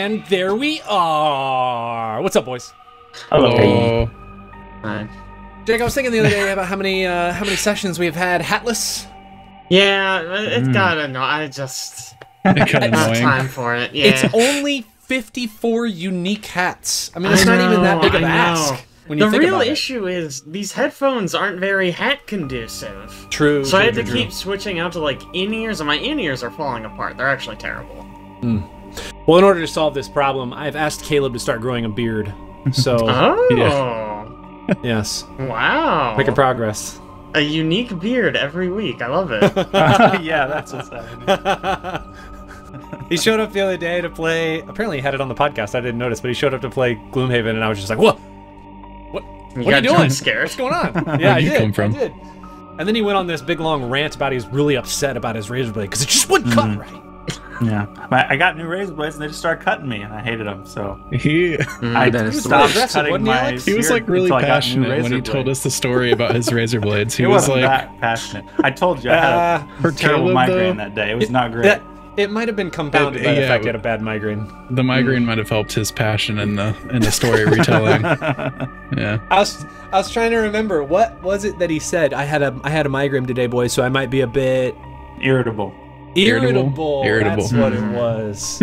And there we are. What's up, boys? Hello. Hi. Jake, I was thinking the other day about how many sessions we've had hatless. Yeah, it's gotta know. I just Kind of not annoying. time for it. Yeah. It's only 54 unique hats. I mean, it's not even that big of an ask. When you The think real about issue is these headphones aren't very hat conducive. True. So I had to keep switching out to like in-ears, and my in-ears are falling apart. They're actually terrible. Well, in order to solve this problem, I've asked Caleb to start growing a beard. So, Oh. yes, Wow. making progress. A unique beard every week. I love it. Yeah, that's what's happening. He showed up the other day to play. Apparently, he had it on the podcast. I didn't notice, but he showed up to play Gloomhaven, and I was just like, "What? What are you got doing? jump scared. What's going on?" Yeah, I you did. come from? I did. And then he went on this big long rant about he was really upset about his razor blade because it just wouldn't cut right. Yeah, I got new razor blades and they just started cutting me, and I hated them. So I that is stopped aggressive, cutting wasn't he, my. Alex? he was like beard really until I got new passionate when razor he told blades. us the story about his razor blades. He It was wasn't like, that passionate. I told you I had for a terrible Caleb, migraine though, that day. It was not great. It might have been compounded by the yeah, fact he had a bad migraine. the migraine might have helped his passion in the story retelling. Yeah. I was trying to remember what was it that he said. I had a migraine today, boys, so I might be a bit Irritable. irritable. Irritable. That's what it was.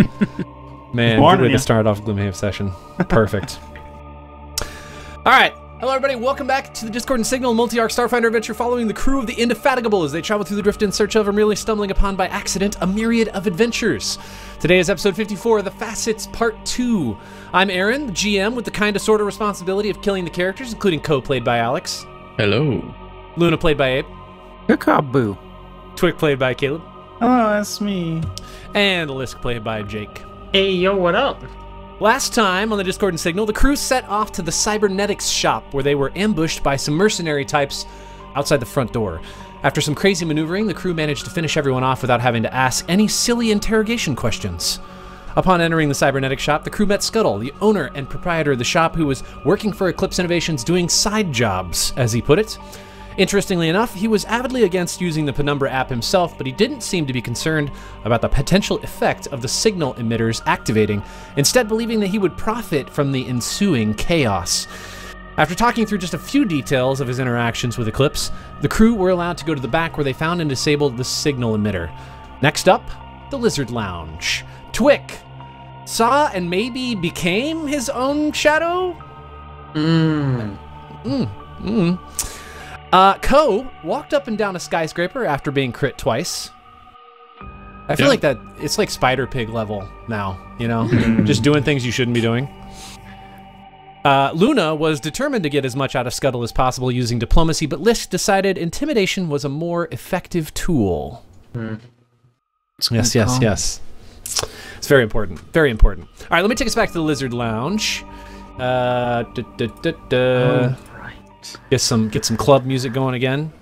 Man, Warning good way ya. to start off Gloomhaven session. Perfect. All right. Hello, everybody. Welcome back to the Discord and Signal multi-arc Starfinder adventure following the crew of the Indefatigable as they travel through the drift in search of or merely stumbling upon by accident a myriad of adventures. Today is episode 54 of the Facets Part 2. I'm Aaron, the GM, with the kind of sort of responsibility of killing the characters, including Co, played by Alex. Hello. Luna, played by Abe. Peekaboo. Twik, played by Caleb. Oh, that's me. And Lisk, played by Jake. Hey, yo, what up? Last time on the Discord and Signal, the crew set off to the cybernetics shop where they were ambushed by some mercenary types outside the front door. After some crazy maneuvering, the crew managed to finish everyone off without having to ask any silly interrogation questions. Upon entering the cybernetics shop, the crew met Scuttle, the owner and proprietor of the shop, who was working for Eclipse Innovations doing side jobs, as he put it. Interestingly enough, he was avidly against using the Penumbra app himself, but he didn't seem to be concerned about the potential effect of the signal emitters activating, instead believing that he would profit from the ensuing chaos. After talking through just a few details of his interactions with Eclipse, the crew were allowed to go to the back where they found and disabled the signal emitter. Next up, the Lizard Lounge. Twik saw and maybe became his own shadow? Co walked up and down a skyscraper after being crit twice. I feel like that it's like Spider Pig level now, you know? Just doing things you shouldn't be doing. Luna was determined to get as much out of Scuttle as possible using diplomacy, but Lisk decided intimidation was a more effective tool. Yes. It's very important. Very important. All right, let me take us back to the Lizard Lounge. Get some club music going again.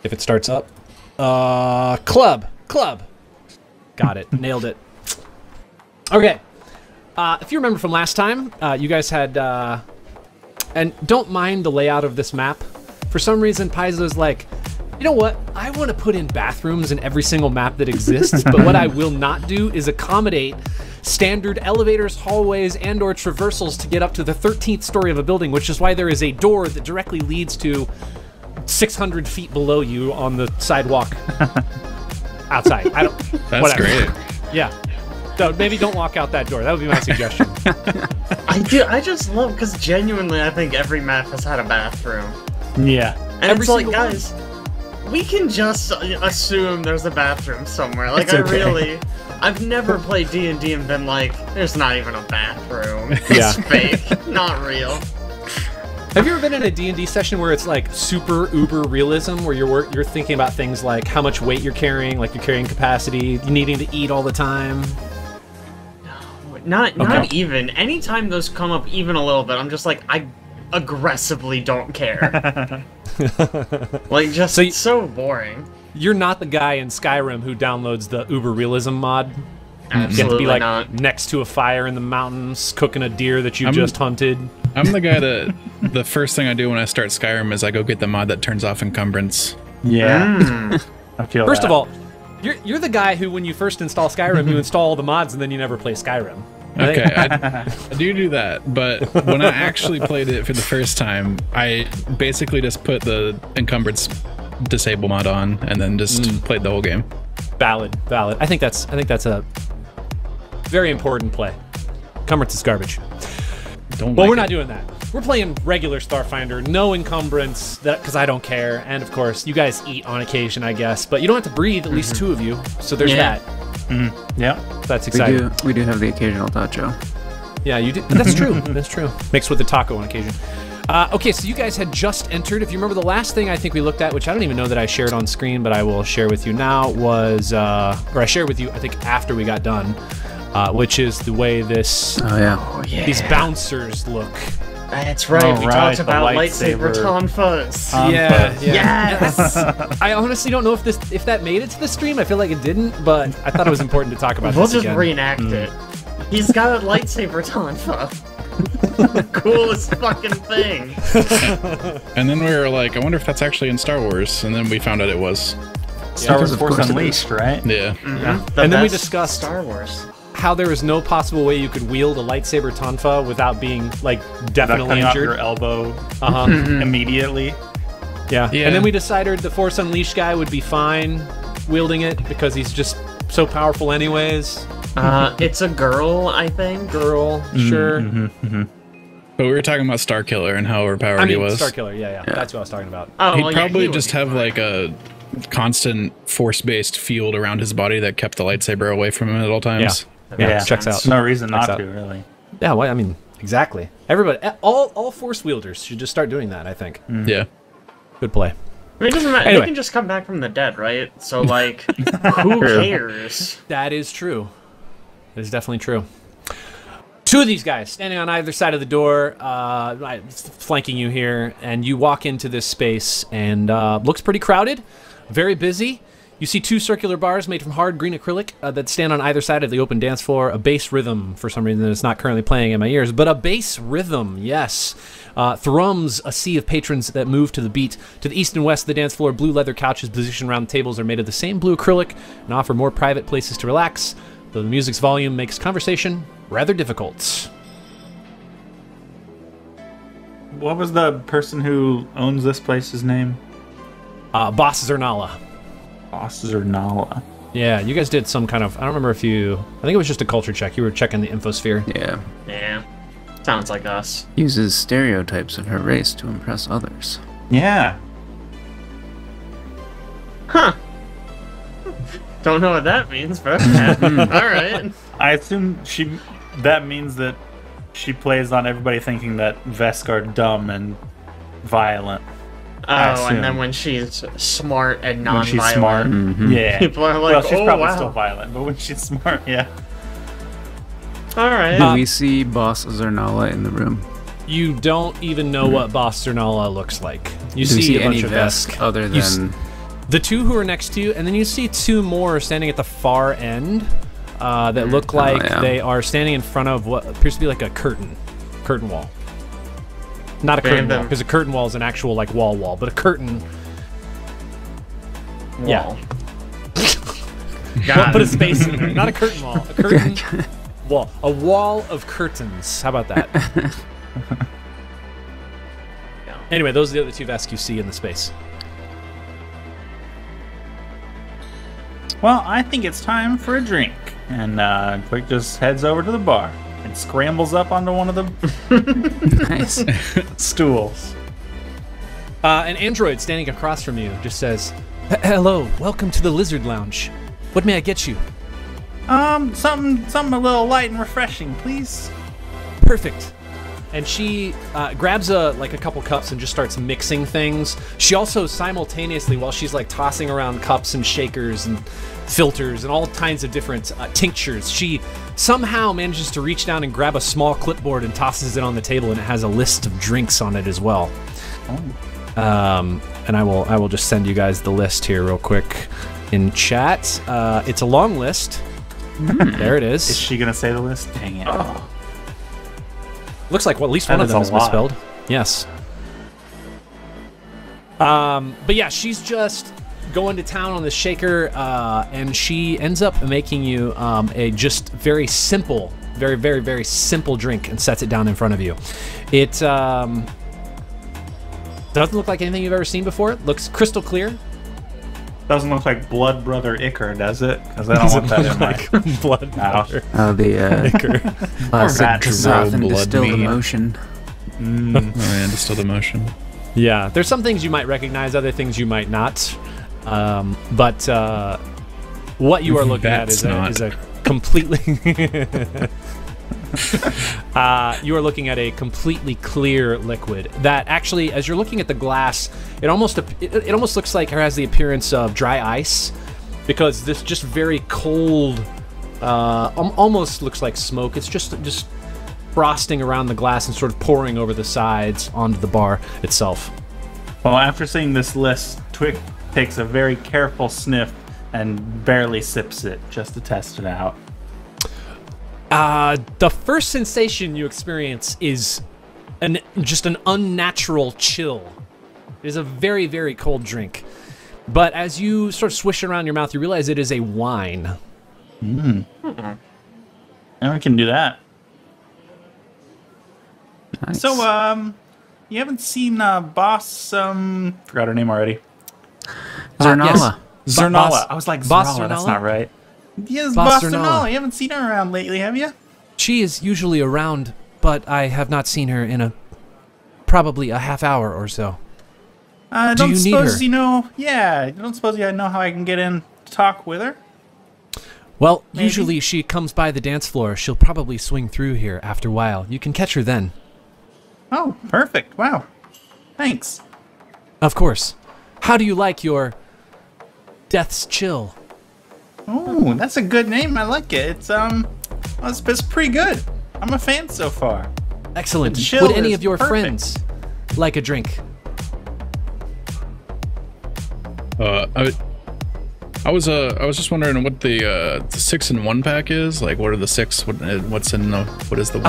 If it starts up. Club. Got it. Nailed it. Okay. If you remember from last time, you guys had, and don't mind the layout of this map. For some reason, Paizo's like, you know what? I want to put in bathrooms in every single map that exists, but what I will not do is accommodate standard elevators, hallways, and or traversals to get up to the 13th story of a building, which is why there is a door that directly leads to 600 feet below you on the sidewalk outside. I don't. That's whatever. great. Yeah. So maybe don't walk out that door. That would be my suggestion. I just love, because genuinely I think every map has had a bathroom. Yeah. And Every it's like, single one. guys, we can just assume there's a bathroom somewhere. Like, It's okay. I've never played D&D and been like, there's not even a bathroom. Yeah. It's fake, not real. Have you ever been in a D&D session where it's like super uber realism, where you're thinking about things like how much weight you're carrying, like your carrying capacity, you needing to eat all the time? Not even. Anytime those come up even a little bit, I'm just like, I aggressively don't care. Like, just So so boring. You're not the guy in Skyrim who downloads the uber realism mod. You have to Absolutely be like not. next to a fire in the mountains, cooking a deer that you just hunted. I'm the guy that the first thing I do when I start Skyrim is I go get the mod that turns off encumbrance. Yeah. I feel First that. of all, You're the guy who, when you first install Skyrim, you install all the mods and then you never play Skyrim. Right? Okay, I do that, but when I actually played it for the first time, I basically just put the encumbrance disable mod on and then just played the whole game. Valid. I think that's a very important play. Encumbrance is garbage. We're not doing that. We're playing regular Starfinder, no encumbrance, because I don't care. And of course, you guys eat on occasion, I guess, but you don't have to breathe, at least 2 of you. So there's that. Yeah, that's exciting. We do have the occasional tacho. Yeah, you do. That's true. That's true. Mixed with the taco on occasion. Okay, so you guys had just entered. If you remember, the last thing I think we looked at, which I don't even know that I shared on screen, but I will share with you now, was, or I shared with you, I think, after we got done, which is the way this, these bouncers look. That's right. We talked about lightsaber tonfas. Yeah. Yes. I honestly don't know if that made it to the stream. I feel like it didn't, but I thought it was important to talk about. We'll just reenact it. He's got a lightsaber tonfa. Coolest fucking thing. And then we were like, I wonder if that's actually in Star Wars, and then we found out it was. Star Wars Force Unleashed, right? Yeah. And then we discussed Star Wars. How there is no possible way you could wield a lightsaber tonfa without being like definitely injured. Off your elbow immediately. Yeah. And then we decided the Force Unleashed guy would be fine wielding it because he's just so powerful anyways. It's a girl, I think. Sure. But we were talking about Starkiller and how overpowered he was. Starkiller, yeah. That's what I was talking about. Oh, He'd probably just have like a constant force-based field around his body that kept the lightsaber away from him at all times. Yeah, checks out. No reason not to, really. Yeah, well, I mean, exactly. Everybody, all force wielders should just start doing that, I think. Yeah. Good play. I mean, it doesn't matter. Anyway. They can just come back from the dead, right? So, like, who cares? That is true. That is definitely true. 2 of these guys standing on either side of the door, flanking you here, and you walk into this space, and looks pretty crowded, very busy. You see 2 circular bars made from hard green acrylic that stand on either side of the open dance floor. A bass rhythm, for some reason, it's not currently playing in my ears, but a bass rhythm, yes, thrums a sea of patrons that move to the beat. To the east and west of the dance floor, blue leather couches positioned around the tables are made of the same blue acrylic and offer more private places to relax, though the music's volume makes conversation rather difficult. What was the person who owns this place's name? Boss Zurnala. Boss Zurnala. Yeah, you guys did some kind of, I don't remember if you, I think it was just a culture check. You were checking the infosphere. Yeah. Sounds like us. Uses stereotypes of her race to impress others. Yeah. Huh. Don't know what that means, but okay. Alright. I assume that means that she plays on everybody thinking that Vesk are dumb and violent. Oh, and then when she's smart and non-violent. When she's smart, yeah. People are like, well, she's probably still violent, but when she's smart, yeah. Alright. Do we see Boss Zurnala in the room? You don't even know what Boss Zurnala looks like. You see a bunch of Vesk other than the 2 who are next to you, and then you see 2 more standing at the far end that look like they are standing in front of what appears to be like a curtain wall. Not a curtain wall, because a curtain wall is an actual like wall, but a curtain wall. Yeah. Put a space in there. Not a curtain wall. A curtain wall. A wall of curtains. How about that? Anyway, those are the other 2 Vesk you see in the space. Well, I think it's time for a drink. And Twik just heads over to the bar and scrambles up onto one of the stools. An android standing across from you just says, "Hello, welcome to the Lizard Lounge. What may I get you?" Something a little light and refreshing, please. Perfect. And she grabs a couple cups and just starts mixing things. She also simultaneously, while she's like tossing around cups and shakers and filters and all kinds of different tinctures, she somehow manages to reach down and grab a small clipboard and tosses it on the table, and it has a list of drinks on it as well. And I will just send you guys the list here real quick in chat. It's a long list. There it is. Is she gonna say the list? Dang it. Oh. Looks like at least one of them is misspelled. Yes. But yeah, she's just going to town on the shaker, and she ends up making you a just very simple, very, very, very simple drink and sets it down in front of you. It doesn't look like anything you've ever seen before. It looks crystal clear. Doesn't look like Blood Brother Icar, does it? Because I don't want that in my blood powder. The classic dissolved and distilled emotion. Oh yeah, distilled emotion. Yeah, there's some things you might recognize, other things you might not. But what you are looking at is a completely... you are looking at a completely clear liquid that actually, as you're looking at the glass, it almost looks like it has the appearance of dry ice, because this just very cold, almost looks like smoke. It's just frosting around the glass and sort of pouring over the sides onto the bar itself. Well, after seeing this list, Twik takes a very careful sniff and barely sips it just to test it out. The first sensation you experience is just an unnatural chill. It is a very, very cold drink. But as you sort of swish it around your mouth, you realize it is a wine. And we can do that. Nice. So, you haven't seen Boss, forgot her name already. Zurnala. Yes. Zurnala. I was like, Boss Zurnala, that's Zurnala? not right. Yes, Boss Boss Zurnala. Zurnala. You haven't seen her around lately, have you? She is usually around, but I have not seen her in probably a half hour or so. I Do don't you need suppose her? you know, I don't suppose you know how I can get in to talk with her? Well, Maybe. usually she comes by the dance floor. She'll probably swing through here after a while. You can catch her then. Oh, perfect. Wow. Thanks. Of course. How do you like your Death's Chill? Oh, that's a good name. I like it. It's pretty good. I'm a fan so far. Excellent. The chill Would any is of your perfect. friends like a drink? I was just wondering what the 6-in-1 pack is. Like, what are the 6? What's in the? What is the 1?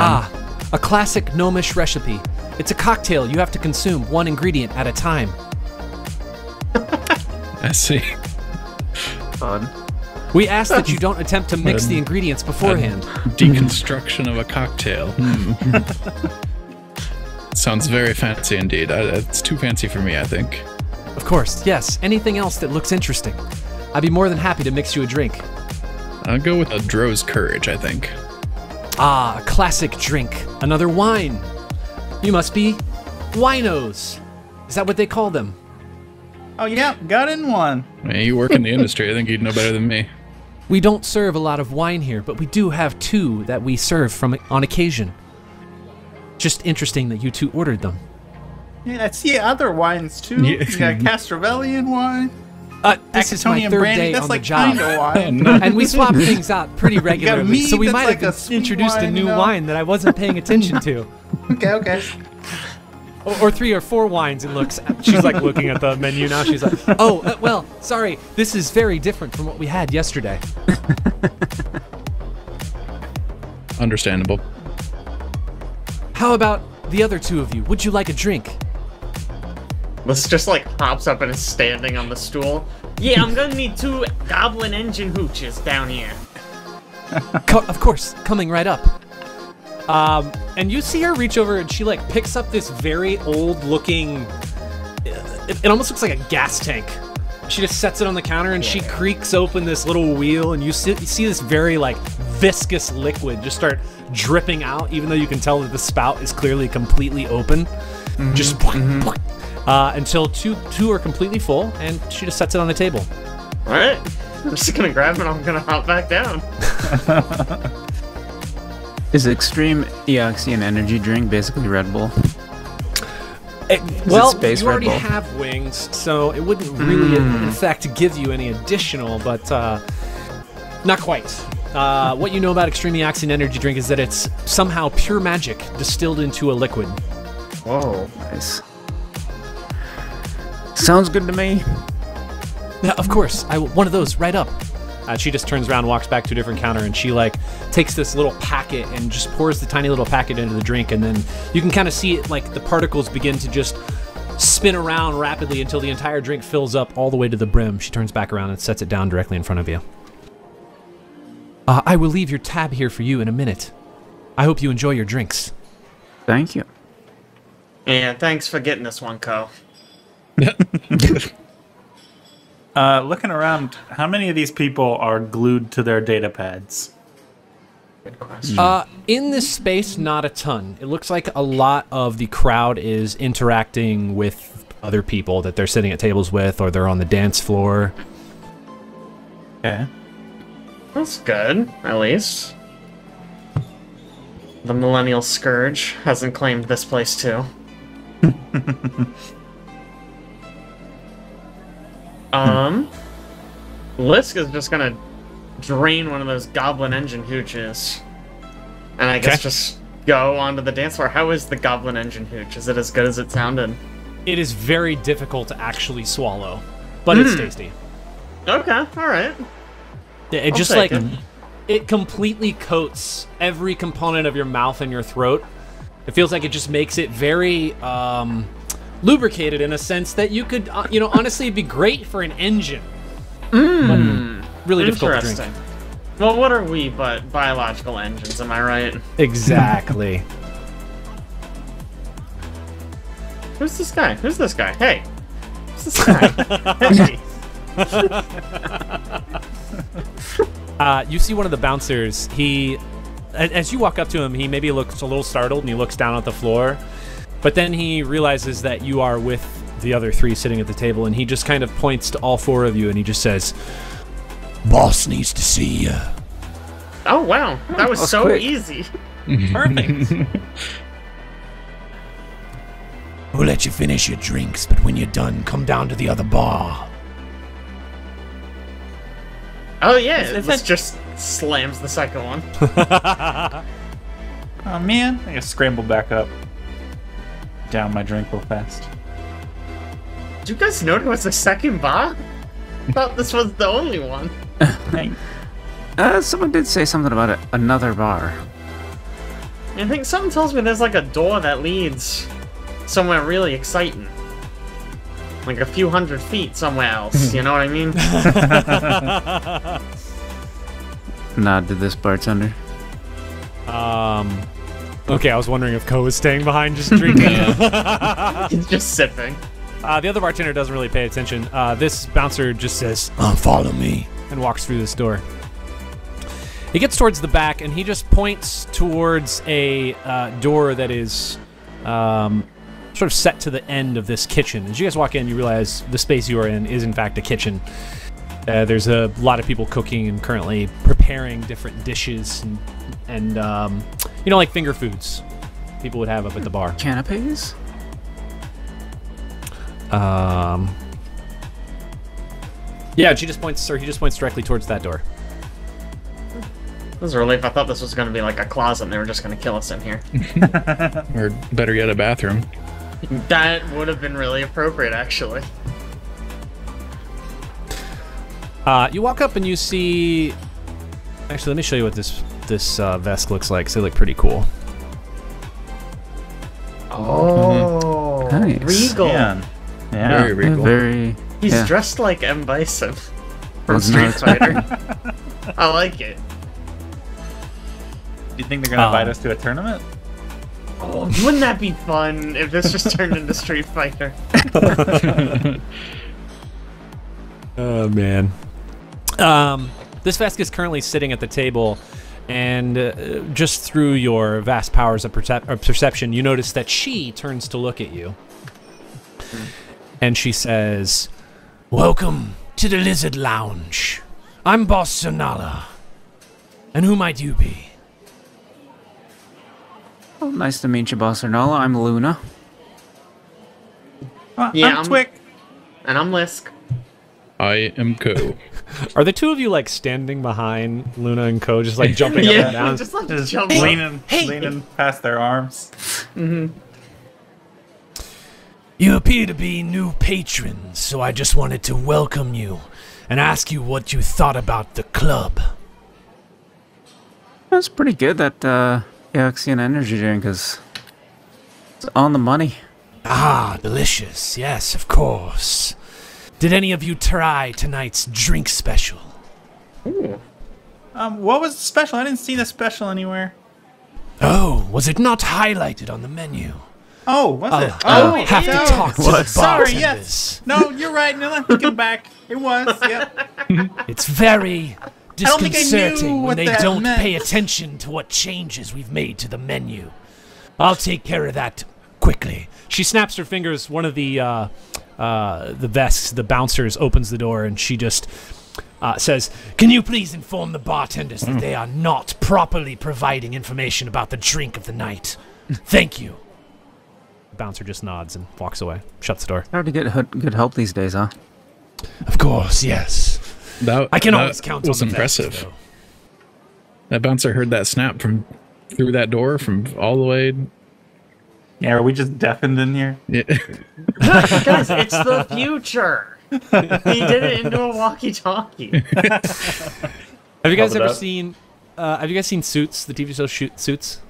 A classic gnomish recipe. It's a cocktail you have to consume one ingredient at a time. I see. Fun. We ask that you don't attempt to mix the ingredients beforehand. Deconstruction of a cocktail. Sounds very fancy indeed. It's too fancy for me, I think. Of course, yes. Anything else that looks interesting. I'd be more than happy to mix you a drink. I'll go with a Dro's Courage, I think. Ah, a classic drink. Another wine. You must be winos. Is that what they call them? Oh, yeah. Got in one. Yeah, you work in the industry. I think you'd know better than me. We don't serve a lot of wine here, but we do have 2 that we serve on occasion. Just interesting that you 2 ordered them. Yeah, I see other wines, too. Yeah. You got Castrovellian wine. This is my Acetonian 3rd brandy. day That's on like the job. kind of wine. No. And we swap things out pretty regularly, mead so we that's might like a have sweet introduced a wine, new you know? wine that I wasn't paying attention to. Okay. Or 3 or 4 wines, it looks. She's like looking at the menu now. She's like, oh, well, sorry. This is very different from what we had yesterday. Understandable. How about the other 2 of you? Would you like a drink? This just like hops up and is standing on the stool. Yeah, I'm gonna need 2 goblin engine hooches down here. Of course, coming right up. And you see her reach over and she like picks up this very old looking, it almost looks like a gas tank. She just sets it on the counter and she creaks open this little wheel and you see this very like viscous liquid just start dripping out, even though you can tell that the spout is clearly completely open. Just until two are completely full and she just sets it on the table. Alright. I'm just gonna grab it and I'm gonna hop back down. Is Extreme Eoxian energy drink basically Red Bull? Well, Space you Red already Bull? have wings, so it wouldn't really, in fact, give you any additional, but not quite. What you know about Extreme Eoxian energy drink is that it's somehow pure magic distilled into a liquid. Whoa. Nice. Sounds good to me. Yeah, of course, one of those right up. She just turns around, walks back to a different counter, and she like takes this little packet and just pours the tiny little packet into the drink, and then you can kind of see it like the particles begin to just spin around rapidly until the entire drink fills up all the way to the brim. She turns back around and sets it down directly in front of you. I will leave your tab here for you in a minute. I hope you enjoy your drinks. Thank you. Yeah, thanks for getting this one, Co. Looking around, how many of these people are glued to their data pads? Good question. In this space, not a ton. It looks like a lot of the crowd is interacting with other people that they're sitting at tables with, or they're on the dance floor. Okay. That's good, at least. The Millennial Scourge hasn't claimed this place too. Lisk is just gonna drain one of those goblin engine hooches. And I guess just go onto the dance floor. How is the goblin engine hooch? Is it as good as it sounded? It is very difficult to actually swallow, but it's tasty. Okay, alright. It I'll just take like it. it completely coats every component of your mouth and your throat. It feels like it just makes it very lubricated in a sense that you could, honestly, it'd be great for an engine. But really difficult to drink. Well, what are we but biological engines, am I right? Exactly. Who's this guy? Who's this guy? Hey! Who's this guy? Hey! You see one of the bouncers. As you walk up to him, he maybe looks a little startled and he looks down at the floor. But then he realizes that you are with the other three sitting at the table, and he just kind of points to all four of you and he just says, "Boss needs to see you." Oh, wow. That was so quick. easy. Perfect. We'll let you finish your drinks, but when you're done, come down to the other bar. Oh, yeah. This just slams the second one. Oh man, I gotta scramble back up. Down my drink real fast. Did you guys know there was a second bar? I thought this was the only one. Someone did say something about it. Another bar. I think something tells me there's like a door that leads somewhere really exciting. Like a few hundred feet somewhere else, you know what I mean? Nod to this bartender. Okay, I was wondering if Ko was staying behind just drinking. He's just sipping. The other bartender doesn't really pay attention. This bouncer just says, "Follow me," and walks through this door. He gets towards the back, and he just points towards a door that is sort of set to the end of this kitchen. As you guys walk in, you realize the space you are in is, in fact, a kitchen. There's a lot of people cooking and currently preparing different dishes and like finger foods people would have up at the bar. Canapes? Yeah, he just points directly towards that door. This is a relief. I thought this was going to be like a closet and they were just going to kill us in here. Or better yet, a bathroom. That would have been really appropriate, actually. You walk up and you see... Actually, let me show you what this vest looks like. So they look pretty cool. Oh, Nice. regal. Yeah. Very regal. Very. He's yeah. dressed like M. Bison from Wasn't Street that- Fighter. I like it. Do you think they're gonna invite us to a tournament? Oh, wouldn't that be fun if this just turned into Street Fighter? Oh, man. This Vesk is currently sitting at the table, and just through your vast powers of perception, you notice that she turns to look at you. And she says, "Welcome to the Lizard Lounge. I'm Boss Zurnala. And who might you be?" Oh, nice to meet you, Boss Zurnala. I'm Luna. Yeah, I'm Twik. And I'm Lisk. I am Co. Are the two of you, like, standing behind Luna and Ko, just, like, jumping up and down? just like Just jump leaning past their arms. You appear to be new patrons, so I just wanted to welcome you and ask you what you thought about the club. That's pretty good, that Eoxian energy drink is it's on the money. Ah, delicious. Yes, of course. Did any of you try tonight's drink special? Ooh. What was the special? I didn't see the special anywhere. Oh, was it not highlighted on the menu? Oh, was it? I'll have to talk to the bartenders. Sorry, yes. No, you're right. No, I'm thinking back. It was, yep. It's very don't think I knew disconcerting when what they that don't meant. pay attention to what changes we've made to the menu. I'll take care of that quickly. She snaps her fingers. One of the vests, the bouncers, opens the door, and she just says, "Can you please inform the bartenders that they are not properly providing information about the drink of the night? Thank you." The bouncer just nods and walks away, shuts the door. Hard to get good help these days, huh? Of course, yes. I can always count on was the impressive. vest, though. That bouncer heard that snap from through that door from all the way. Yeah, are we just deafened in here? Yeah. Guys, it's the future. He did it into a walkie-talkie. Have you guys Love it ever up. seen? Have you guys seen Suits? The TV show Suits.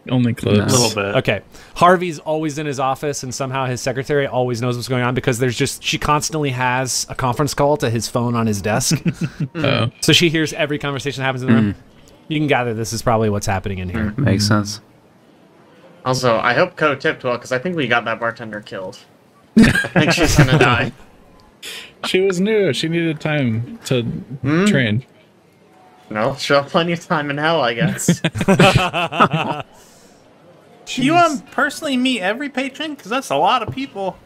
Only clips. No. A little bit. Okay, Harvey's always in his office, and somehow his secretary always knows what's going on because she constantly has a conference call to his phone on his desk, Oh. so she hears every conversation that happens in the room. You can gather this is probably what's happening in here. Makes sense. Also, I hope Co tipped well, because I think we got that bartender killed. I think she's gonna die. She was new. She needed time to train. No, she'll have plenty of time in hell, I guess. Do you personally meet every patron? Because that's a lot of people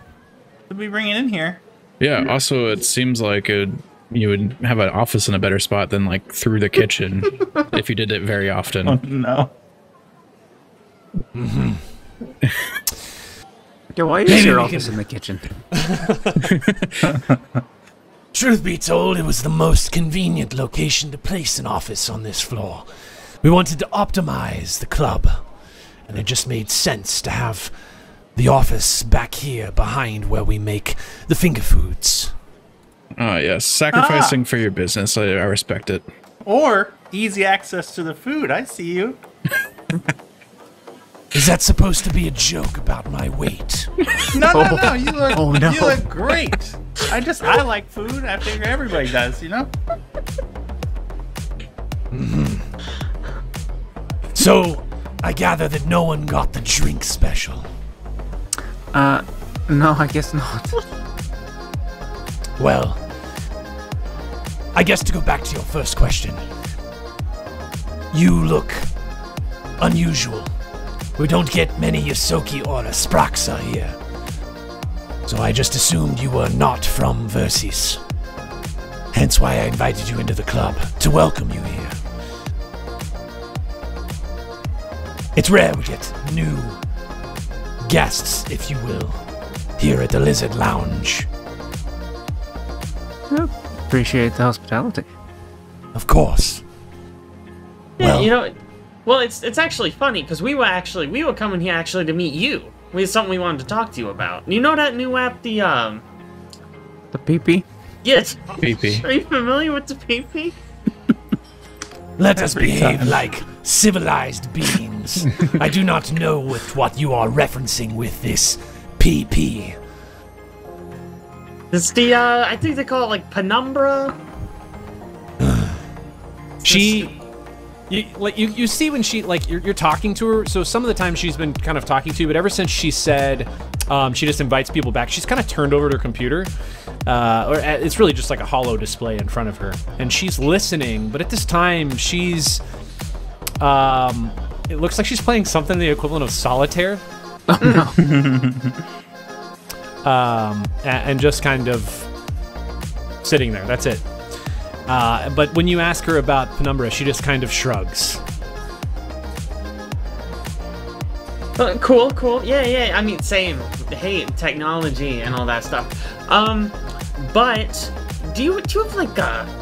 to be bringing in here. Yeah. Also, it seems like you would have an office in a better spot than like through the kitchen if you did it very often. Oh, no. Yeah, why is Maybe your we office can- in the kitchen? Truth be told, it was the most convenient location to place an office on this floor. We wanted to optimize the club, and it just made sense to have the office back here behind where we make the finger foods. Oh yes, sacrificing for your business. I respect it. Or easy access to the food. I see you. Is that supposed to be a joke about my weight? No. You look. Oh, no. You look great. I like food. I figure everybody does. You know. So, I gather that no one got the drink special. No, I guess not. Well, I guess to go back to your first question, you look unusual. We don't get many Yosoki or Spraxa here. So I just assumed you were not from Versis. Hence why I invited you into the club, to welcome you here. It's rare we get new guests, if you will, here at the Lizard Lounge. Appreciate the hospitality. Of course. Yeah, Well- you know, well, it's actually funny because we were coming here actually to meet you. We had something we wanted to talk to you about. You know that new app, the The PP? yes. PP. Are you familiar with the PP? Let us behave like civilized beings. I do not know what you are referencing with this PP. It's the I think they call it like Penumbra. You see when she you're talking to her. So some of the time she's been kind of talking to you, but ever since she said she just invites people back, she's kind of turned over to her computer, or it's really just like a hollow display in front of her, and she's listening. But at this time, she's it looks like she's playing something the equivalent of solitaire. And just kind of sitting there. That's it. But when you ask her about Penumbra, she just kind of shrugs. Cool. Yeah. I mean, same. Hey, technology and all that stuff. But do you have like a?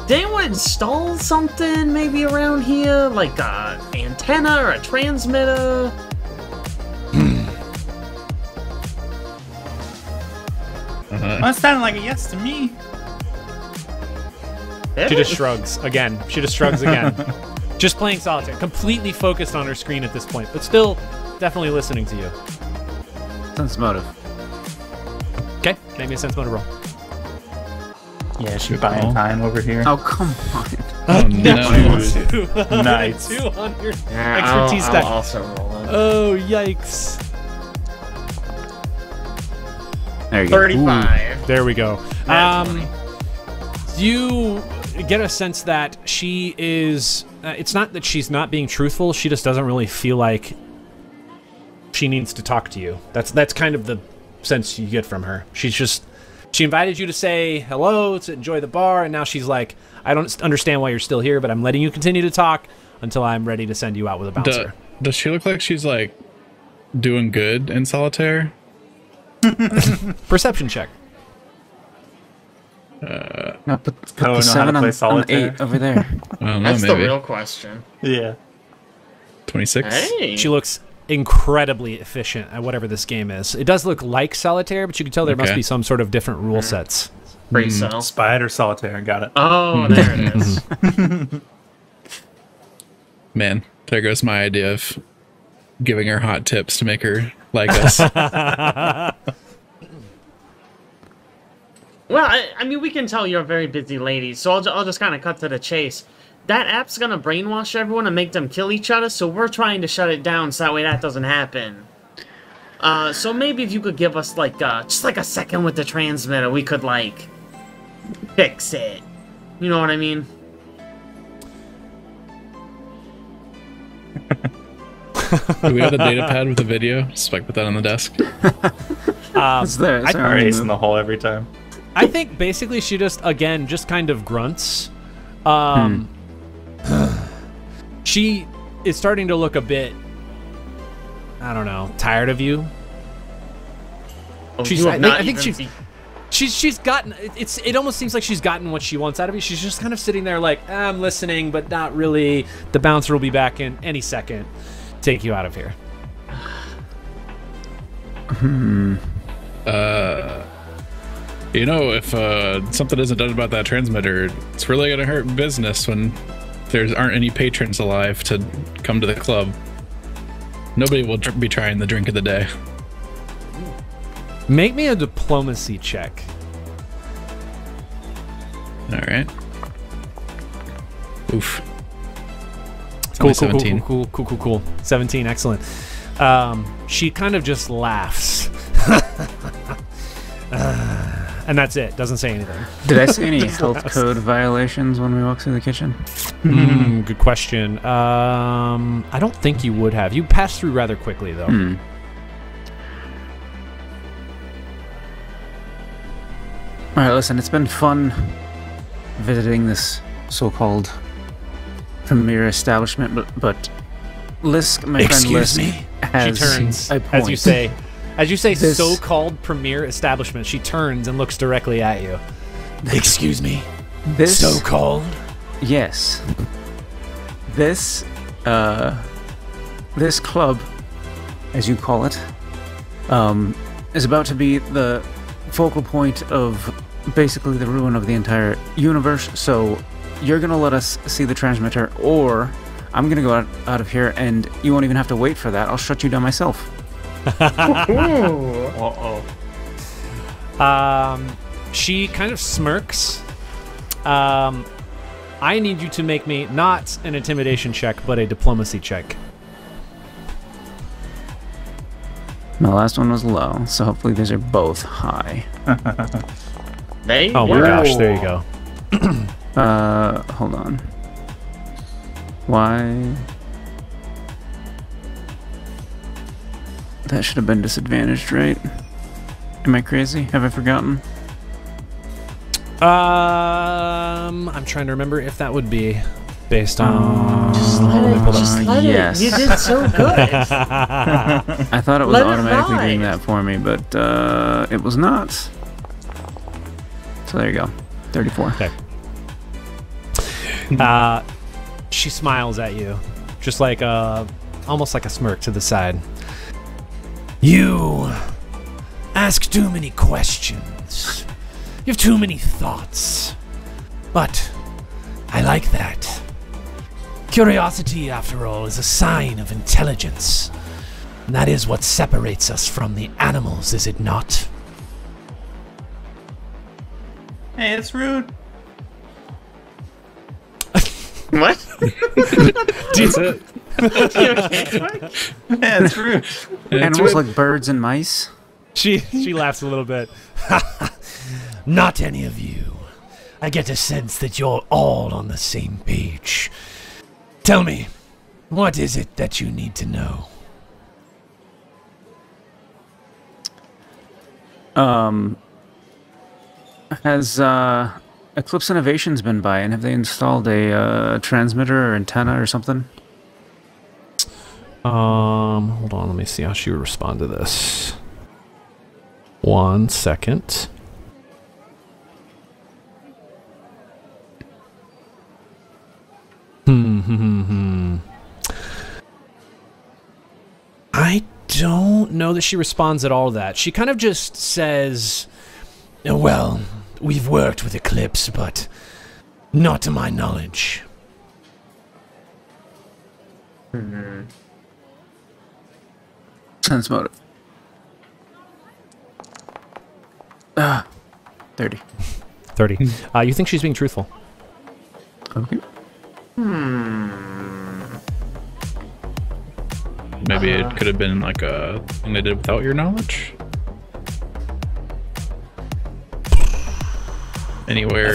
Did anyone install something maybe around here, like a antenna or a transmitter? Well, that sounded like a yes to me. She just shrugs again. Just playing solitaire. Completely focused on her screen at this point, but still definitely listening to you. Sense motive. Okay, make me a sense motive roll. Yeah, she's buying time over here. Oh, come on. Oh, no. Nice. 2 on your Yeah, expertise stack. I'll also roll it. Oh, yikes. There you go. 35. There we go. Nat 20. You get a sense that she is... it's not that she's not being truthful. She just doesn't really feel like she needs to talk to you. That's kind of the sense you get from her. She invited you to say hello, to enjoy the bar, and now she's like, I don't understand why you're still here, but I'm letting you continue to talk until I'm ready to send you out with a bouncer. Does she look like she's like doing good in solitaire? Perception check. No, put Know how the to 7 play on solitaire? 8 over there. I don't know, That's the maybe. real question. Yeah. 26. Hey. She looks incredibly efficient at whatever this game is. It does look like solitaire, but you can tell there must Okay. be some sort of different rule sets. Free cell. Spider solitaire, got it. Oh, there it is. Man, there goes my idea of giving her hot tips to make her like us. Well, I mean, we can tell you're a very busy lady, so I'll just kind of cut to the chase. That app's gonna brainwash everyone and make them kill each other, so we're trying to shut it down so that way that doesn't happen. So maybe if you could give us, like, just like a second with the transmitter, we could, like, fix it. You know what I mean? Do we have a data pad with a video? Just like put that on the desk. It's there. It's I- our Or only ace in move. the hole every time. I think basically she just kind of grunts. She is starting to look a bit, I don't know, tired of you. Oh, She's- you have I not think even she's- She's gotten, it almost seems like she's gotten what she wants out of you. She's just kind of sitting there like, I'm listening, but not really. The bouncer will be back in any second. Take you out of here. You know, if something isn't done about that transmitter, it's really gonna hurt business when there aren't any patrons alive to come to the club. Nobody will be trying the drink of the day. Make me a diplomacy check. All right. Oof. It's Cool, only cool, 17. cool. 17, excellent. She kind of just laughs. And that's it. Doesn't say anything. Did I see any health code violations when we walked through the kitchen? Good question. I don't think you would have. You passed through rather quickly, though. Alright, listen, it's been fun visiting this so-called premier establishment, but Lisk, my friend Lisk, She has turns a as you point. say This- so-called premier establishment. She turns and looks directly at you. Excuse me. This, So-called. yes. This club, as you call it, is about to be the focal point of basically the ruin of the entire universe. So you're gonna let us see the transmitter, or I'm gonna go out of here, and you won't even have to wait for that. I'll shut you down myself. Uh-oh. She kind of smirks. I need you to make me not an intimidation check, but a diplomacy check. My last one was low, so hopefully these are both high. Oh my gosh, there you go. Hold on. Why? That should have been disadvantaged, right? Am I crazy? Have I forgotten? I'm trying to remember if that would be based on. Just let yes. it. You did so good. I thought it was Let it automatically doing ride. that for me, but it was not. So there you go. 34. Okay. She smiles at you, just like almost like a smirk to the side. You ask too many questions. You have too many thoughts. But I like that. Curiosity, after all, is a sign of intelligence. That is what separates us from the animals, is it not? Hey, it's rude. What? That's it. Yeah, it's rude. Animals like birds and mice. She laughs a little bit. Not any of you. I get a sense that you're all on the same page. Tell me, what is it that you need to know? Has Eclipse Innovations been by, and have they installed a transmitter or antenna or something? Hold on, let me see how she would respond to this. 1 second. I don't know that she responds at all to that. She kind of just says, well, we've worked with Eclipse, but not to my knowledge. Sense motive. 30. 30. You think she's being truthful? Okay. Maybe it could have been like a thing they did without your knowledge. Anywhere.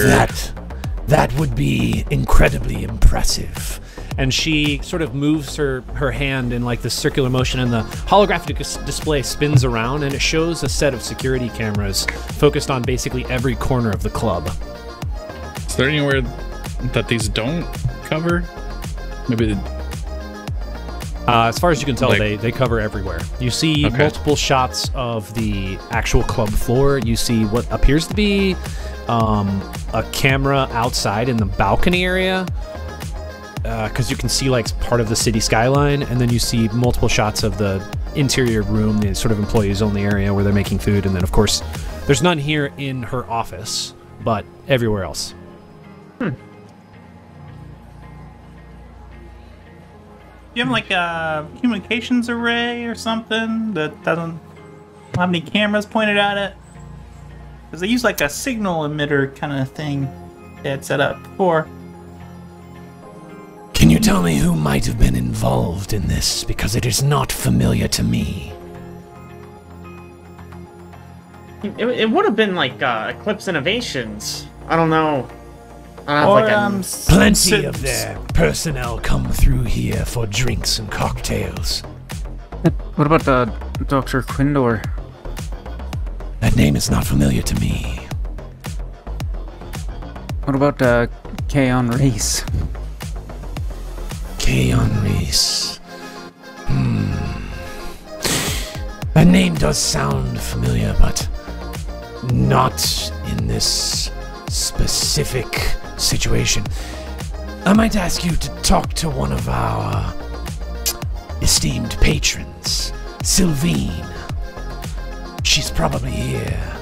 That would be incredibly impressive. And she sort of moves her hand in like this circular motion, and the holographic display spins around, and it shows a set of security cameras focused on basically every corner of the club. Is there anywhere that these don't cover? Maybe as far as you can tell, like, they cover everywhere. You see multiple shots of the actual club floor. You see what appears to be a camera outside in the balcony area, because you can see like part of the city skyline, and then you see multiple shots of the interior room, the sort of employees only area where they're making food, and then of course there's none here in her office, but everywhere else. You have like a communications array or something that doesn't have any cameras pointed at it? Because they use like a signal emitter kind of thing they had set up before. Can you tell me who might have been involved in this? Because it is not familiar to me. It would have been like Eclipse Innovations. I don't know. Or Plenty of their personnel come through here for drinks and cocktails. What about Dr. Quindor? That name is not familiar to me. What about Kaon Reese? Kaon Reese. That name does sound familiar, but not in this specific situation. I might ask you to talk to one of our esteemed patrons, Silvene. She's probably here.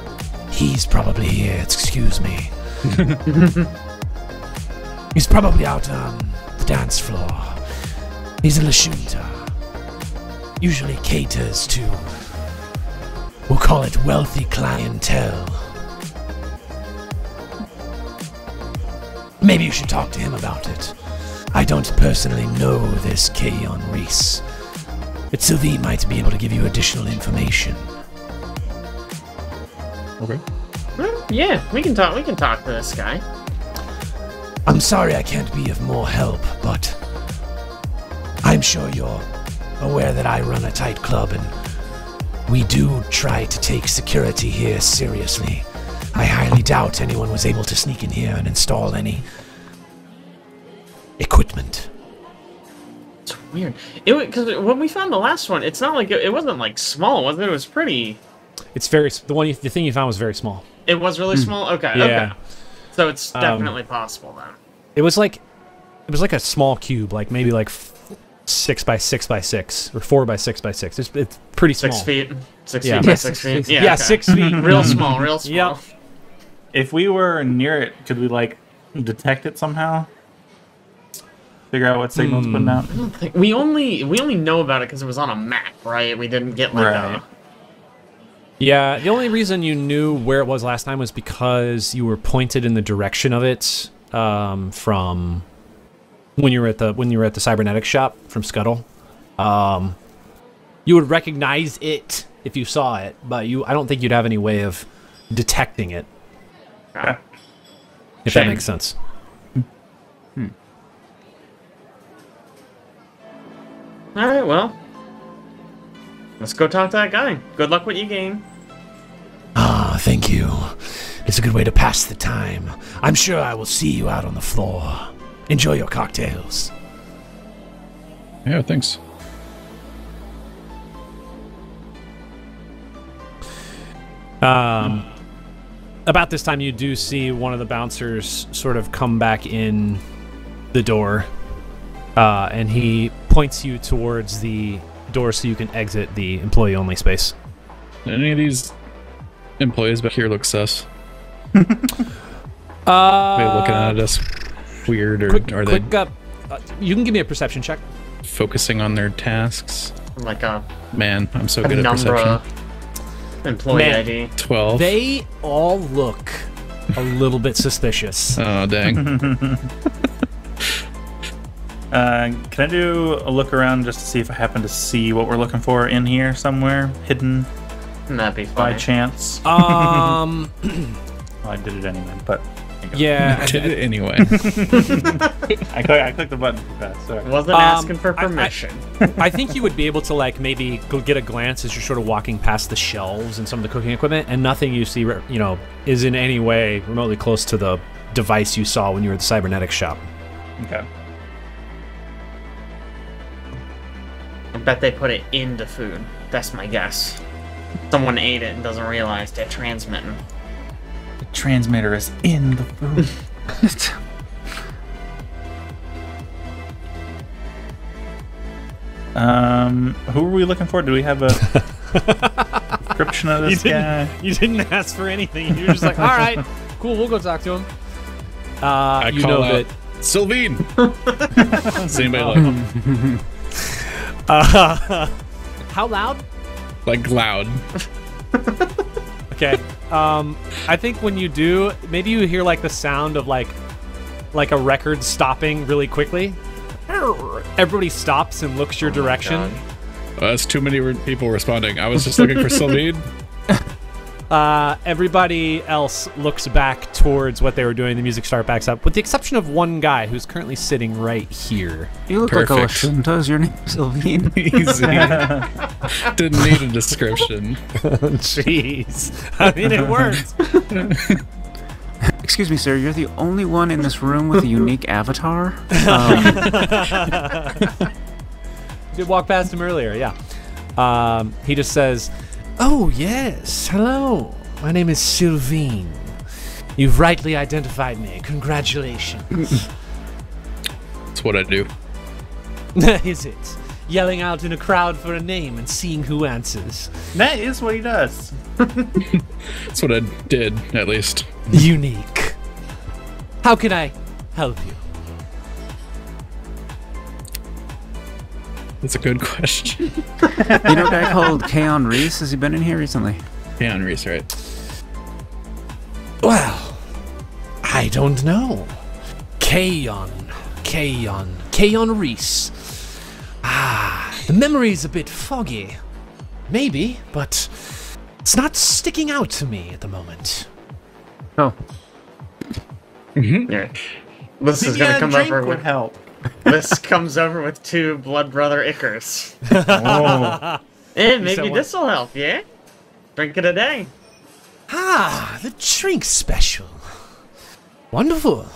He's probably here, excuse me. He's probably out on the dance floor. He's a Lashunta. Usually caters to, we'll call it wealthy clientele. Maybe you should talk to him about it. I don't personally know this Kaon Reese, but Silvene might be able to give you additional information. Okay. Yeah, we can talk to this guy. I'm sorry I can't be of more help, but I'm sure you're aware that I run a tight club, and we do try to take security here seriously. I highly doubt anyone was able to sneak in here and install any equipment. It's weird. Because when we found the last one, it's not like it wasn't like small, was it? It was pretty. It's very the thing you found was very small. It was really small. Okay. Yeah. Okay. So it's definitely possible then. It was like a small cube, like maybe like 6 by 6 by 6 or 4 by 6 by 6. It's pretty small. 6 feet. 6 Yeah. feet by 6 feet. Yeah. Yeah, okay. 6 feet. Real small. Real small. Yep. If we were near it, could we like detect it somehow? Figure out what signal's putting out. I don't think we only know about it because it was on a map, right? We didn't get like a. Yeah, the only reason you knew where it was last time was because you were pointed in the direction of it from when you were at the cybernetics shop from Scuttle. You would recognize it if you saw it, but I don't think you'd have any way of detecting it. Okay. If that makes sense. All right, well, let's go talk to that guy. Good luck with your game. Ah, thank you. It's a good way to pass the time. I'm sure I will see you out on the floor. Enjoy your cocktails. Yeah, thanks. About this time, you do see one of the bouncers sort of come back in the door, and he points you towards the door so you can exit the employee-only space. Any of these employees back here look sus? Are they looking at us weird, or are they you can give me a perception check. focusing on their tasks? Like a Man, I'm so good at number perception. employee Man. ID. 12. They all look a little bit suspicious. Oh, dang. Can I do a look around just to see if I happen to see what we're looking for in here somewhere, hidden That'd be by fine. chance? Um, Well, I did it anyway, but yeah. I did it anyway. I clicked the button too fast. Sorry. Wasn't asking for permission. I think you would be able to like maybe go get a glance as you're sort of walking past the shelves and some of the cooking equipment, and nothing you see, is in any way remotely close to the device you saw when you were at the cybernetics shop. Okay. I bet they put it in the food. That's my guess. Someone ate it and doesn't realize they're transmitting. The transmitter is in the food. Who are we looking for? Do we have a description of this guy? You didn't ask for anything. You were just like, all right, cool, we'll go talk to him. I You call know out, that. Silvene! Does anybody How loud? like loud? Okay. I think when you do, maybe you hear like the sound of like a record stopping really quickly. Everybody stops and looks your direction. Well, that's too many people responding. I was just looking for Silvene. Everybody else looks back towards what they were doing. The music backs up, with the exception of one guy who's currently sitting right here. You look Perfect. like a Lashunta. Is your name Silvene? Easy. Didn't need a description. Jeez. I mean, it worked. Excuse me, sir. You're the only one in this room with a unique avatar. Did walk past him earlier, yeah. He just says, "Oh, yes. Hello. My name is Silvene. You've rightly identified me. Congratulations." That's what I do. Is it? Yelling out in a crowd for a name and seeing who answers. That is what he does. That's what I did, at least. Unique. How can I help you? That's a good question. You know a guy called Kaon Reese? Has he been in here recently? Yeah, on Reese, right? Well, I don't know. Kaon Reese. The memory's a bit foggy. Maybe, but it's not sticking out to me at the moment. Oh. Yeah. This is Maybe gonna a come drink over would with. help. This comes over with 2 blood brother Ickers. Oh. And maybe someone- this'll help, yeah? Drink it a day. The drink special. Wonderful.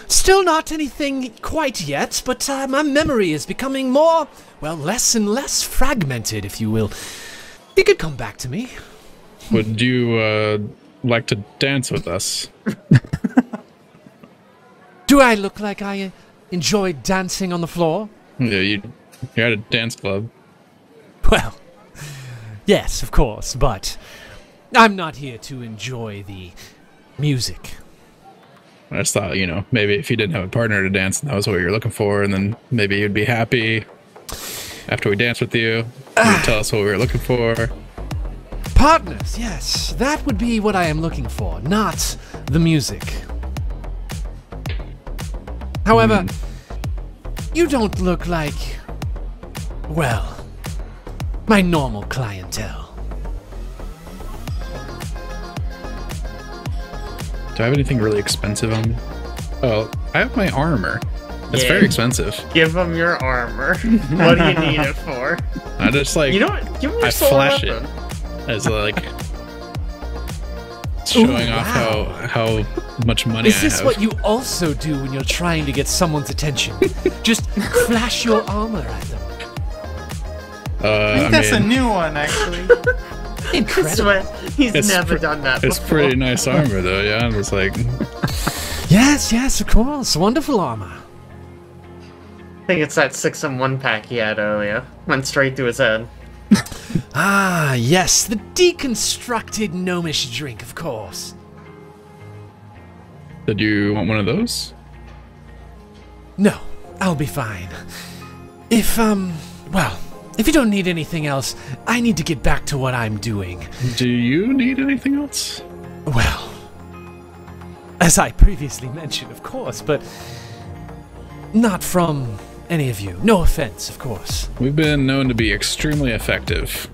Still not anything quite yet, but my memory is becoming more, less and less fragmented, if you will. You could come back to me. Would you like to dance with us? Do I look like I enjoy dancing on the floor? Yeah, you're at a dance club. Well, yes, of course, but I'm not here to enjoy the music. I just thought, you know, maybe if you didn't have a partner to dance and that was what you were looking for, and then maybe you'd be happy after we danced with you. You'd tell us what we were looking for. Partners, yes. That would be what I am looking for, not the music. However, you don't look like, well, my normal clientele. Do I have anything really expensive on me? Oh, I have my armor. It's very expensive. Give him your armor. What do you need it for? I just like, You know what? Give him your I sword flash weapon. it as like showing off how much money Is I this have. what you also do when you're trying to get someone's attention? Just flash your armor at them. I think that's a new one, actually. Incredible. He's never done that It's before. pretty nice armor though, yeah. It's like, Yes, yes, of course. Wonderful armor. I think it's that 6-in-1 pack he had earlier. Went straight through his head. Ah, yes, the deconstructed gnomish drink, of course. did you want one of those? No, I'll be fine. If you don't need anything else, I need to get back to what I'm doing. Do you need anything else? Well, as I previously mentioned, of course, but not from any of you. No offense, of course. We've been known to be extremely effective.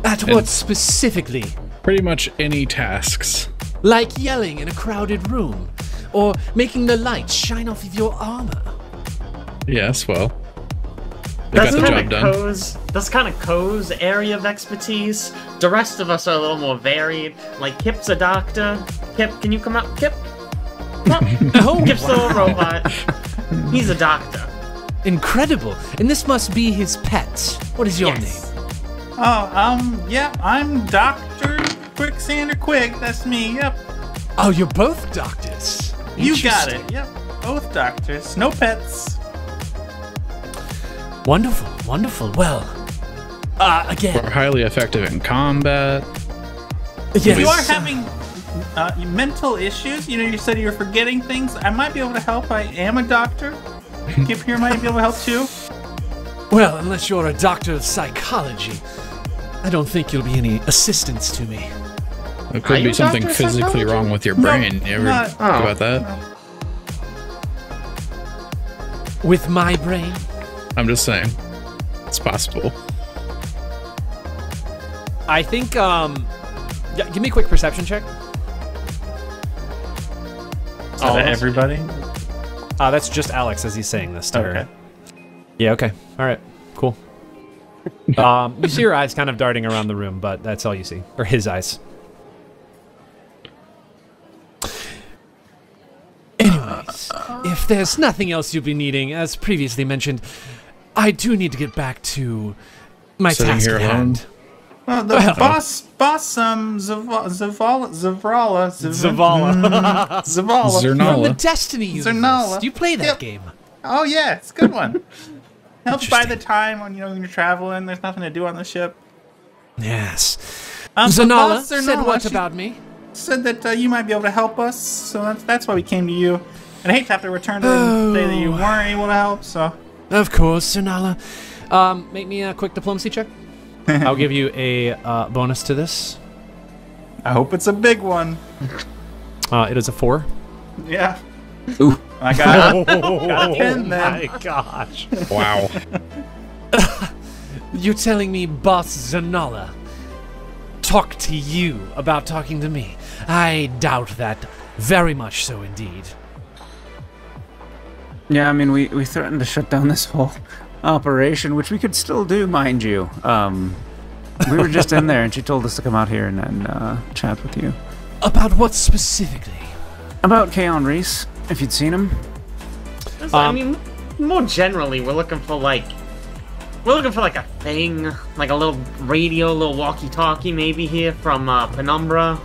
At what specifically? Pretty much any tasks. Like yelling in a crowded room, or making the lights shine off of your armor. Yes, well, they got the job done. That's kind of Ko's area of expertise. The rest of us are a little more varied. Like Kip's a doctor. Kip, can you come up? Kip? Come up. Oh, Kip's still a robot. He's a doctor. Incredible. And this must be his pet. What is your Yes. name? Oh, yeah, I'm Dr. Quicksander Quick. That's me, yep. Oh, you're both doctors. You got Interesting. it, yep. Both doctors, no pets. Wonderful, wonderful. Well, again, We're highly effective in combat. If yes. you are having mental issues, you know, you said you were forgetting things, I might be able to help. I am a doctor. Kip here might be able to help too. Well, unless you're a doctor of psychology, I don't think you'll be any assistance to me. There Are could you be a something doctor of physically psychology? wrong with your brain. You ever not- think about that? With my brain? I'm just saying. It's possible. I think, yeah, give me a quick perception check. Is that everybody? That's just Alex as he's saying this to Okay. her. Yeah, okay. All right, cool. You see her eyes kind of darting around the room, but that's all you see. Or his eyes. Anyways, if there's nothing else you'll be needing, as previously mentioned, I do need to get back to my Sitting task here at alone? hand. Well, the Well. boss, Zavala. Zurnala. From the Destiny universe. Zurnala. Do you play that Yep. game? Oh yeah, it's a good one. Helps buy the Interesting. time when when you're traveling. There's nothing to do on the ship. Yes. The Zurnala boss said Zurnala, what she about me? Said that you might be able to help us, so that's why we came to you. And I hate to have to return to her and say that you weren't able to help. So Of course, Zurnala. Make me a quick diplomacy check. I'll give you a bonus to this. I hope it's a big one. It is a 4. Yeah. Ooh. I got a 10 then. My gosh. Wow. You're telling me Boss Zurnala talked to you about talking to me? I doubt that very much so indeed. Yeah, I mean, we threatened to shut down this whole operation, which we could still do, mind you. We were just in there, and she told us to come out here and chat with you. About what specifically? About Kaon Reese, if you'd seen him. I mean, more generally, we're looking for like a thing, like a little radio, a little walkie-talkie maybe here from Penumbra.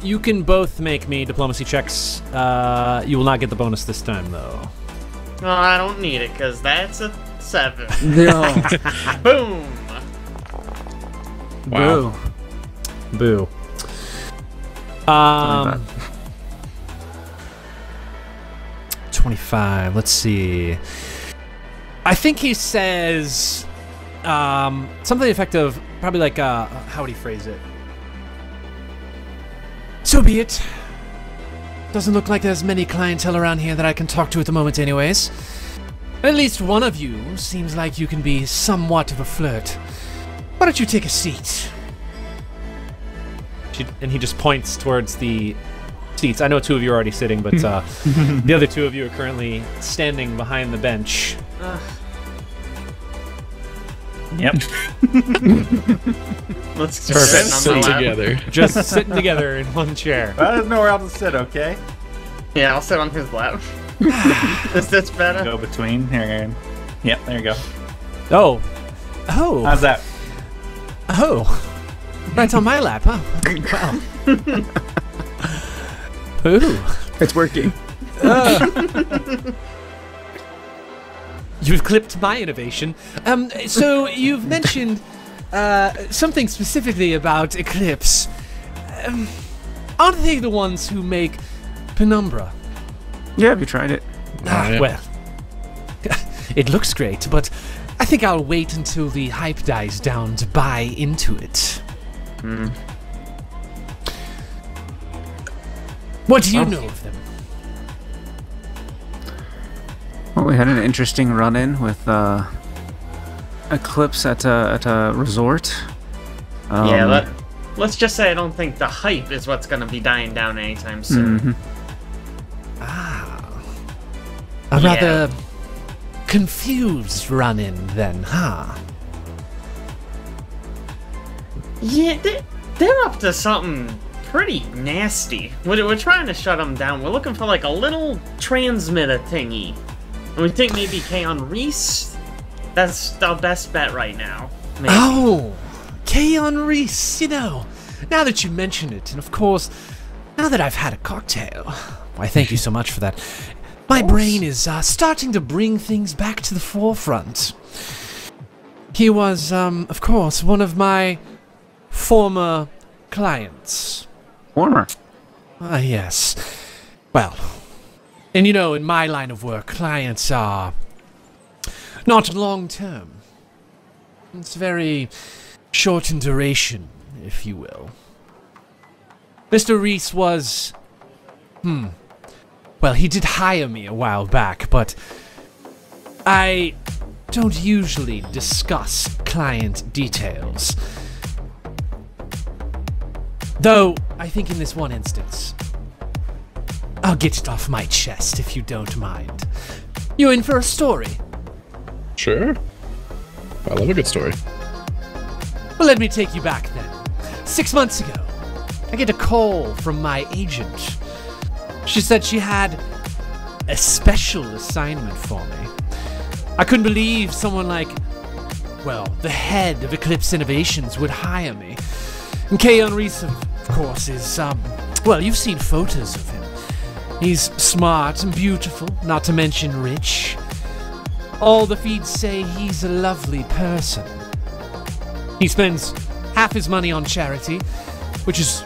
You can both make me diplomacy checks. You will not get the bonus this time, though. Oh, I don't need it, because that's a 7. No. Boom! Wow. Boo. 25. Let's see. I think he says something to the effect of probably like how would he phrase it? So be it. Doesn't look like there's many clientele around here that I can talk to at the moment anyways. At least one of you seems like you can be somewhat of a flirt. Why don't you take a seat? And he just points towards the seats. I know two of you are already sitting, but the other two of you are currently standing behind the bench. Yep. Let's just sit together. Just sitting together in one chair. Well, there's nowhere else to sit, okay? Yeah, I'll sit on his lap. That's better. Go between. Here. Yep, there you go. Oh. How's that? Oh. Right on my lap, huh? Wow. Ooh. It's working. You've clipped my innovation. So you've mentioned something specifically about Eclipse. Aren't they the ones who make Penumbra? Yeah, have you tried it? Yeah. Well, it looks great, but I think I'll wait until the hype dies down to buy into it. What do you know of them? Well, we had an interesting run-in with Eclipse at a resort. Let's just say I don't think the hype is what's going to be dying down anytime soon. A rather confused run-in then, huh? Yeah, they're up to something pretty nasty. We're trying to shut them down. We're looking for like a little transmitter thingy. And we think maybe Keon Reese? That's our best bet right now. Maybe. Oh, Keon Reese, you know, now that you mention it, and of course, now that I've had a cocktail, why thank you so much for that. My brain is starting to bring things back to the forefront. He was, of course, one of my former clients. Former? Yes. Well, and you know, in my line of work, clients are not long-term. It's very short in duration, if you will. Mr. Reese was... Well, he did hire me a while back, but I don't usually discuss client details. Though, I think in this one instance, I'll get it off my chest if you don't mind. You in for a story? Sure. I love a good story. Well, let me take you back then. 6 months ago, I get a call from my agent. She said she had a special assignment for me. I couldn't believe someone like, well, the head of Eclipse Innovations would hire me. And Keon Reese, of course, is, well, you've seen photos of him. He's smart and beautiful, not to mention rich. All the feeds say he's a lovely person. He spends half his money on charity, which is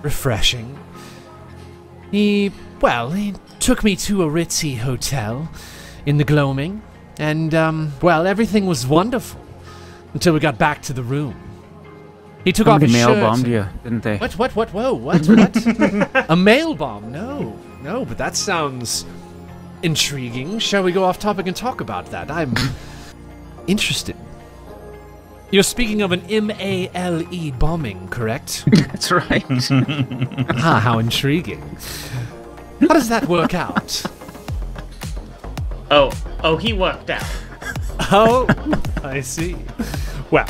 refreshing. He took me to a ritzy hotel in the gloaming, and, well, everything was wonderful until we got back to the room. He took off his shirt. Somebody mail bombed you, didn't they? What? Whoa, what? A mail bomb? No, but that sounds intriguing. Shall we go off topic and talk about that? I'm interested. You're speaking of an MALE bombing, correct? That's right. How intriguing. How does that work out? Oh, he worked out. Oh, I see. Well,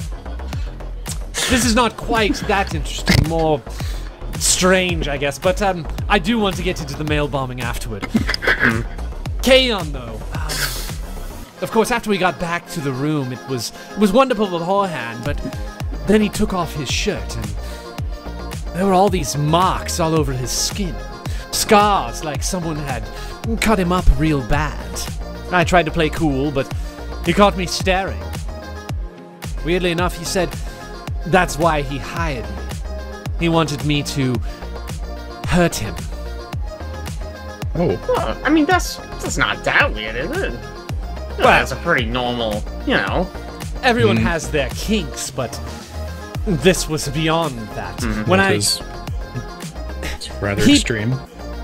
this is not quite that interesting, more strange, I guess, but I do want to get into the mail bombing afterward. Keon, though. Of course, after we got back to the room, it was wonderful beforehand, but then he took off his shirt, and there were all these marks all over his skin. Scars, like someone had cut him up real bad. I tried to play cool, but he caught me staring. Weirdly enough, he said that's why he hired me. He wanted me to hurt him. Oh, Well, I mean, that's not that weird, is it? Well- That's a pretty normal, you know. Everyone has their kinks, but this was beyond that. When it's rather He- extreme.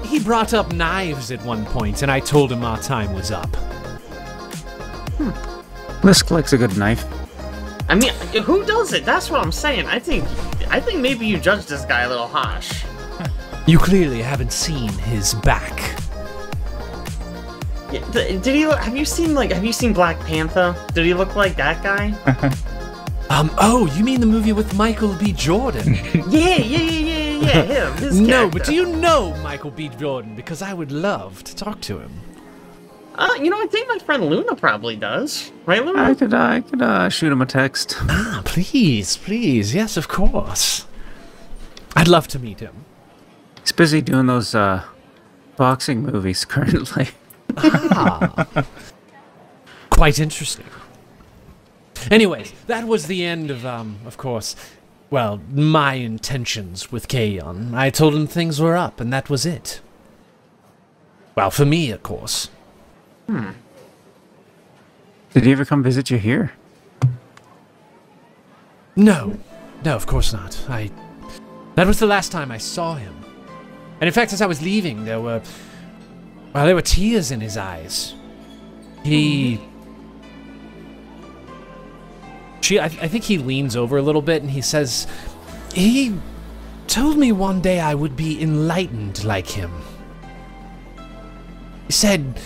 he brought up knives at one point, and I told him our time was up. This likes a good knife. I mean, who does it? That's what I'm saying. I think maybe you judged this guy a little harsh. You clearly haven't seen his back. Yeah, did he? Have you seen Black Panther? Did he look like that guy? Oh, you mean the movie with Michael B. Jordan? Yeah, him. His No, character. but do you know Michael B. Jordan? Because I would love to talk to him. I think my friend Luna probably does. Right, Luna? I could shoot him a text. Ah, please, yes, of course. I'd love to meet him. He's busy doing those boxing movies currently. Quite interesting. Anyways, that was the end of course, well, my intentions with Kayon. I told him things were up, and that was it. Well, for me, of course. Did he ever come visit you here? No, of course not. That was the last time I saw him. And in fact, as I was leaving, there were tears in his eyes. I think he leans over a little bit and he says, he told me one day I would be enlightened like him. He said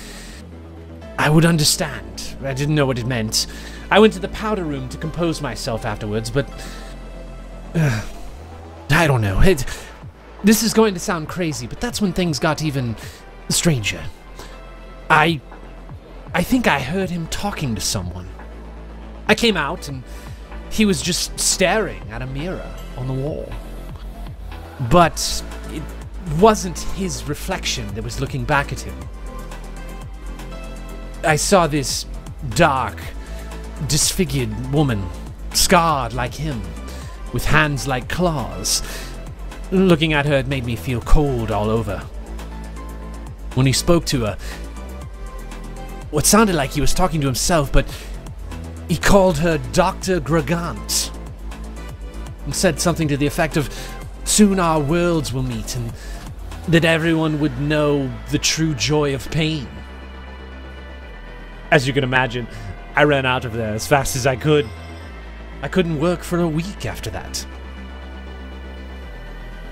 I would understand. I didn't know what it meant. I went to the powder room to compose myself afterwards, but I don't know. This is going to sound crazy, but that's when things got even stranger. I think I heard him talking to someone. I came out, and he was just staring at a mirror on the wall. But it wasn't his reflection that was looking back at him. I saw this dark, disfigured woman, scarred like him, with hands like claws. Looking at her, it made me feel cold all over. When he spoke to her, what sounded like he was talking to himself, but he called her Dr. Gregant, and said something to the effect of, soon our worlds will meet, and that everyone would know the true joy of pain. As you can imagine, I ran out of there as fast as I could. I couldn't work for a week after that.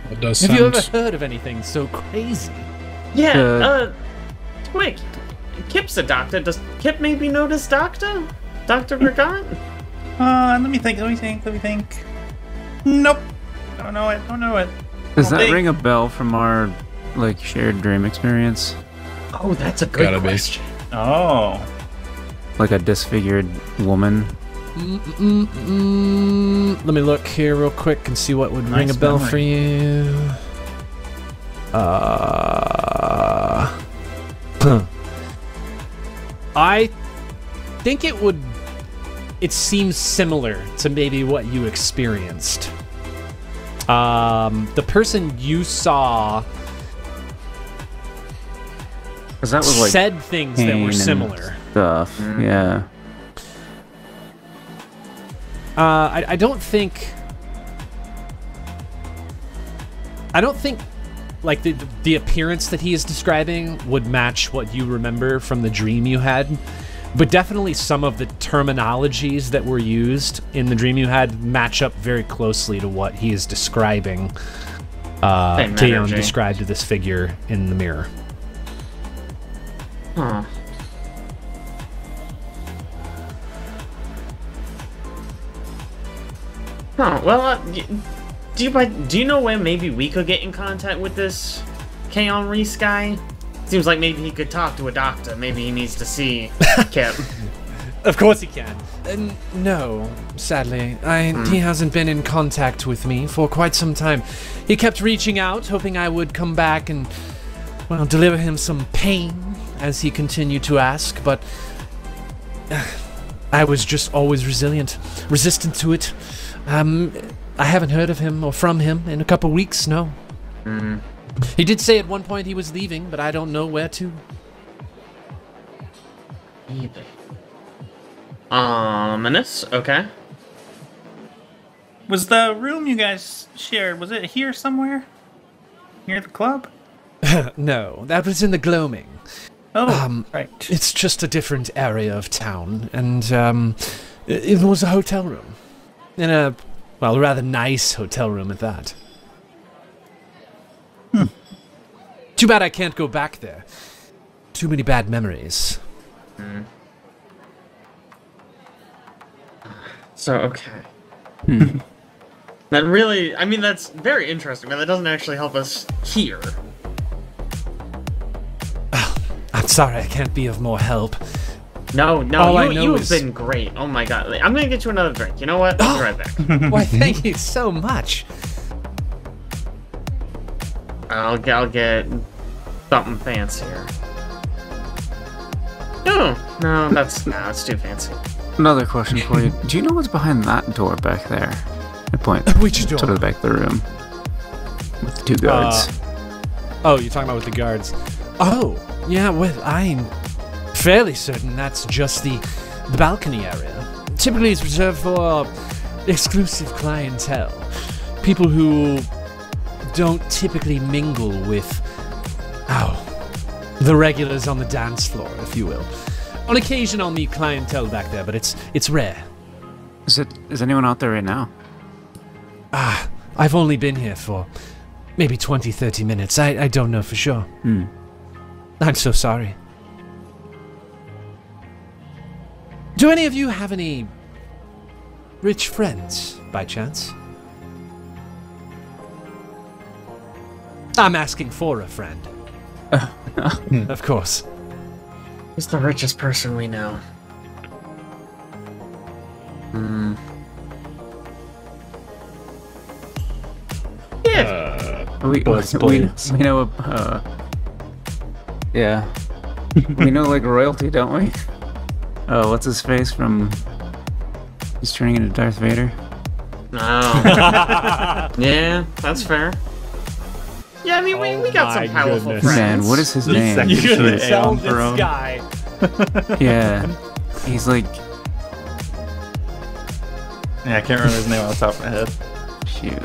It does Have sound... you ever heard of anything so crazy? Yeah, Twik, Kip's a doctor. Does Kip maybe know this doctor? Dr. Gregant? Let me think. Nope. Don't know it. Does Don't that think. ring a bell from our shared dream experience? Oh, that's a good Gotta be. question. Oh. Like a disfigured woman? Let me look here real quick and see what would ring a Nice bell memory. for you. I think it seems similar to maybe what you experienced. The person you saw Because that was like said things that pain were and similar. stuff. Yeah. I don't think like the appearance that he is describing would match what you remember from the dream you had, but definitely some of the terminologies that were used in the dream you had match up very closely to what he is describing. Same Taeyeon energy. described to this figure in the mirror. Huh. Huh. Well, do you know where maybe we could get in contact with this Kaon Reese guy? Seems like maybe he could talk to a doctor. Maybe he needs to see Kip. Of course he can. No, sadly. He hasn't been in contact with me for quite some time. He kept reaching out, hoping I would come back and, well, deliver him some pain, as he continued to ask, but I was just always resistant to it. I haven't heard of him or from him in a couple weeks, no. He did say at one point he was leaving, but I don't know where to. Ominous. Okay. Was the room you guys shared, was it here somewhere? Near the club? No, that was in the gloaming. Oh, right. It's just a different area of town, and it was a hotel room. In a, well, rather nice hotel room at that. Too bad I can't go back there. Too many bad memories. So, okay. That really, I mean, that's very interesting, but that doesn't actually help us here. I'm sorry I can't be of more help. No, All I know you've is- been great. Oh my god. I'm gonna get you another drink. You know what? I'll be right back. Why, thank you so much. I'll get something fancier. No, that's too fancy. Another question for you. Do you know what's behind that door back there? I point Which door? to the back of the room. With the two guards. Oh, you're talking about with the guards. Oh, yeah, well, I'm fairly certain that's just the balcony area. Typically it's reserved for exclusive clientele. People who don't typically mingle with, the regulars on the dance floor, if you will. On occasion I'll meet clientele back there, but it's rare. Is anyone out there right now? I've only been here for maybe 20, 30 minutes. I don't know for sure. I'm so sorry. Do any of you have any rich friends, by chance? I'm asking for a friend. Of course. He's the richest person we know. Yeah. We know, yeah. We know, like, royalty, don't we? Oh, what's his face from... He's turning into Darth Vader? Oh. Yeah, that's fair. Yeah, I mean, we got some my powerful goodness. friends. Man, what is his name? You You're gonna should tell Aeon this Throne. guy. Yeah. He's like... Yeah, I can't remember his name off the top of my head. Shoot.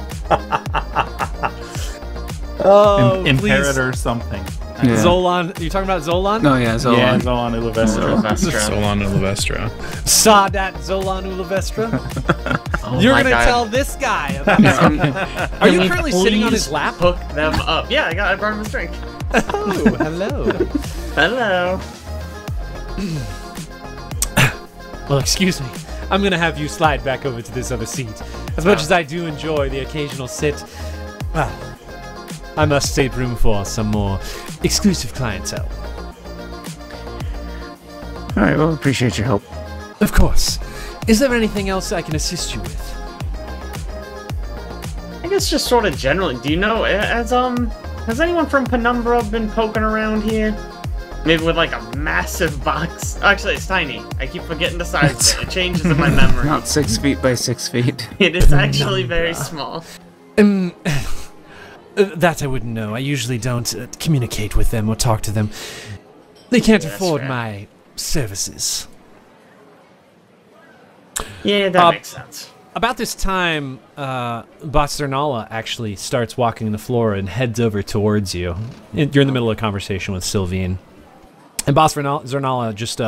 Oh, Imperator something. Yeah. Zolan, you talking about Zolan? No, yeah, so Yeah, Zolan Uluvestra. Solon and Levestra. Sadat Zolan Uluvestra? Oh You're my gonna God. tell this guy about Are you currently sitting on his lap? Hook them up. Yeah, I brought him a drink. Oh, hello. Hello. Well, excuse me. I'm gonna have you slide back over to this other seat. As much as I do enjoy the occasional sit, well, I must save room for some more exclusive clientele. Alright, well, appreciate your help. Of course. Is there anything else I can assist you with? I guess just sort of generally, do you know, has anyone from Penumbra been poking around here? Maybe with like a massive box. Actually, it's tiny. I keep forgetting the size of it. It changes in my memory. Not 6 feet by 6 feet. It is actually very small. That I wouldn't know. I usually don't communicate with them or talk to them. They can't Yeah, that's afford fair. my services. Yeah, that makes sense. About this time, Boss Zurnala actually starts walking the floor and heads over towards you. You're in the middle of a conversation with Silvene. And Boss Zurnala just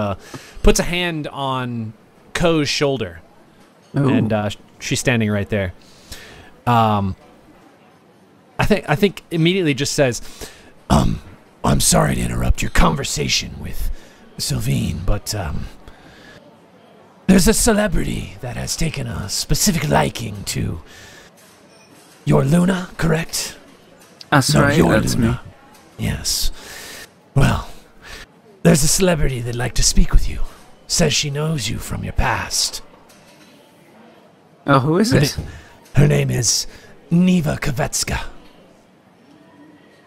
puts a hand on Ko's shoulder. Ooh. And she's standing right there. I think immediately just says, I'm sorry to interrupt your conversation with Silvene, but there's a celebrity that has taken a specific liking to your Luna, correct? That's No, right, your that's Luna. me. Yes. Well, there's a celebrity that'd like to speak with you. Says she knows you from your past. Oh, who is it? Her name is Neva Kovetska.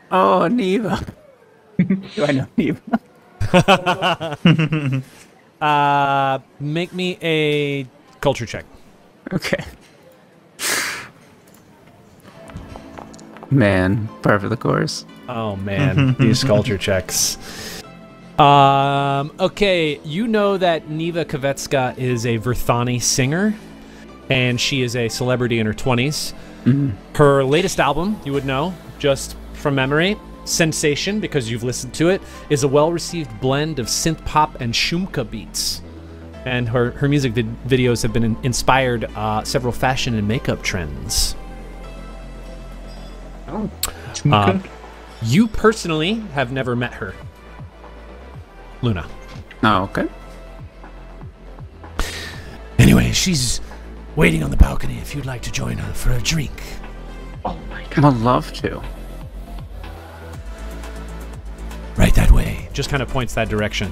Oh, Neva. Do I know Neva? Make me a culture check. Okay. Man, par for the course. Oh man, these culture checks. Okay, you know that Niva Kvetska is a Verthani singer, and she is a celebrity in her 20s. Her latest album, you would know, just from memory, Sensation, because you've listened to it, is a well-received blend of synth pop and shumka beats. And her music videos have been inspired several fashion and makeup trends. Oh. You personally have never met her, Luna. Oh, okay. Anyway, she's waiting on the balcony if you'd like to join her for a drink. Oh my god. I'd love to. Right that way. Just kind of points that direction.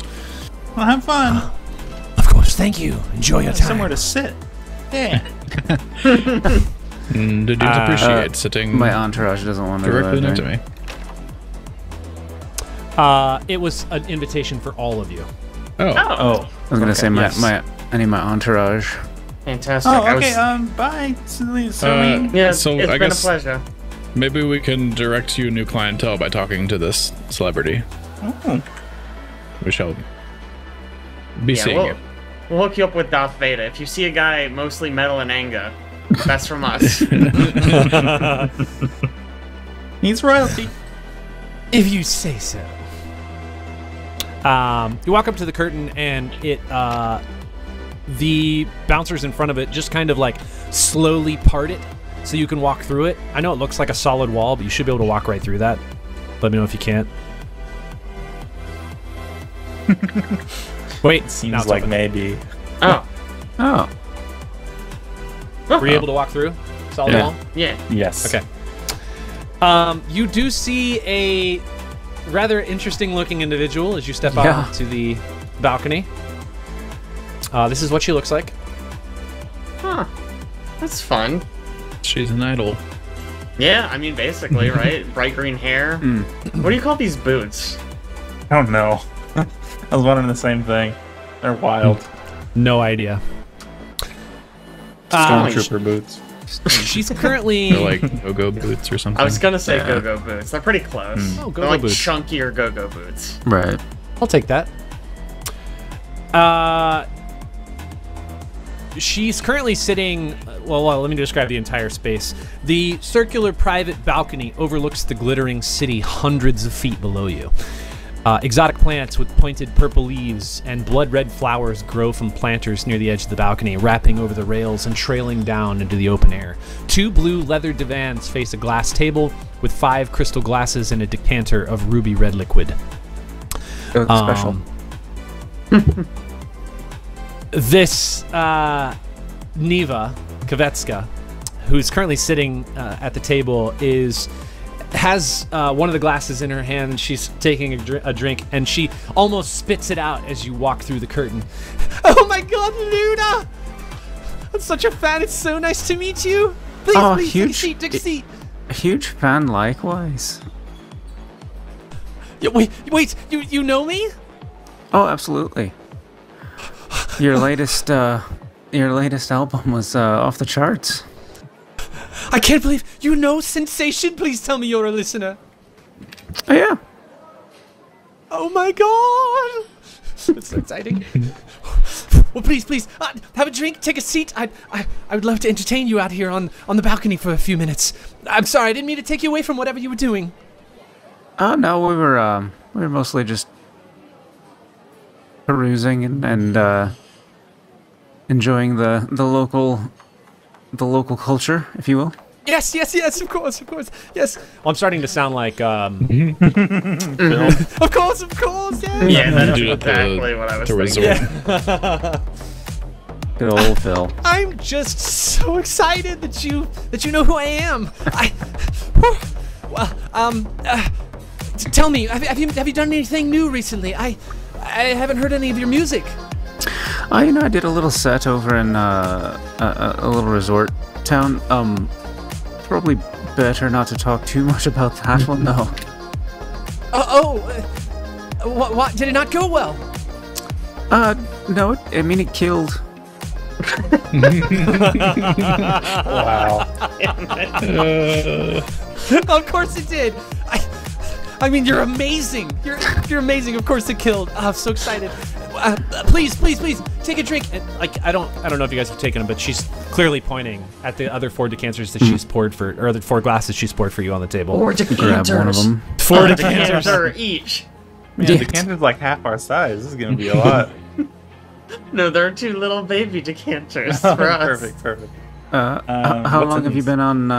Well, have fun. Of course, thank you. Enjoy your time. Somewhere to sit. Yeah. Did you appreciate sitting My entourage doesn't want to directly next to me? It was an invitation for all of you. Oh. Oh. I was gonna say yes. I need my entourage. Fantastic. Oh, okay. Bye, Silvene. Yeah, So it's I been guess- a pleasure. Maybe we can direct you new clientele by talking to this celebrity. Oh. We shall be seeing you. We'll hook you up with Darth Vader. If you see a guy mostly metal and anger, that's from us. He's royalty. If you say so. You walk up to the curtain, and the bouncers in front of it just kind of like slowly part it so you can walk through it. I know it looks like a solid wall, but you should be able to walk right through that. Let me know if you can't. Wait, now Seems it's like open. maybe. Oh. Oh, Were you able to walk through? Solid Yeah. wall? Yeah. Yes. Okay. You do see a rather interesting looking individual as you step out Yeah. onto the balcony. This is what she looks like. Huh. That's fun. She's an idol. Yeah, I mean, basically, right? Bright green hair. What do you call these boots? I don't know. I was wondering the same thing. They're wild. No idea. Stormtrooper boots. She's currently They're like go-go boots or something. I was gonna say go-go boots. They're pretty close. Oh, They're go-go like boots. chunkier go-go boots. right. I'll take that. She's currently sitting. Well, let me describe the entire space. The circular private balcony overlooks the glittering city hundreds of feet below you. Exotic plants with pointed purple leaves and blood-red flowers grow from planters near the edge of the balcony, wrapping over the rails and trailing down into the open air. 2 blue leather divans face a glass table with 5 crystal glasses and a decanter of ruby red liquid. It looks special. This Niva Kvetska, who's currently sitting at the table, has one of the glasses in her hand, and she's taking a drink, and she almost spits it out as you walk through the curtain. Oh my god, Luna! I'm such a fan. It's so nice to meet you. Please, Oh, please, huge- take a seat. A huge fan, likewise. Wait, you know me? Oh, absolutely. Your latest album was off the charts. I can't believe you know Sensation. Please tell me you're a listener. Oh yeah. Oh my god! It's so exciting. Well, please, have a drink, take a seat. I would love to entertain you out here on the balcony for a few minutes. I'm sorry, I didn't mean to take you away from whatever you were doing. Oh no, we were mostly just perusing and enjoying the local culture, if you will. Yes, of course. Yes. Well, I'm starting to sound like Of course, yeah. Yeah, that's Dude, at exactly what I was the thinking. resort. Good old Phil. I'm just so excited that you know who I am. Tell me, have you done anything new recently? I haven't heard any of your music. I did a little set over in a little resort town. Probably better not to talk too much about that one, though. What? Did it not go well? No, it killed Wow. Of course it did. I mean, you're amazing. You're amazing. Of course it killed. Oh, I'm so excited. Please, take a drink. And, like, I don't know if you guys have taken them, but she's clearly pointing at the other 4 decanters that she's poured for, or the 4 glasses she's poured for you on the table. 4 decanters. Grab one of them. 4 decanters decanters each. Man, the decanter's like half our size. This is gonna be a lot. No, there are 2 little baby decanters for us. Perfect. How long have you been on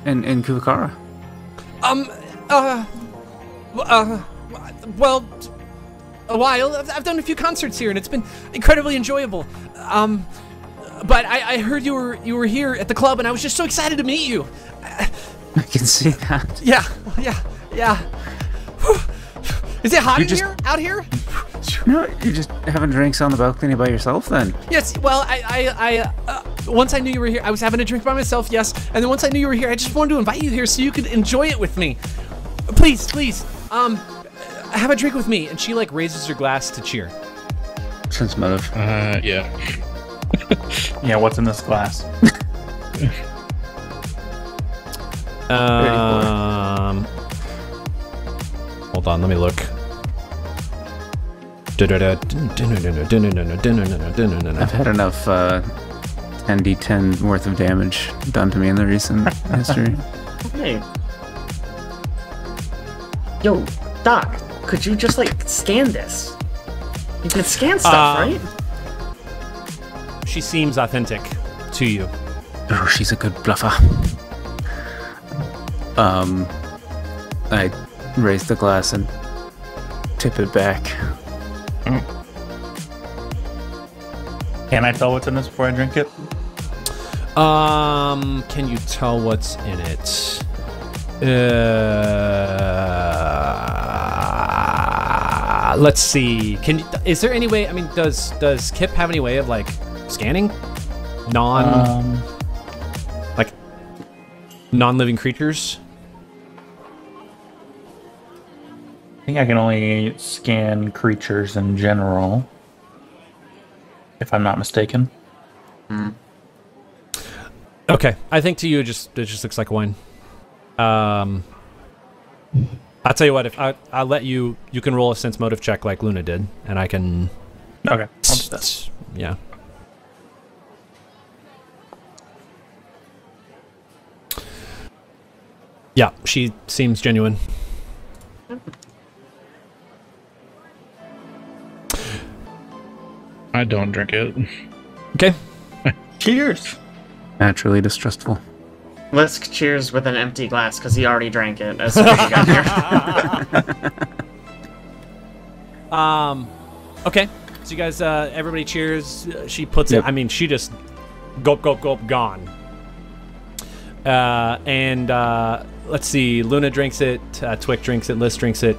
in Kuvakara? Well, a while. I've done a few concerts here, and it's been incredibly enjoyable. But I heard you were here at the club, and I was just so excited to meet you. I can see that. Yeah. Whew. Is it hot out here? No, you're just having drinks on the balcony by yourself then? Yes. Well, I once I knew you were here, I was having a drink by myself. Yes, and then once I knew you were here, I just wanted to invite you here so you could enjoy it with me. Please, have a drink with me. And she like raises her glass to cheer. Sense motive. Yeah. Yeah, what's in this glass? Hold on, let me look. I've had enough 10d10 worth of damage done to me in the recent history. Hey. Yo, Doc, could you just, like, scan this? You can scan stuff, right? She seems authentic to you. Oh, she's a good bluffer. I raise the glass and tip it back. Can I tell what's in this before I drink it? Can you tell what's in it? Let's see. Is there any way? I mean, does Kip have any way of like scanning non-living creatures? I think I can only scan creatures in general, if I'm not mistaken. Okay, I think to you it just looks like wine. I'll tell you what. If I'll let you can roll a sense motive check like Luna did, and I can. Okay, I'll do that. Yeah. Yeah, she seems genuine. I don't drink it. Okay. Cheers! Naturally distrustful. Lisk cheers with an empty glass because he already drank it as soon as he got here. Okay. So you guys, everybody cheers. She puts it. I mean, she just gulp, gone. Let's see. Luna drinks it. Twik drinks it. Lisk drinks it.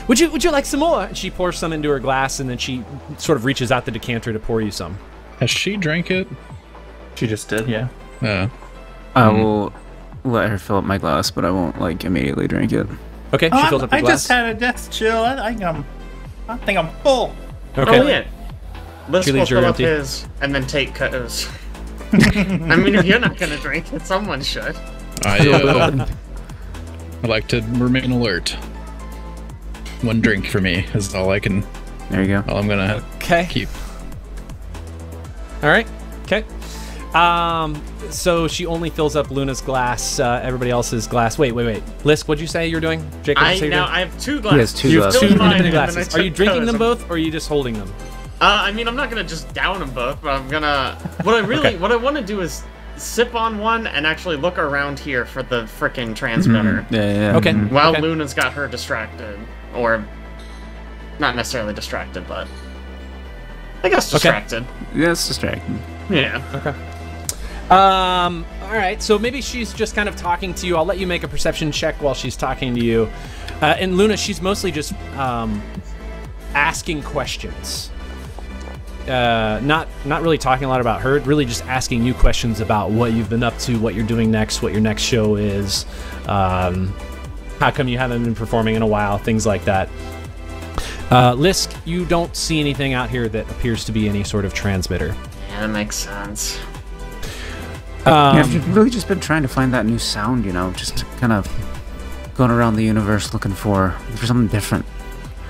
Would you like some more? She pours some into her glass, and then she sort of reaches out the decanter to pour you some. Has she drank it? She just did, yeah. I will let her fill up my glass, but I won't like immediately drink it. Okay, she fills up your I glass. just had a death chill. I think I'm full. Okay. Oh, yeah. Lisk will leaves your fill up empty. his and then take Kuto's. I mean, if you're not going to drink it, someone should. I like to remain alert. One drink for me is all I can. There you go. All I'm gonna keep. All right. Okay. So she only fills up Luna's glass, everybody else's glass. Wait. Lisk, what'd you say you're doing? Jake, what'd you say you're doing? I have 2 glasses. He has 2 You have glasses. 2 Mine, independent and then I glasses. took Are you drinking them Kuto's. both, or are you just holding them? I mean, I'm not gonna just down them both, but I'm gonna. What I want to do is sip on one and actually look around here for the frickin' transmitter. Yeah. Okay. While okay. Luna's got her distracted, or not necessarily distracted, but I guess distracted. Yeah, it's distracting. Yeah. Okay. All right. So maybe she's just kind of talking to you. I'll let you make a perception check while she's talking to you. And Luna, she's mostly just asking questions. Not really talking a lot about her. Really just asking you questions about what you've been up to, what you're doing next, what your next show is. How come you haven't been performing in a while? Things like that. Lisk, you don't see anything out here that appears to be any sort of transmitter. Yeah, that makes sense. I've really just been trying to find that new sound, just kind of going around the universe looking for something different.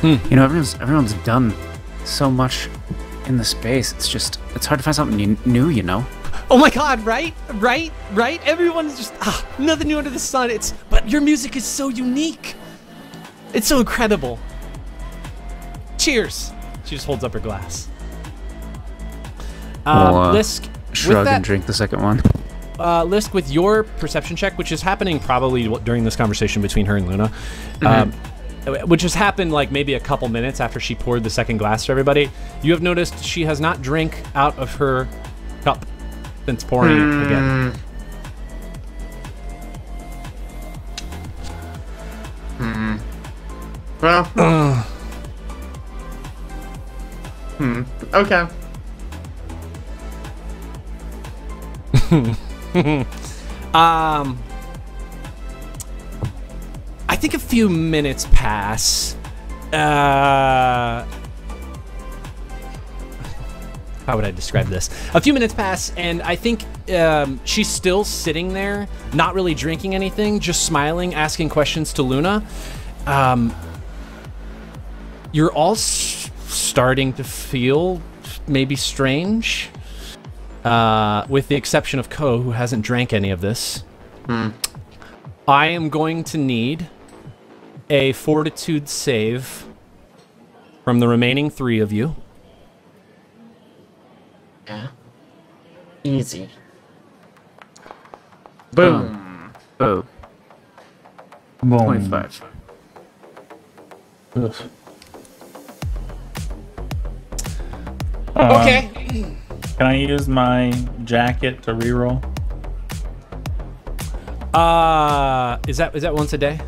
Everyone's done so much in the space. It's hard to find something new. Oh my God! Right? Everyone's just nothing new under the sun. But your music is so unique. It's so incredible. Cheers. She just holds up her glass. Lisk, shrug and drink the second one. Lisk, with your perception check, which is happening probably during this conversation between her and Luna, which has happened like maybe a couple minutes after she poured the second glass to everybody, you have noticed she has not drank out of her cup since pouring it again. Well. Okay. I think a few minutes pass. How would I describe this? A few minutes pass, and I think she's still sitting there, not really drinking anything, just smiling, asking questions to Luna. You're all starting to feel maybe strange, with the exception of Ko, who hasn't drank any of this. I am going to need a fortitude save from the remaining 3 of you. Yeah. Easy. Boom. Oh. Boom. 25. Ugh. Okay. Can I use my jacket to reroll? Is that once a day?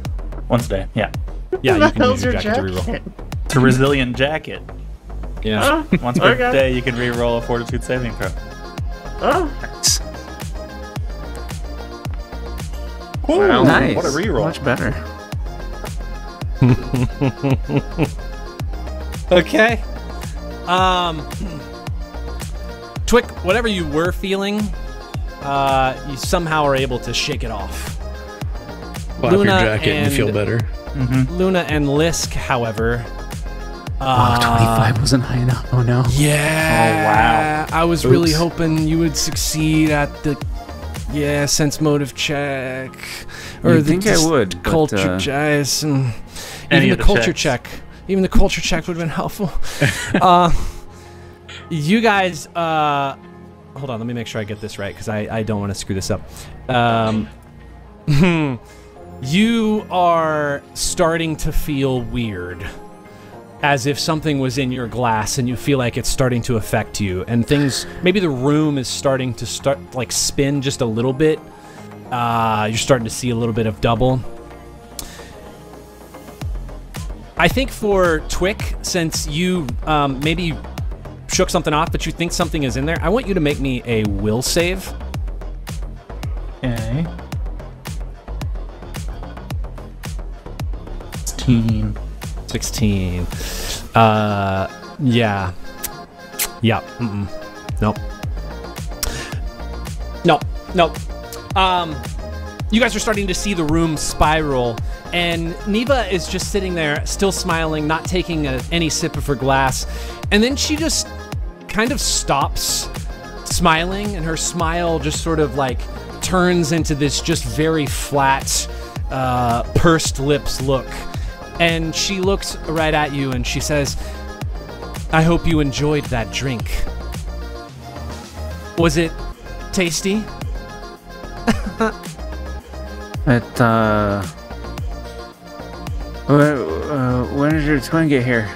Once a day, yeah. Yeah, Who you the can hell's use your your jacket to reroll. jacket? It's a resilient jacket. Yeah. Once per Okay. day, you can reroll a fortitude saving throw. Oh, Ooh, Wow. Nice. What a reroll. Much better. Okay. Twik, whatever you were feeling, you somehow are able to shake it off. Pop your jacket and feel better. Luna and Lisk, however. 25 wasn't high enough. Oh no. Yeah. Oh, wow. I was really hoping you would succeed at the sense motive check. Or You'd think I would, but, culture check. Any Even of the the culture checks. check. Even the culture check would have been helpful. You guys, hold on, let me make sure I get this right, because I don't want to screw this up. You are starting to feel weird, as if something was in your glass and you feel like it's starting to affect you, and things, maybe the room is starting to spin just a little bit. You're starting to see a little bit of double. I think for Twik, since you maybe shook something off, but you think something is in there, I want you to make me a will save. Okay. 16. 16. Yeah. Yeah. Nope. Nope. You guys are starting to see the room spiral, and Neva is just sitting there, still smiling, not taking any sip of her glass, and then she just kind of stops smiling, and her smile just sort of like turns into this just very flat, pursed lips look. And she looks right at you and she says, I hope you enjoyed that drink. Was it tasty? When did your twin get here?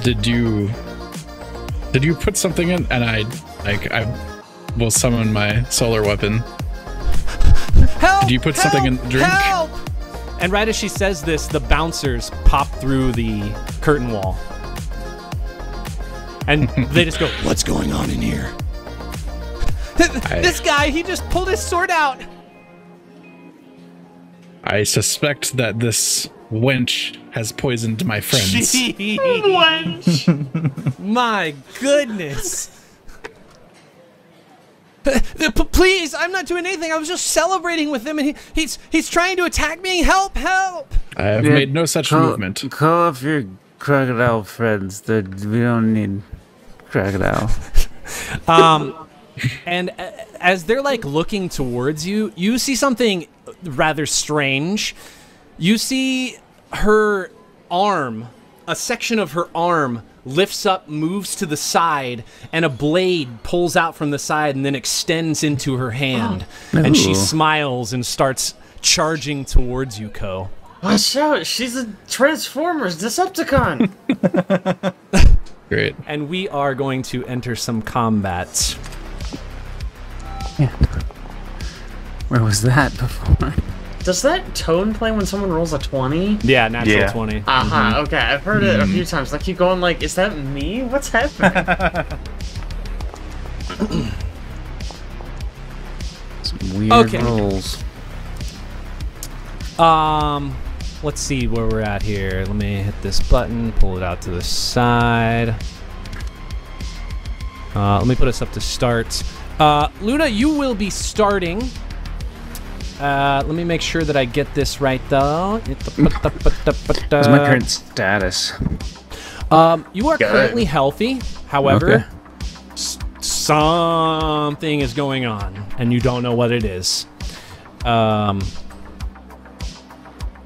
Did you put something in? And I will summon my solar weapon. Help! Did you put something in the drink? Help! And right as she says this, the bouncers pop through the curtain wall. And they just go, what's going on in here? This guy, he just pulled his sword out. I suspect that this wench has poisoned my friends. Wench. My goodness. Please, I'm not doing anything. I was just celebrating with him, and he's trying to attack me. Help! Help! I have made no such movement. Call off your crocodile friends. We don't need crocodile. And as they're like looking towards you, you see something rather strange. You see her arm, a section of her arm lifts up, moves to the side, and a blade pulls out from the side and then extends into her hand. And she smiles and starts charging towards you, Ko. Watch out, she's a Transformers Decepticon. Great. And we are going to enter some combat. Yeah. Where was that before? Does that tone play when someone rolls a 20? Yeah, natural 20. Okay, I've heard it a few times. I keep going like, is that me? What's happening? Some weird rolls. Let's see where we're at here. Let me hit this button, pull it out to the side. Let me put us up to start. Luna, you will be starting. Let me make sure that I get this right, though. What's my current status? You are currently healthy. However, something is going on, and you don't know what it is. Oh,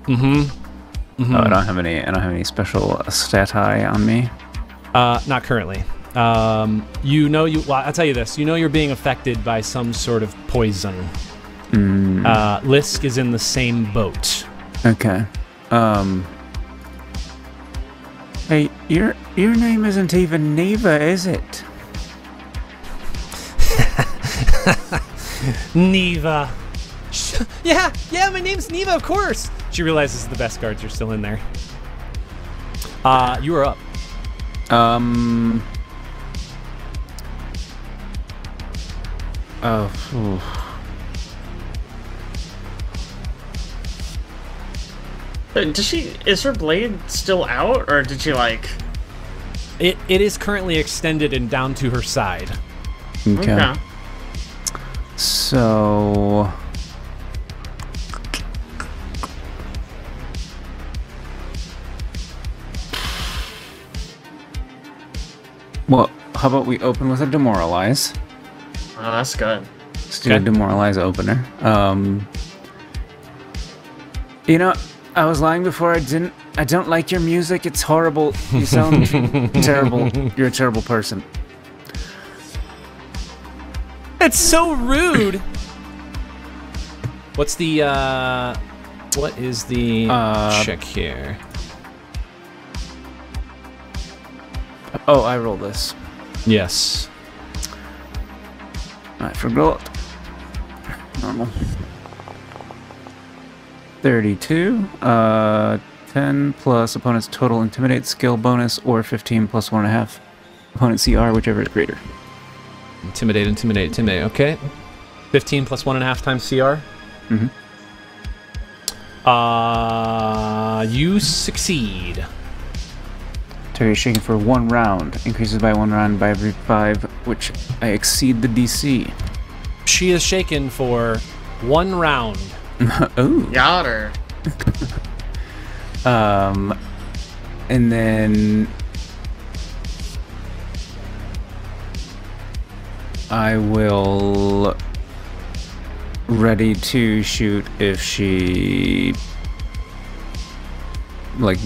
I don't have any special stati on me. Not currently. Well, I'll tell you this. You know you're being affected by some sort of poison. Lisk is in the same boat. Okay. Hey, your name isn't even Neva, is it? Neva. Yeah, my name's Neva, of course. She realizes the best guards are still in there. You are up. Is her blade still out, or did she like... It is currently extended and down to her side. Okay. So... Well, how about we open with a demoralize? Oh, that's good. Let's do a demoralize opener. You know, I was lying before. I don't like your music. It's horrible. You sound terrible. You're a terrible person. It's so rude. What is the check here? Oh, I roll this. Yes. I forgot. Normal. 32. 10 plus opponent's total intimidate skill bonus, or 15 plus 1.5 opponent CR, whichever is greater. Intimidate. Okay. 15 plus 1.5 times CR. You succeed. Terry is shaken for 1 round. Increases by 1 round by every 5, which I exceed the DC. She is shaken for 1 round. Ooh. Got her. And then I will ready to shoot if she like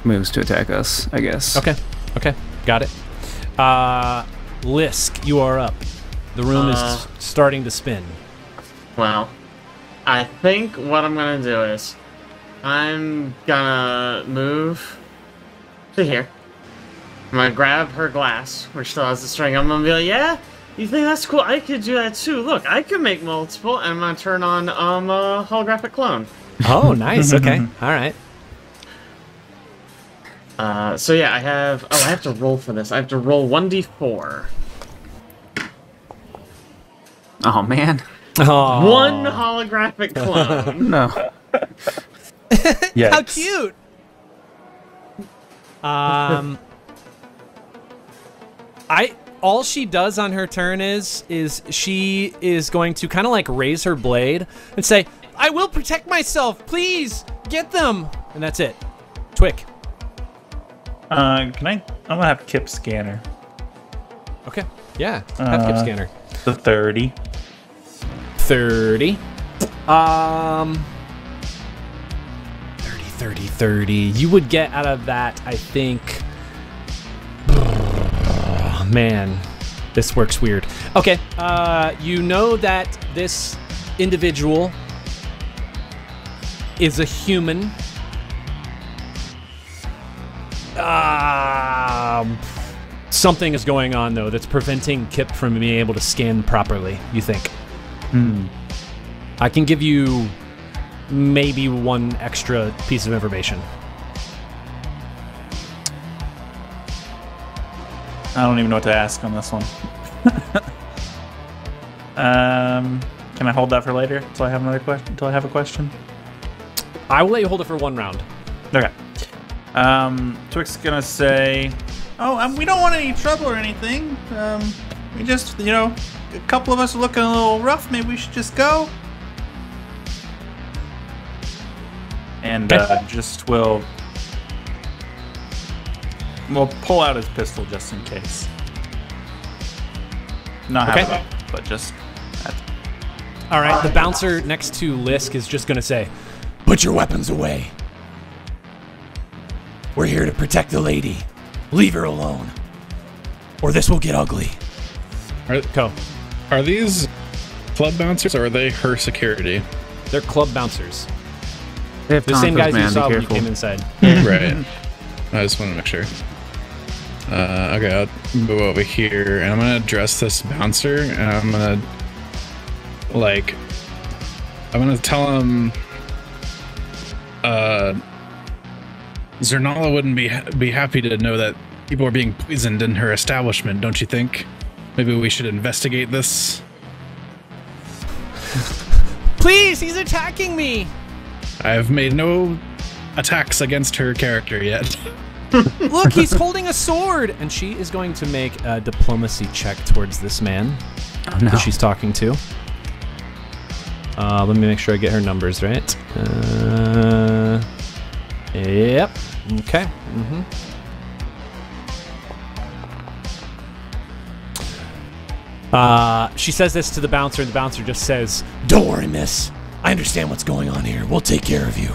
moves to attack us, I guess. Okay, got it. Lisk, you are up. The room is starting to spin. Well, I think what I'm gonna do is I'm gonna move to here. I'm gonna grab her glass, which still has the string. I'm gonna be like, yeah, you think that's cool? I could do that too. Look, I could make multiple, and I'm gonna turn on a holographic clone. Oh, nice. Okay, all right. So yeah, I have to roll for this. I have to roll 1d4. Oh man. Oh. 1 holographic clone. No. How cute! All she does on her turn is she is going to kind of like raise her blade and say, "I will protect myself. Please get them." And that's it. Twik. I'm gonna have Kip scanner. Okay. Yeah. Have Kip scanner. The 30. 30. 30. You would get out of that, I think. Oh, man, this works weird. Okay. You know that this individual is a human. Something is going on, though, that's preventing Kip from being able to scan properly, you think. I can give you maybe one extra piece of information. I don't even know what to ask on this one. Can I hold that for later until I have another question? Until I have a question? I will let you hold it for one round. Okay. Twik's gonna say, "Oh, we don't want any trouble or anything. We just, a couple of us are looking a little rough. Maybe we should just go." And just we'll pull out his pistol just in case. Not have it up, but just. All right. The bouncer next to Lisk is just gonna say, "Put your weapons away. We're here to protect the lady. Leave her alone, or this will get ugly." Go. Are these club bouncers or are they her security? They're club bouncers. They have The same tonsils, guys you man, saw be when you careful. came inside. Right. I just want to make sure. Okay, I'll go over here and I'm gonna address this bouncer and I'm gonna tell him Zurnala wouldn't be happy to know that people are being poisoned in her establishment, don't you think? Maybe we should investigate this. Please, he's attacking me. I have made no attacks against her character yet. Look, he's holding a sword. And she is going to make a diplomacy check towards this man that she's talking to. Let me make sure I get her numbers right. Yep. Okay. She says this to the bouncer, and the bouncer just says, "Don't worry, miss. I understand what's going on here. We'll take care of you."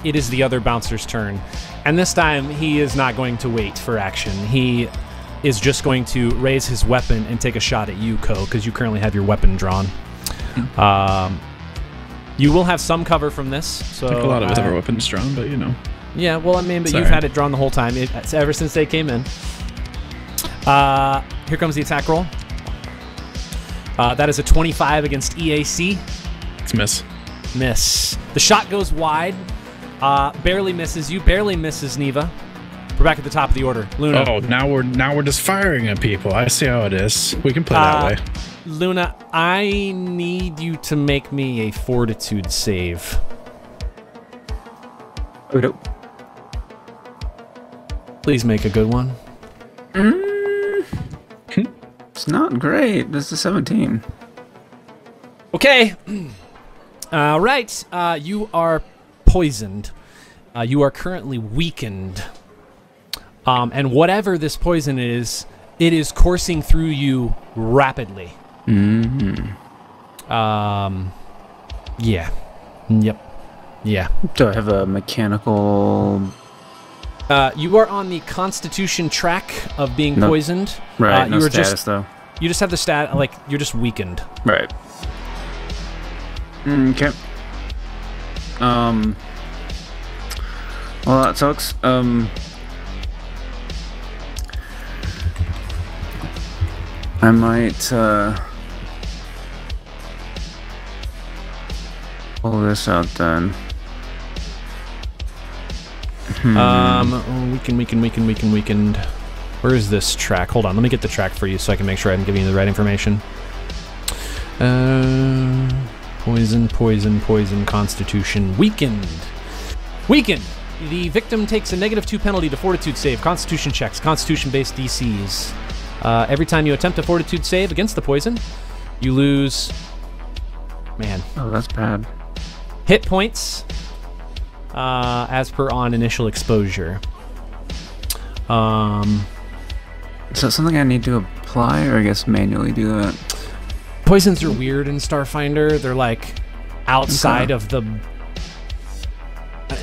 It is the other bouncer's turn. And this time, he is not going to wait for action. He is just going to raise his weapon and take a shot at you, Ko, because you currently have your weapon drawn. You will have some cover from this. So I think a lot of us have our weapons drawn, but Yeah, well, I mean, but Sorry. you've had it drawn the whole time, ever since they came in. Here comes the attack roll. That is a 25 against EAC. it's miss. Miss. The shot goes wide. Barely misses you. Barely misses Neva. We're back at the top of the order. Luna. Oh, now we're just firing at people. I see how it is. We can play that way. Luna, I need you to make me a fortitude save. Please make a good one. It's not great. This is 17. Okay. All right. You are poisoned. You are currently weakened. And whatever this poison is, it is coursing through you rapidly. Yeah. Yep. Yeah. Do I have a mechanical... You are on the Constitution track of being poisoned. Right, no you status, though. You just have the stat, like, you're just weakened. Right. Okay. Well, that sucks. I might, pull this out then. Weakened. Where is this track? Hold on, let me get the track for you so I can make sure I'm giving you the right information. Poison, poison, poison, constitution. Weakened. Weakened. The victim takes a -2 penalty to fortitude save, constitution checks, constitution-based DCs. Every time you attempt a fortitude save against the poison, you lose... Man. Oh, that's bad. Hit points as per on initial exposure. Is that something I need to apply, or I guess manually do that? Poisons are weird in Starfinder. They're like outside of the...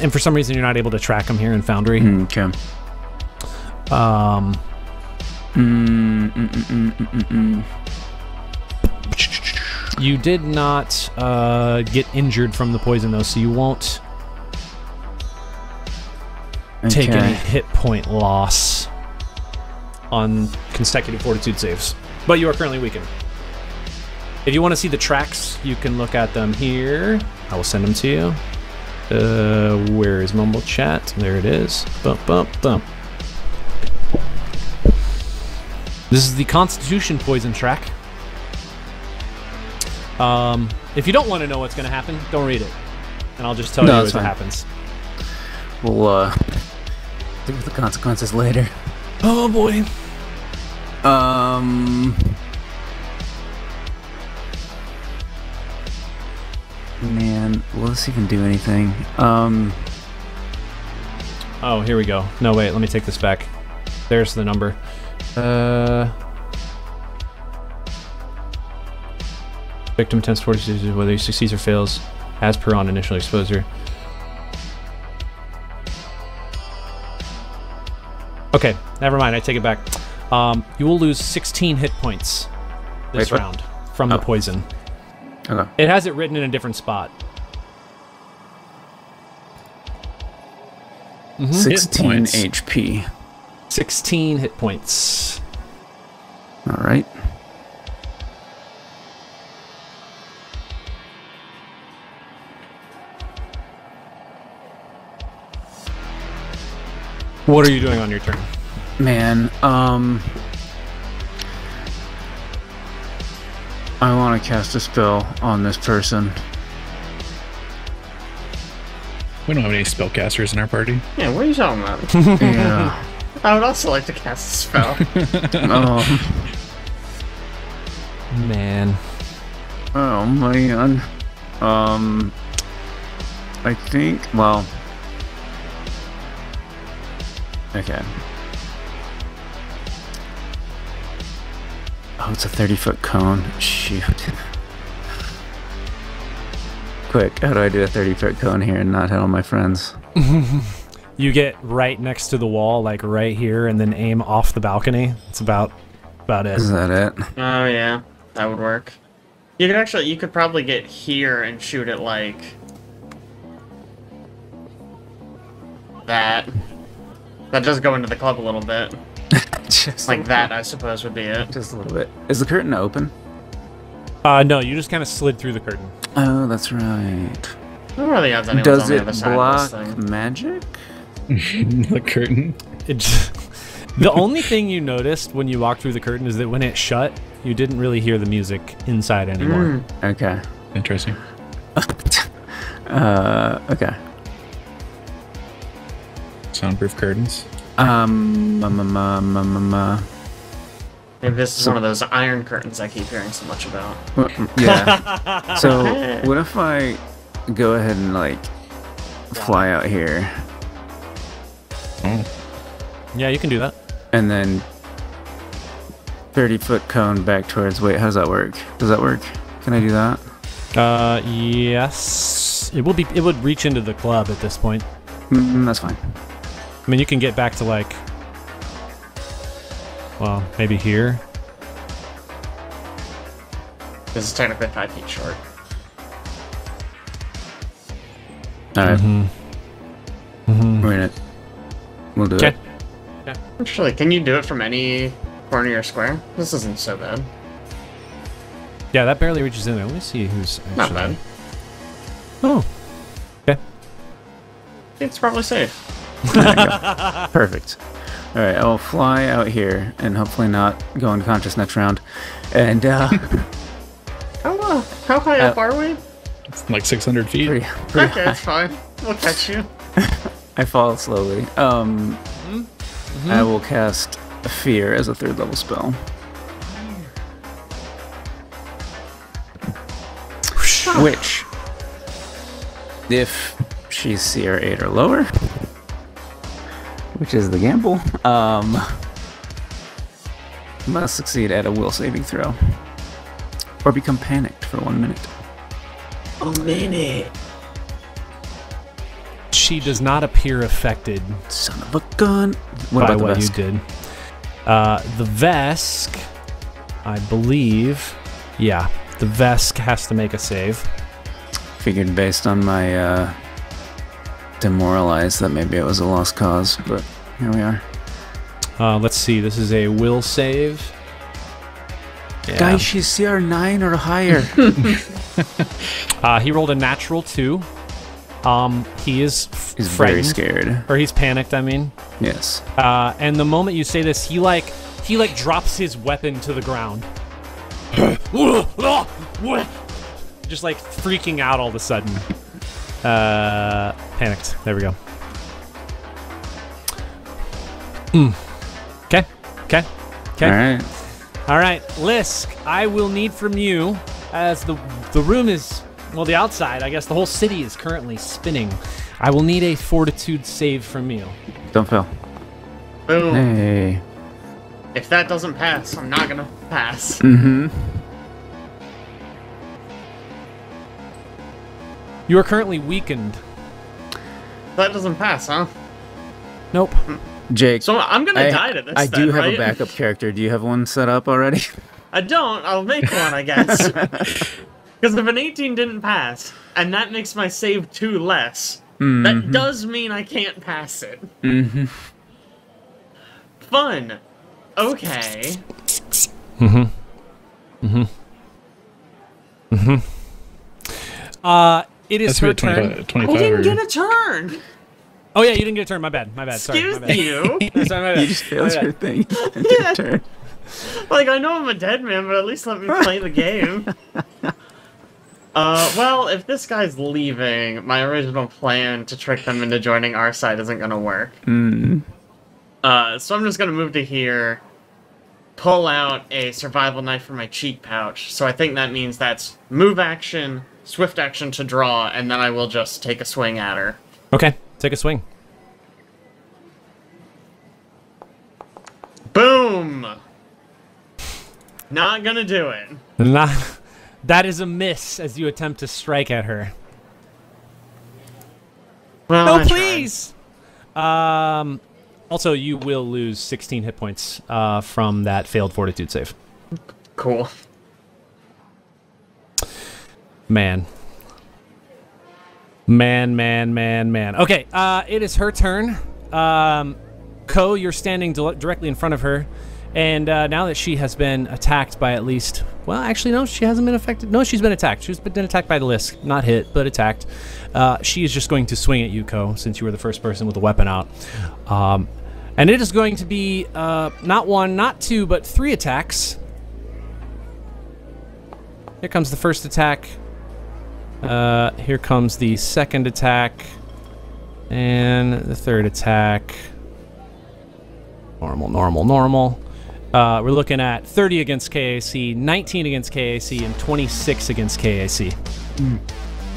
And for some reason, you're not able to track them here in Foundry. Okay. You did not get injured from the poison, though, so you won't take any hit point loss on consecutive fortitude saves. But you are currently weakened. If you want to see the tracks, you can look at them here. I will send them to you. Where is Mumble Chat? There it is. Bump, bump, bump. This is the Constitution poison track. If you don't want to know what's going to happen, don't read it. And I'll just tell you as it happens. We'll deal with the consequences later. Oh boy. Man, will this even do anything? Oh, here we go. No, wait, let me take this back. There's the number. Victim attempts fortitude whether he succeeds or fails, as per on initial exposure. Okay, never mind, I take it back. You will lose 16 hit points this round from the poison. Okay. It has it written in a different spot. 16 HP. 16 hit points. All right. What are you doing on your turn? Man, I want to cast a spell on this person. We don't have any spellcasters in our party. Yeah, what are you talking about? Yeah. I would also like to cast a spell. Man. Oh man. I think, well... Okay. Oh, it's a 30-foot cone. Shoot. Quick, how do I do a 30-foot cone here and not hit all my friends? You get right next to the wall, like right here, and then aim off the balcony. It's about it. Is that it? Oh yeah, that would work. You could probably get here and shoot it like that. That does go into the club a little bit. Just like that, I suppose, would be it. Just a little bit. Is the curtain open? No, you just kind of slid through the curtain. Oh, that's right. What are the odds anyone's Does on the it other side block of this thing? magic? The curtain. The only thing you noticed when you walked through the curtain is that when it shut, you didn't really hear the music inside anymore. Okay. Interesting. Okay. Soundproof curtains. Maybe this is one of those iron curtains I keep hearing so much about. Yeah. So, what if I go ahead and, like, fly out here? Oh. Yeah, you can do that. And then 30-foot cone back towards... Wait, how does that work? Does that work? Can I do that? Yes. It would reach into the club at this point. That's fine. I mean, you can get back to, like... Well, maybe here. This is technically 5 feet short. Alright. We're in it. We'll do it. Actually, can you do it from any corner of your square? This isn't so bad. Yeah, that barely reaches in there. Let me see who's actually... Not bad. Oh. Okay. It's probably safe. Perfect. Alright, I'll fly out here and hopefully not go unconscious next round. And, How high up are we? It's like 600 feet. Pretty Okay, high. that's fine. We'll catch you. I fall slowly. I will cast Fear as a 3rd level spell. Which, if she's CR 8 or lower, which is the gamble, must succeed at a will saving throw. Or become panicked for 1 minute. A minute. She does not appear affected Son of a gun. What by about the what Vesk? you did. The Vesk, I believe, yeah, the Vesk has to make a save. Figured based on my demoralized that maybe it was a lost cause, but here we are. Let's see, this is a will save. Yeah. Guys, she's CR 9 or higher. He rolled a natural 2. He is He's very frightened, scared. or he's panicked, I mean. Yes. And the moment you say this, he drops his weapon to the ground. Just like freaking out all of a sudden. Panicked. There we go. Okay. All right. All right, Lisk, I will need from you, as the room is, well, the outside, I guess the whole city is currently spinning. I will need a fortitude save from you. Don't fail. Boom. Hey. If that doesn't pass, I'm not gonna pass. Mm-hmm. You are currently weakened. That doesn't pass, huh? Nope. Jake. So I'm gonna die to this. I do then, have right? a backup character. Do you have one set up already? I don't. I'll make one, I guess. Because if an 18 didn't pass, and that makes my save 2 less, that does mean I can't pass it. Mm-hmm. Fun. Okay. It is That's her about turn. 25 I didn't or- get a turn. Oh yeah, you didn't get a turn. My bad. Sorry. Excuse My bad. you. Sorry, my bad. You just failed My your bad. thing. Yeah. Turn. Like, I know I'm a dead man, but at least let me play the game. Well, if this guy's leaving, my original plan to trick them into joining our side isn't gonna work. Mm. So I'm just gonna move to here, pull out a survival knife from my cheek pouch. So I think that means that's move action, swift action to draw, and then I will just take a swing at her. Okay, take a swing. Boom! Not gonna do it. That is a miss as you attempt to strike at her. Well, No, I tried. please. Also, you will lose 16 hit points from that failed fortitude save. Cool. Man. Okay, it is her turn. Ko, you're standing directly in front of her. And now that she has been attacked by at least... Well, actually, no, she hasn't been affected. No, she's been attacked. She's been attacked by the Lisk. Not hit, but attacked. She is just going to swing at you, Ko, since you were the first person with a weapon out. And it is going to be not 1, not 2, but 3 attacks. Here comes the first attack. Here comes the second attack. And the third attack. Normal. We're looking at 30 against KAC, 19 against KAC, and 26 against KAC.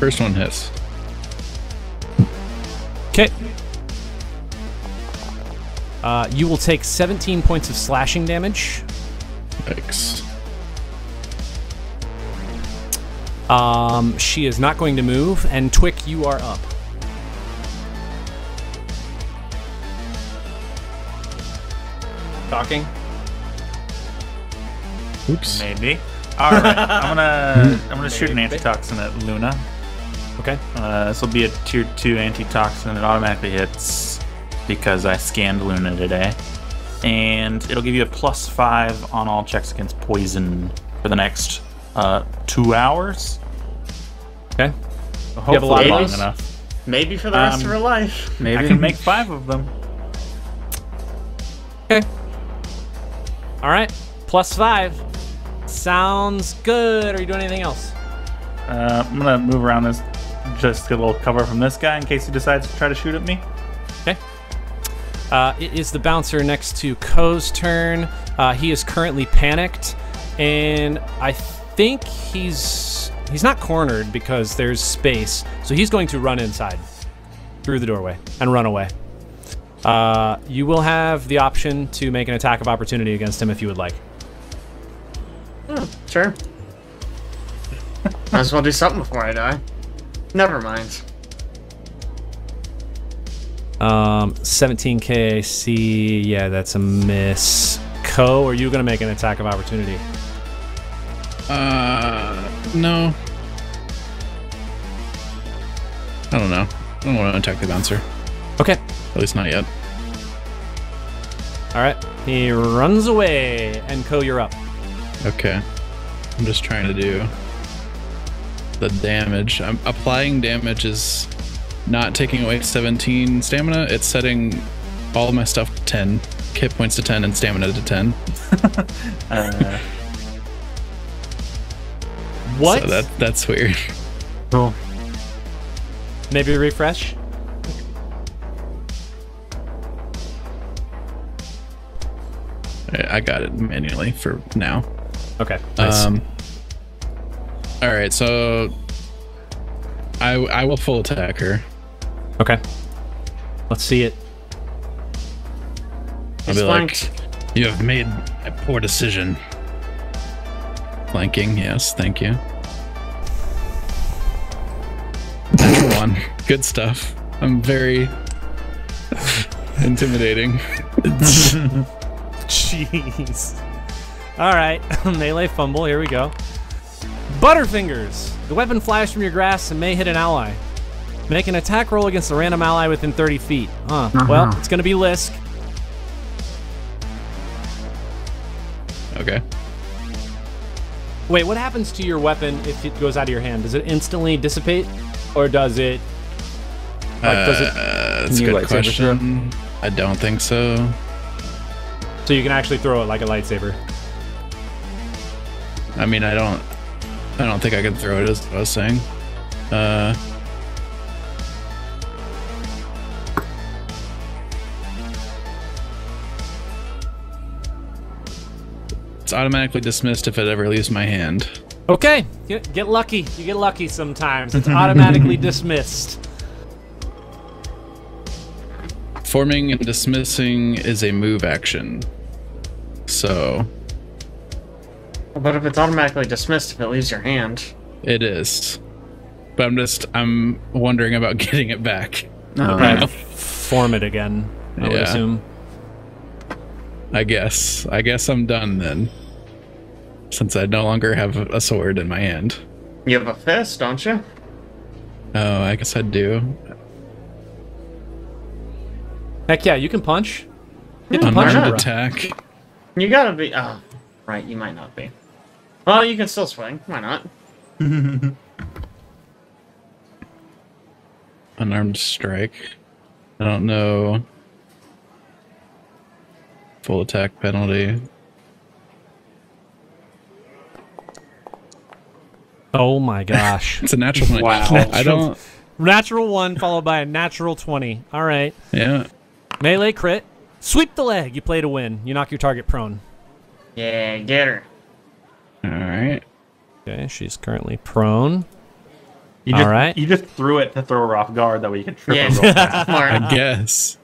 First one hits. Okay. You will take 17 points of slashing damage. Yikes. She is not going to move, and Twik, you are up. Talking? Oops. Maybe. All right, I'm gonna shoot an antitoxin at Luna. Okay. This will be a tier 2 antitoxin. It automatically hits because I scanned Luna today, and it'll give you a +5 on all checks against poison for the next 2 hours. Okay. Hopefully have a lot of long days? enough. Maybe for the rest of her life. Maybe. I can make 5 of them. Okay. All right. +5. Sounds good. Are you doing anything else? I'm gonna move around this, just get a little cover from this guy in case he decides to try to shoot at me. Okay. It is the bouncer next to Ko's turn. He is currently panicked, and I think he's not cornered because there's space, so he's going to run inside through the doorway and run away. You will have the option to make an attack of opportunity against him if you would like. Sure. Might as well do something before I die. Never mind. 17k AC, yeah, that's a miss. Ko, are you going to make an attack of opportunity? No. I don't know. I don't want to attack the bouncer. Okay. At least not yet. All right. He runs away, and Ko, you're up. Okay. I'm just trying to do the damage. I'm applying damage is not taking away 17 stamina. It's setting all of my stuff to 10. Hit points to 10 and stamina to 10. What? So that's weird. Cool. Maybe refresh? I got it manually for now. Okay. Nice. All right, so I will full attack her. Okay. Let's see it. I'll He's be flanked. like, you have made a poor decision. Flanking, yes, thank you. Natural one. Good stuff. I'm very intimidating. Jeez. All right. Melee fumble. Here we go. Butterfingers. The weapon flies from your grasp and may hit an ally. Make an attack roll against a random ally within 30 feet. Well, it's going to be Lisk. Okay. Wait, what happens to your weapon if it goes out of your hand? Does it instantly dissipate? Or does it... That's a good question. I don't think so. So you can actually throw it like a lightsaber? I mean, I don't think I can throw it, as I was saying. It's automatically dismissed if it ever leaves my hand. Okay, get lucky. You get lucky sometimes. It's automatically dismissed. Forming and dismissing is a move action. So... But if it's automatically dismissed if it leaves your hand. It is. But I'm wondering about getting it back. Okay. Form it again, I would assume. I guess I'm done then. Since I no longer have a sword in my hand. You have a fist, don't you? Oh, I guess I do. Heck yeah, you can punch. You can punch Unarmed her. attack. You gotta be... Oh, right, you might not be. Well, you can still swing. Why not? Unarmed strike. I don't know. Full attack penalty. Oh my gosh. It's a natural 20. Wow. I don't... Natural 1 followed by a natural 20. All right. Yeah. Melee crit. Sweep the leg. You play to win. You knock your target prone. Yeah, get her. Alright. Okay, she's currently prone. You just, All right. You just threw it to throw her off guard. That way you can trip Yeah, her real fast. smart. I guess.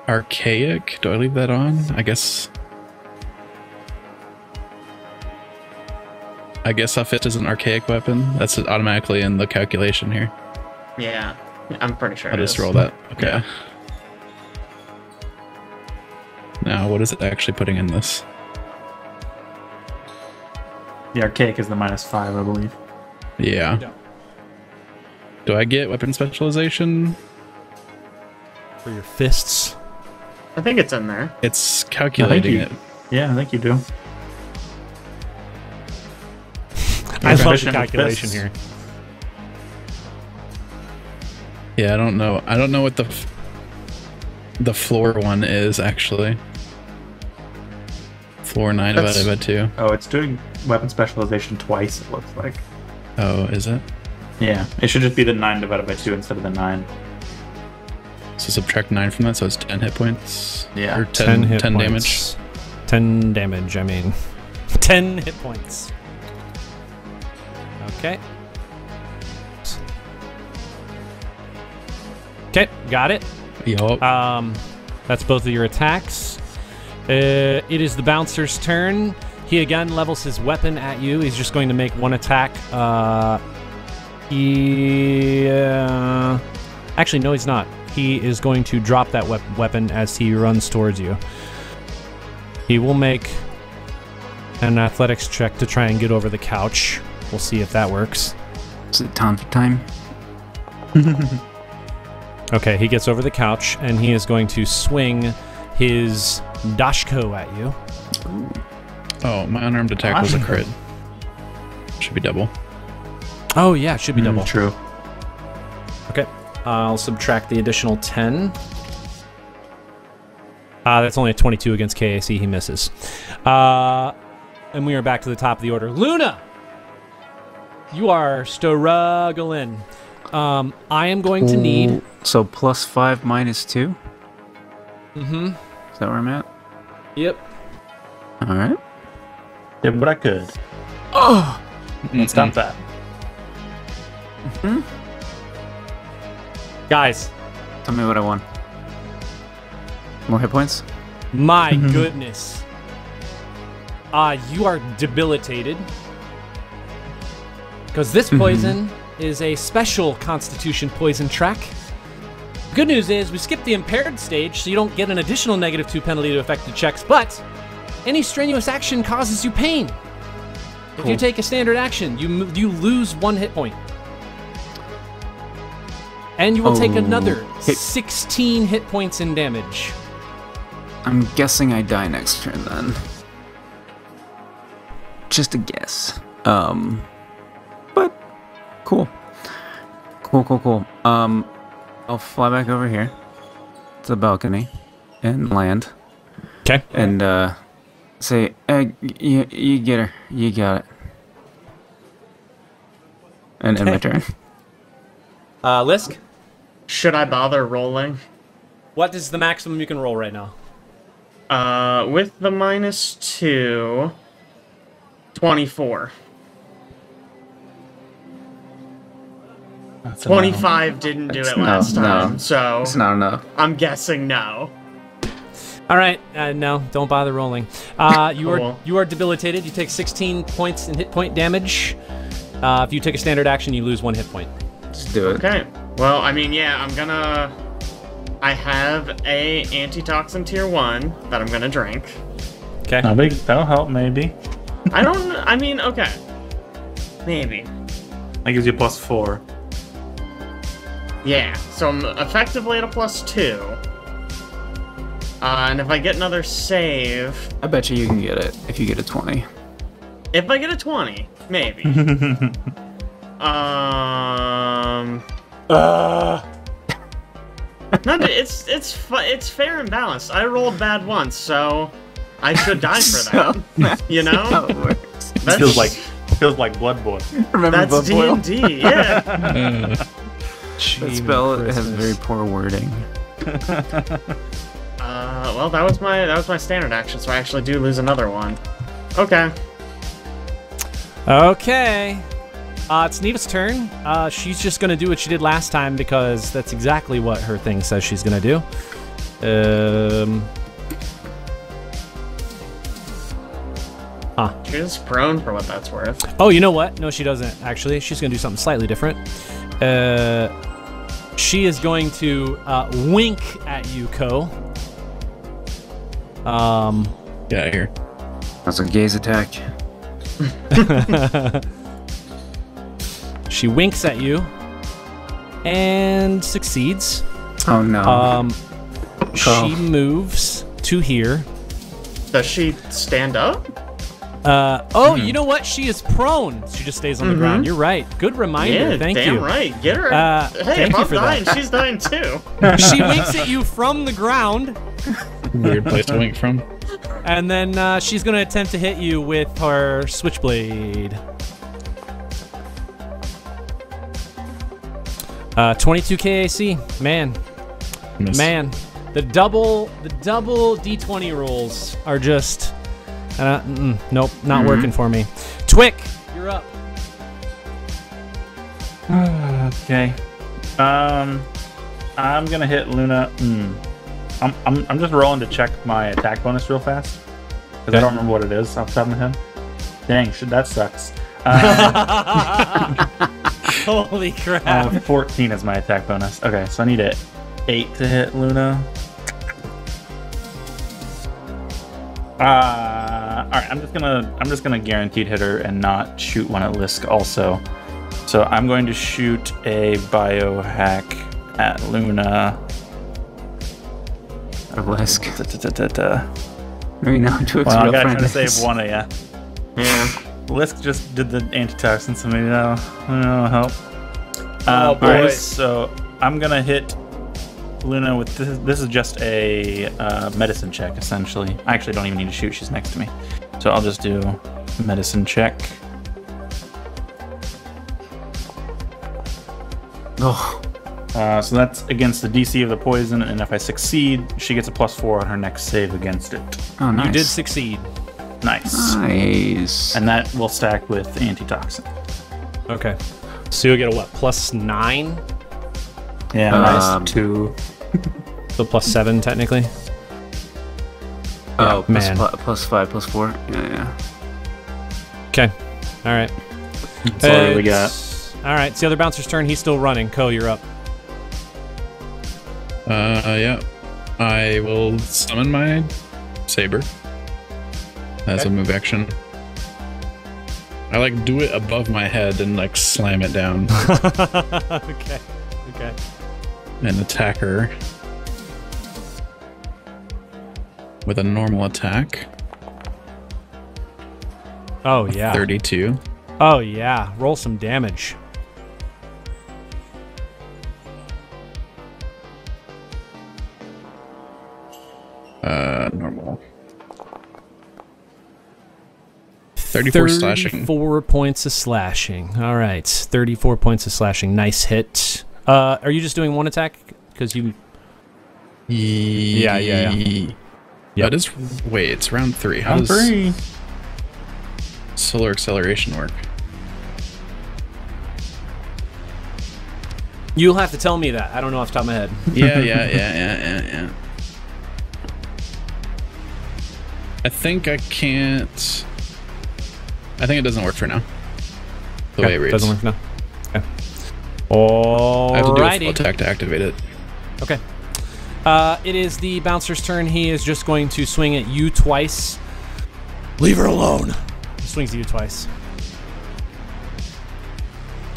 Archaic? Do I leave that on? I guess a fist is an archaic weapon. That's automatically in the calculation here. Yeah, I'm pretty sure I'll it just is. roll that. Okay. Now, what is it actually putting in this? The archaic is the -5, I believe. Yeah. Yeah. Do I get weapon specialization? For your fists. I think it's in there. It's calculating you- it. Yeah, I think you do. I love the proficient with calculation fists. here. Yeah, I don't know. I don't know what the... The floor one is actually. Floor 9 divided by 2. Oh, it's doing weapon specialization twice, it looks like. Oh, is it? Yeah, it should just be the 9 divided by 2 instead of the 9. So subtract 9 from that, so it's 10 hit points? Yeah. Or 10 hit 10 damage? points. 10 damage, I mean. 10 hit points. Okay. Okay, got it. Yup. That's both of your attacks. It is the bouncer's turn. He again levels his weapon at you. He's just going to make one attack. Actually, no, he's not. He is going to drop that weapon as he runs towards you. He will make an athletics check to try and get over the couch. We'll see if that works. Is it time for time? Okay, he gets over the couch, and he is going to swing his Dashko at you. Oh, my unarmed attack was a crit. Should be double. Oh, yeah, it should be double. True. Okay, I'll subtract the additional 10. That's only a 22 against KAC. He misses. And we are back to the top of the order. Luna! You are struggling. I am going to need... So +5 minus 2? Mm-hmm. Is that where I'm at? Yep. Alright. Did what I could. Oh! Let's stop that. Guys, Tell me what I want. More hit points? my goodness. You are debilitated. Because this poison is a special Constitution poison track. Good news is we skipped the impaired stage, so you don't get an additional -2 penalty to affected checks, but any strenuous action causes you pain. If you take a standard action, you lose 1 hit point. And you will take another 16 hit points in damage. I'm guessing I die next turn then. Just a guess. But cool. Cool. I'll fly back over here to the balcony and land. Okay. And say, you get her. You got it. And end my turn. Lisk, Should I bother rolling? what is the maximum you can roll right now? With the -2, 24. 25 didn't do it last time, so It's not enough. I'm guessing no. All right, no, don't bother rolling. Cool. You are debilitated. You take 16 points in hit point damage. If you take a standard action, you lose 1 hit point. Just do it. Okay. Well, I mean, yeah, I have a antitoxin tier 1 that I'm gonna drink. Okay. That'll help, maybe. Okay. Maybe. That gives you a +4. Yeah, so I'm effectively at a +2. And if I get another save... I bet you can get it if you get a 20. If I get a 20, maybe. No, it's fair and balanced. I rolled bad once, so I should die for that. You know? How it works. That's, Feels like Blood Boy. Remember that's Blood Boil? D&D, yeah. That spell has very poor wording. Well, that was my standard action, so I actually do lose another one. Okay. Okay. It's Neva's turn. She's just going to do what she did last time because that's exactly what her thing says she's going to do. She's prone for what that's worth. Oh, you know what? No, she doesn't, actually. She's going to do something slightly different. She is going to wink at you, Ko. Get out of here. That's a gaze attack. She winks at you and succeeds. Oh no. She moves to here. Does she stand up? You know what? She is prone. She just stays on the ground. You're right. Good reminder. Yeah, Thank damn you. right. Get her. Hey, thank if you I'm for dying, that. she's dying too. She winks at you from the ground, Weird place to wink from. and then she's going to attempt to hit you with her switchblade. 22 KAC. Man. Miss. Man. The double D20 rolls are just... nope, not working for me. Twik, you're up. Okay. I'm gonna hit Luna. I'm just rolling to check my attack bonus real fast because I don't remember what it is off the top of my head. Dang, that sucks. Holy crap. 14 is my attack bonus. Okay, so I need a 8 to hit Luna. Alright, I'm just gonna guaranteed hit her and not shoot one at Lisk also. So I'm going to shoot a biohack at Luna. Or Lisk. Well, Maybe now Twik's I real gotta friend try to is. save one of ya. Yeah. Lisk just did the antitoxin, so maybe that'll help. Oh, boy. Alright, so I'm gonna hit Luna with this. This is just a medicine check, essentially. I actually don't even need to shoot. She's next to me, so I'll just do medicine check. Oh, So that's against the DC of the poison, and if I succeed, she gets a +4 on her next save against it. oh, nice. You did succeed. Nice. Nice. And that will stack with antitoxin. Okay. So you'll get a what? +9? Yeah, nice. 2. So +7 technically. Oh, man. plus 5, +4. Yeah. Okay. All right. That's all I really got. All right. It's the other bouncer's turn. He's still running. Ko, you're up. Yeah. I will summon my saber as a move action. I do it above my head and slam it down Okay. Okay. and attack her with a normal attack. Oh yeah. 32. Oh yeah. Roll some damage. Normal. 34 slashing. 34 points of slashing. All right. 34 points of slashing. Nice hit. Are you just doing one attack? Because you... Yeah. Yep. That is... Wait, it's round 3. How Round does 3. solar acceleration work? You'll have to tell me that. I don't know off the top of my head. Yeah. I think I can't... I think it doesn't work for now. The way it reads. Doesn't work now. Okay. Alrighty. I have to do a full attack to activate it. Okay. It is the bouncer's turn. He is just going to swing at you twice. Leave her alone. He swings at you twice.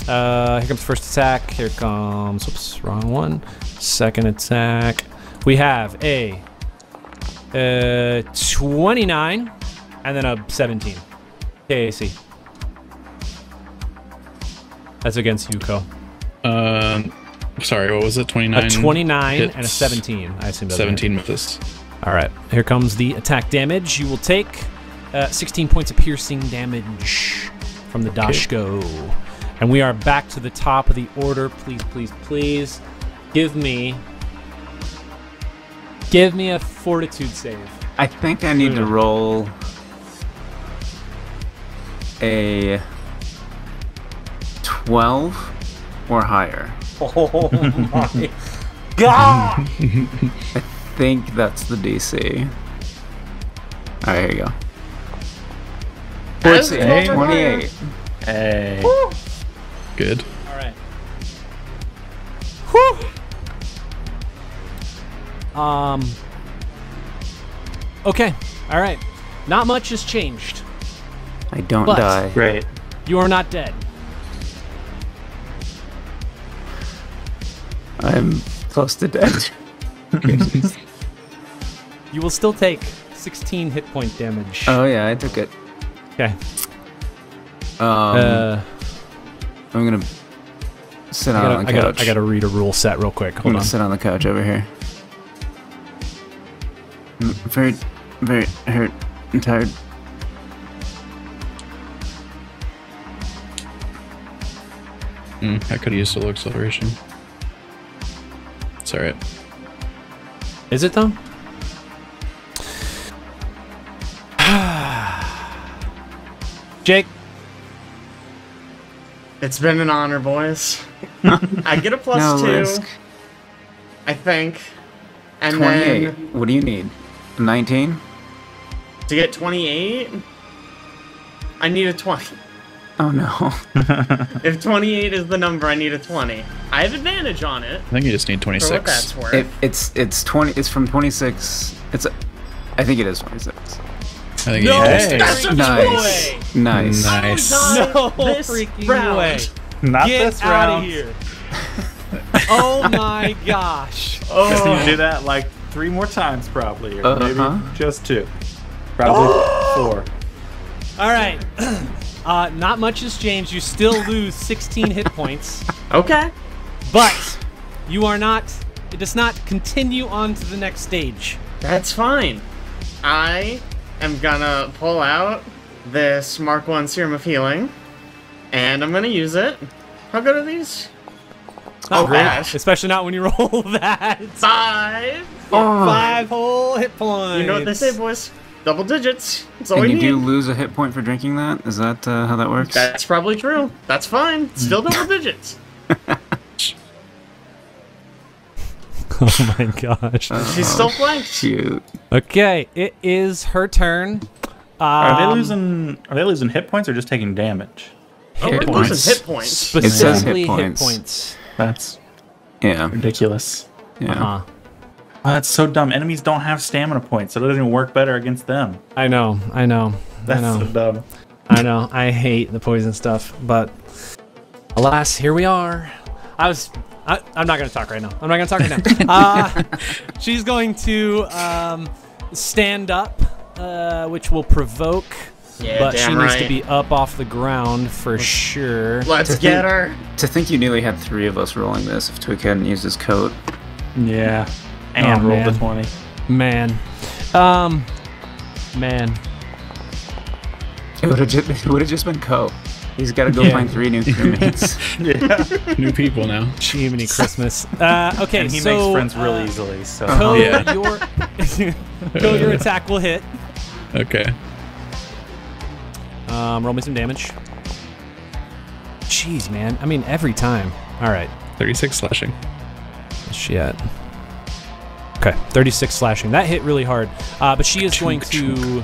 Here comes first attack. Here comes... Oops, wrong one. Second attack. We have a 29 and then a 17. KAC. That's against Yuko. Sorry, what was it? 29? A 29 hits. and a 17. I assume that's 17 with this. All right. Here comes the attack damage. You will take 16 points of piercing damage from the Dashko. And we are back to the top of the order. Please. Give me a fortitude save. I think I need to roll a 12 or higher. Oh my god! I think that's the DC. Alright, here you go. That's 28. Hey. Woo. Good. All right. Whew. Okay. All right. Not much has changed. I don't But- die. Great. You are not dead. I'm close to dead. You will still take 16 hit point damage. Oh yeah, I took it. Okay. I'm gonna sit on the couch. I gotta read a rule set real quick. I'm Hold gonna on. sit on the couch over here. I'm very, very hurt and tired. I could have used a little acceleration. It's alright. Is it though? Jake. It's been an honor, boys. I get a plus No 2, risk. I think. And 28. then What do you need? 19? to get 28, I need a 20. Oh no. If 28 is the number, I need a 20. I have advantage on it. I think you just need For what 26. that's worth. It's 20. It's from 26. I think it is 26. I think No, you just need that's a Nice. toy! Nice. Nice. No This freaking round. way. Not Get this out round. of here. Oh my gosh. Just need to do that like 3 more times, probably, or maybe just 2. Probably 4. All right. Not much has changed. You still lose 16 hit points, Okay. but you are not. It does not continue on to the next stage. That's fine. I am gonna pull out this Mark 1 Serum of Healing, and I'm gonna use it. How good are these? Not Oh, great, gosh. especially not when you roll that. 5! Oh. 5 whole hit points. You know what they say, boys. Double digits. That's all And we you need. do lose a hit point for drinking that? Is that how that works? That's probably true. That's fine. Still double digits. Oh my gosh. She's still flanked. Shoot. Okay, it is her turn. Are they losing hit points or just taking damage? Oh, we're points. losing hit points. Specifically It says hit hit points. points. That's Yeah. ridiculous. Yeah. Uh-huh. Oh, that's so dumb. Enemies don't have stamina points, so it doesn't even work better against them. I know. That's so dumb. I know. I hate the poison stuff, but alas, here we are. I'm not going to talk right now. She's going to stand up, which will provoke, Yeah, but she damn needs right. to be up off the ground for sure. Let's get her. To think you nearly had 3 of us rolling this if Twik hadn't used his coat. Yeah. And Oh, rolled man. a 20. Man. Man. It would have just been Co. He's got to go Yeah. find 3 new crewmates. Yeah. New people now. Jiminy Christmas. Okay, And he so makes friends real easily, so. Ko, Yeah. your attack will hit. Okay. Roll me some damage. Jeez, man. I mean, every time. All right. 36 slashing. Where's she at? Okay, 36 slashing. That hit really hard. But she is going to...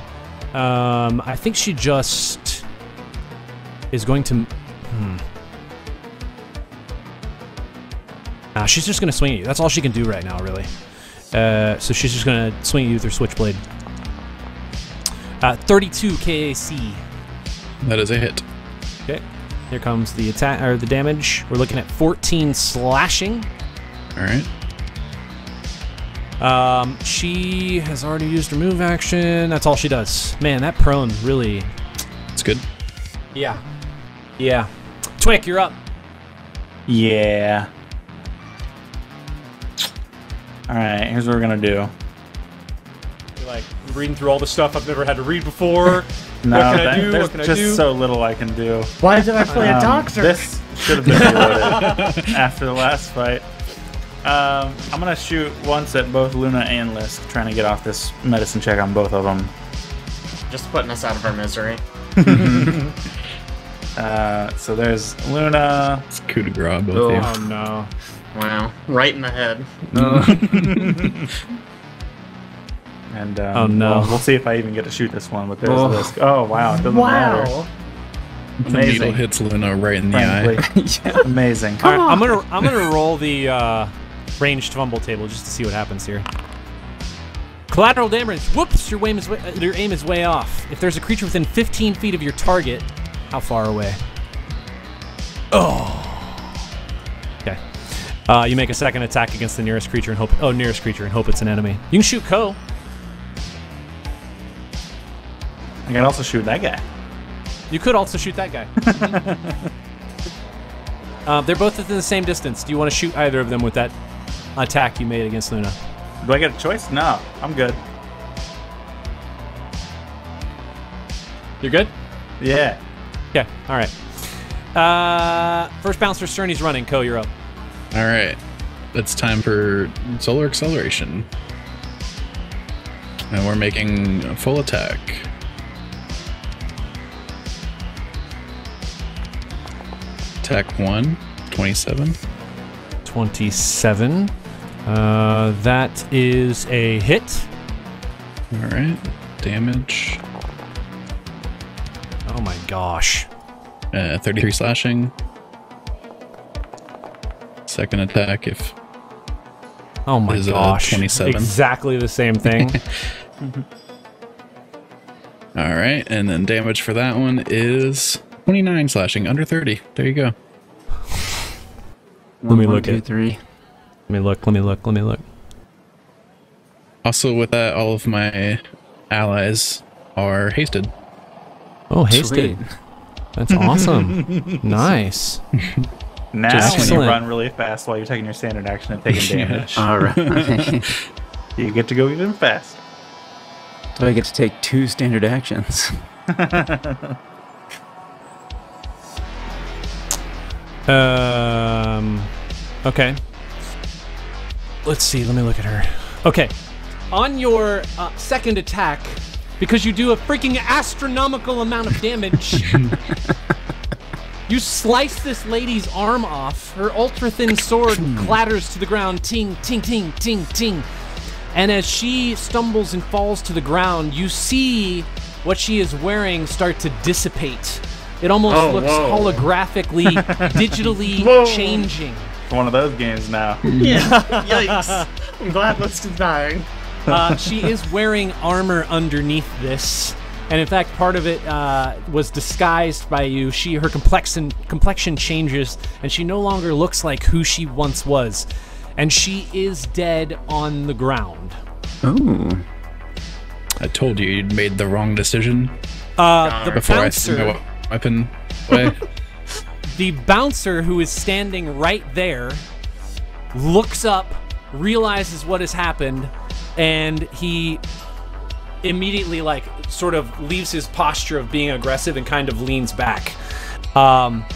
I think she just is going to... she's just going to swing at you. That's all she can do right now, really. So she's just going to swing at you with her switchblade. 32 KAC. That is a hit. Okay. Here comes the attack or the damage. We're looking at 14 slashing. All right. She has already used her move action. That's all she does. Man, that prone really... It's good. Yeah. Yeah. Twik, you're up. Yeah. Alright, here's what we're gonna do. You're like, I'm reading through all the stuff I've never had to read before. No, What can I do? there's What can I just do? so little I can do. Why did I play a doctor? This should have been reloaded after the last fight. I'm gonna shoot once at both Luna and Lisk, trying to get off this medicine check on both of them. Just putting us out of our misery. So there's Luna. It's coup de grace, both of you. Oh, no. Wow. Right in the head. And Oh, no. well, we'll see if I even get to shoot this one, but there's Oh. Lisk. Oh wow, it doesn't matter. The needle Amazing. hits Luna right in the eye. Frankly. Amazing. All right, I'm gonna roll the ranged fumble table just to see what happens here. Collateral damage. Whoops! Your aim is way off. If there's a creature within 15 feet of your target, how far away? Oh. Okay. You make a second attack against the nearest creature and hope. Oh, nearest creature and hope it's an enemy. You can shoot Ko. I can also shoot that guy. You could also shoot that guy. They're both within the same distance. Do you want to shoot either of them with that attack you made against Luna? Do I get a choice? No, I'm good. You're good? Yeah. Okay, all right. First bouncer's turn, he's running. Ko, you're up. All right. It's time for solar acceleration. And we're making a full attack. Attack 1, 27. 27. That is a hit. All right. Damage. Oh my gosh. 33 slashing. Second attack if Oh my is, gosh. 27. Exactly the same thing. All right, and then damage for that one is 29 slashing, under 30. There you go. Let me One, look two, at- three. Let me look. Also, with that, all of my allies are hasted. Oh, hasted. Sweet. That's awesome. Nice. Now Just when excellent. you run really fast while you're taking your standard action and taking damage, All right. you get to go even fast. Do I get to take 2 standard actions? Okay. Let's see. Let me look at her. Okay. On your second attack, because you do a freaking astronomical amount of damage, you slice this lady's arm off. Her ultra-thin sword clatters to the ground. Ting, ting, ting, ting, ting. And as she stumbles and falls to the ground, you see what she is wearing start to dissipate. It almost looks holographically, digitally changing. It's one of those games now. Yeah. Yikes. I'm glad Lisk is dying. She is wearing armor underneath this, and in fact, part of it was disguised by you. Her complexion changes, and she no longer looks like who she once was, and she is dead on the ground. Ooh. I told you you'd made the wrong decision The before I threw bouncer, my weapon away. the bouncer who is standing right there, looks up, realizes what has happened, and he immediately sort of leaves his posture of being aggressive and kind of leans back. I'm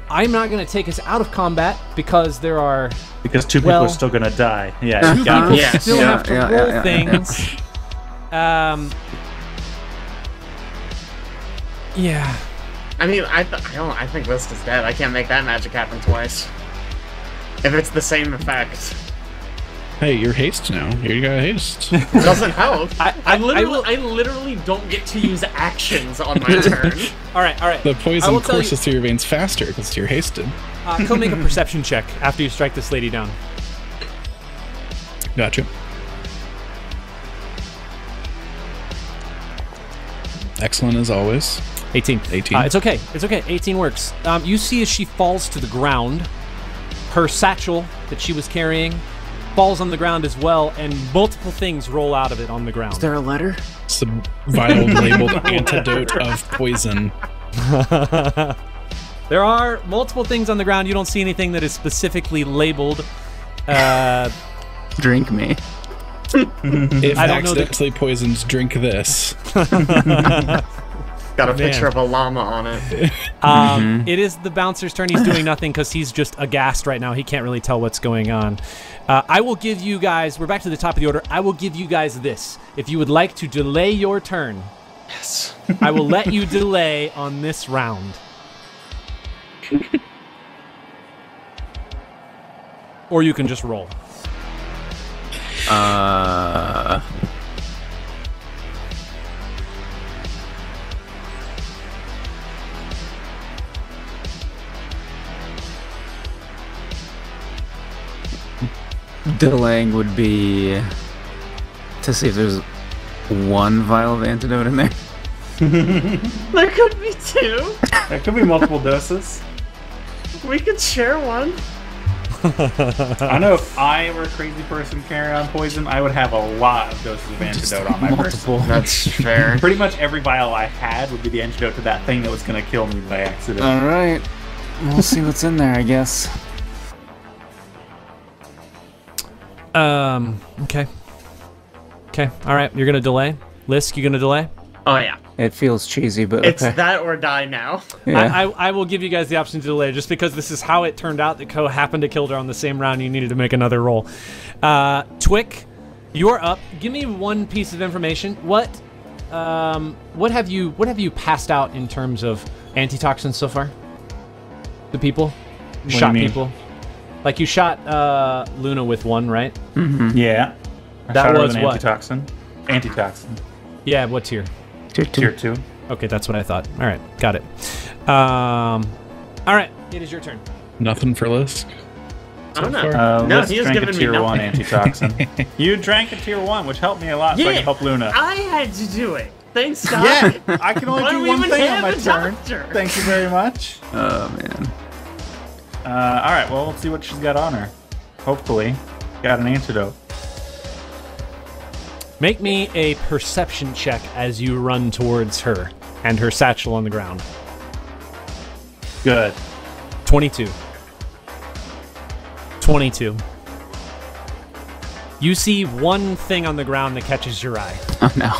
not going to take us out of combat because there are Because 2 people are still gonna die. Yeah, two you got people it. Yes. still have to Yeah, roll yeah, things. Yeah. I mean, I think Lisk is dead. I can't make that magic happen twice. If it's the same effect. Hey, you're haste now. You got haste. Doesn't help. I will- I literally don't get to use actions on my turn. All right. The I poison will tell you- courses through your veins faster because you're hasted. Go make a perception check after you strike this lady down. Gotcha. Excellent as always. 18. 18. It's okay. 18 works. You see as she falls to the ground, her satchel that she was carrying falls on the ground as well, and multiple things roll out of it on the ground. Is there a letter? It's a vial labeled antidote of poison. There are multiple things on the ground. You don't see anything that is specifically labeled. Drink me. If I don't know accidentally poisons, drink this. Got a picture of a llama on it. It is the bouncer's turn. He's doing nothing because he's just aghast right now. He can't really tell what's going on. I will give you guys, we're back to the top of the order. I will give you guys this. If you would like to delay your turn, Yes. I will let you delay on this round. Or you can just roll. Delaying would be to see if there's 1 vial of antidote in there. There could be 2. There could be multiple doses. We could share one. I know if I were a crazy person carrying on poison, I would have a lot of doses of antidote on my person. That's fair. Pretty much every vial I had would be the antidote to that thing that was going to kill me by accident. All right. We'll see what's in there, I guess. Okay. Okay, alright, you're gonna delay? Lisk, you gonna delay? Oh, yeah. It feels cheesy, but It's okay. that or die now. Yeah. I will give you guys the option to delay, just because this is how it turned out that Ko happened to kill her on the same round. You needed to make another roll. Twik, you're up. Give me one piece of information. What have you passed out in terms of antitoxins so far? The people? What do Shot you mean? people? Like you shot Luna with one, right? Yeah. I That shot her was with an what? Antitoxin. Yeah, what tier? Tier 2. Okay, that's what I thought. All right, got it. All right, it is your turn. Nothing for Lisk. I don't know. No, Lisk he was drank giving a me tier 1 nothing. antitoxin. You drank a tier 1, which helped me a lot, so I Yeah, could help Luna. I had to do it. Thanks, Scott. Yeah, I can only Why do do we one even thing on have my a turn. doctor? Thank you very much. Oh, man. Alright, well, let's see what she's got on her. Hopefully, got an antidote. Make me a perception check as you run towards her and her satchel on the ground. Good. 22. 22. You see one thing on the ground that catches your eye. Oh, no.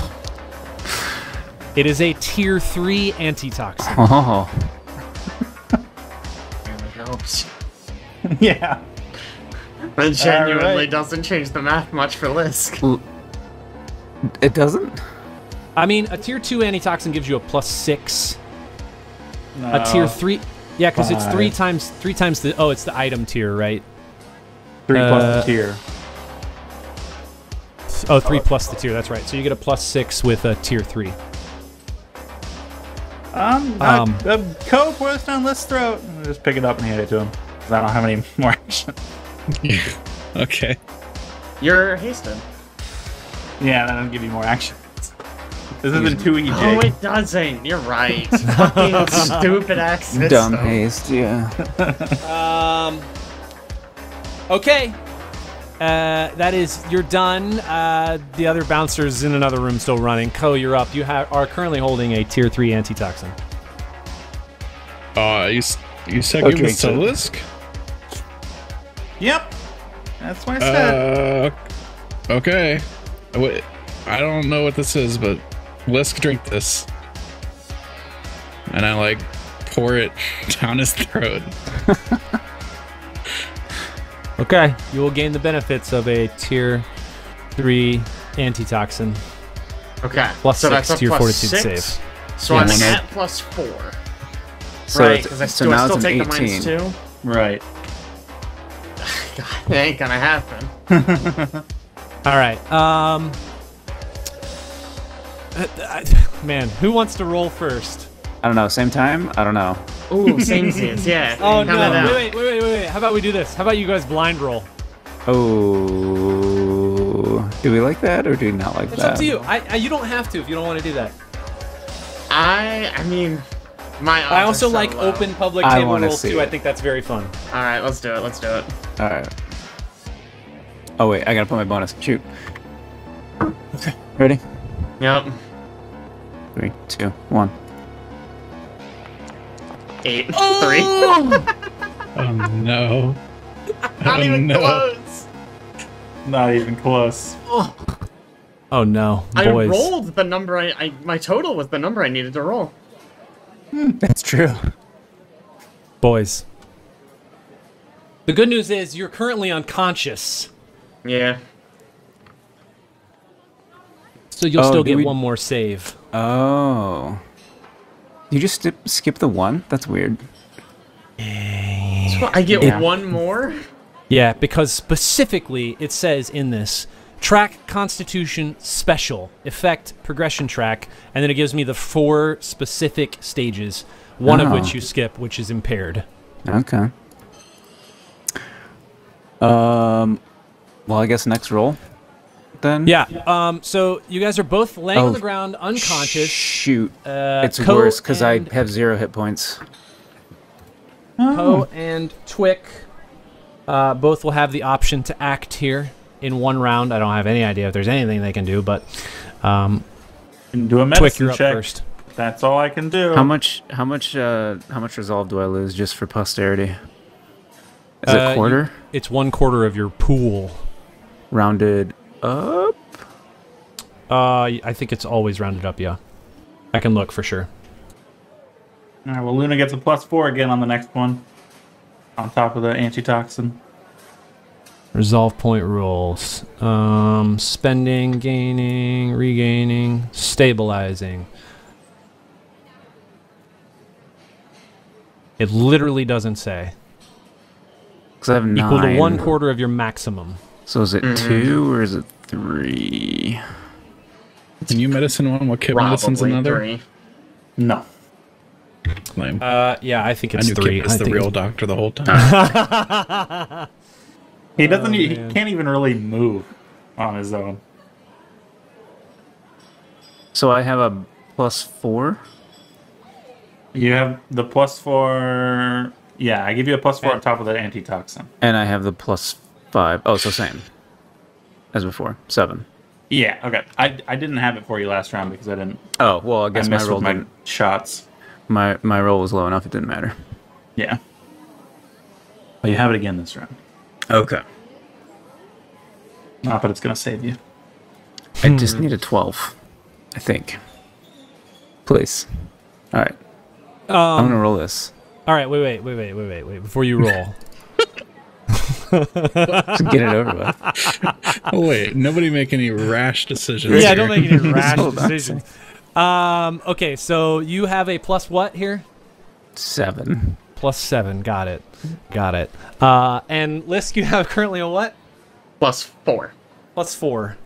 It is a tier 3 antitoxin. Oh. Yeah. That genuinely Alright. doesn't change the math much for Lisk. It doesn't? I mean, a tier 2 antitoxin gives you a +6. No. A tier 3... Yeah, because it's 3 Five. times the... Oh, it's the item tier, right? 3 plus the tier. Oh, 3 plus the tier, that's right. So you get a +6 with a tier 3. Ko pushed on Lisk's throat. Just pick it up and hand it to him. 'Cause I don't have any more action. Okay. You're hasted. Yeah, that doesn't give you more action. This isn't too easy. Oh, it doesn't. You're right. Fucking stupid ass system. Dumb haste, yeah. Okay. That is, you're done. The other bouncer's in another room still running. Ko, you're up. You are currently holding a tier 3 antitoxin. You said give this to Lisk? Yep. That's what I said. Okay. Wait, I don't know what this is, but Lisk, drink this. And I, like, pour it down his throat. Okay. You will gain the benefits of a tier 3 antitoxin. Okay. Plus so 6 that's to your a fortitude +6. save. So Yeah, I'm when at +4. So right, it's- because I so still, now still it's an take the 18. -2. Right. God, it ain't gonna happen. All right. Man, who wants to roll first? I don't know. Same time? I don't know. Ooh, samesies, yeah. Oh, Count it out. no. Wait. How about we do this? How about you guys blind roll? Oh. Do we like that or do we not like It's that? up to you. You don't have to if you don't want to do that. I mean, my odds I also are so like low. open public I table wanna rolls see too. it. I think that's very fun. All right, let's do it. Let's do it. All right. Oh, wait. I gotta put my bonus. Shoot. Okay. Ready? Yep. 3, 2, 1. 8, 3. Oh, no. Not Oh, even no. close. Not even close. Oh no, I boys. rolled the number my total was the number I needed to roll. That's true. Boys. The good news is you're currently unconscious, Yeah. so you'll Oh, still do get we- one more save. Oh. You just skip the 1? That's weird. So I get Yeah. one more? Yeah, because specifically it says in this track Constitution Special Effect Progression Track, and then it gives me the 4 specific stages, one of Oh. which you skip, which is impaired. Okay. Well, I guess next roll, then? Yeah. So you guys are both laying on Oh, the ground, unconscious. Shoot. It's Ko worse because I and- have 0 hit points. Ko and Twik. Both will have the option to act here in one round. I don't have any idea if there's anything they can do, but Can do a Twik, medicine you're up check. first. That's all I can do. How much resolve do I lose just for posterity? Is it quarter? It's 1/4 of your pool. Rounded up? I think it's always rounded up, yeah. I can look for sure. All right, well, Luna gets a +4 again on the next one. On top of the antitoxin. Resolve point rules. Spending, gaining, regaining, stabilizing. It literally doesn't say. Because I have 9. Equal to 1/4 of your maximum. So is it 2 or is it 3? Can you medicine one? What kit medicine's Probably another? 3. No. Lame. Yeah, I think I it's knew 3. Kip was I the think real doctor the whole time. He doesn't. He man. can't even really move on his own. So I have a +4? You have the +4. Yeah, I give you a +4 on top of the antitoxin. And I have the +5. Oh, so same as before. 7. Yeah. Okay. I didn't have it for you last round because I didn't. Oh, well, I guess I my missed roll with my didn't. shots. My roll was low enough, it didn't matter. Yeah. Well, you have it again this round. Okay. Not that it's gonna save you. I just need a 12, I think. Please. All right. I'm gonna roll this. All right, wait. Before you roll. Just get it over with. Oh wait, nobody make any rash decisions. Yeah, here. don't make any rash Hold on. decisions. Okay, so you have a plus what here? 7. +7. Got it. And Lisk, you have currently a what? +4. +4.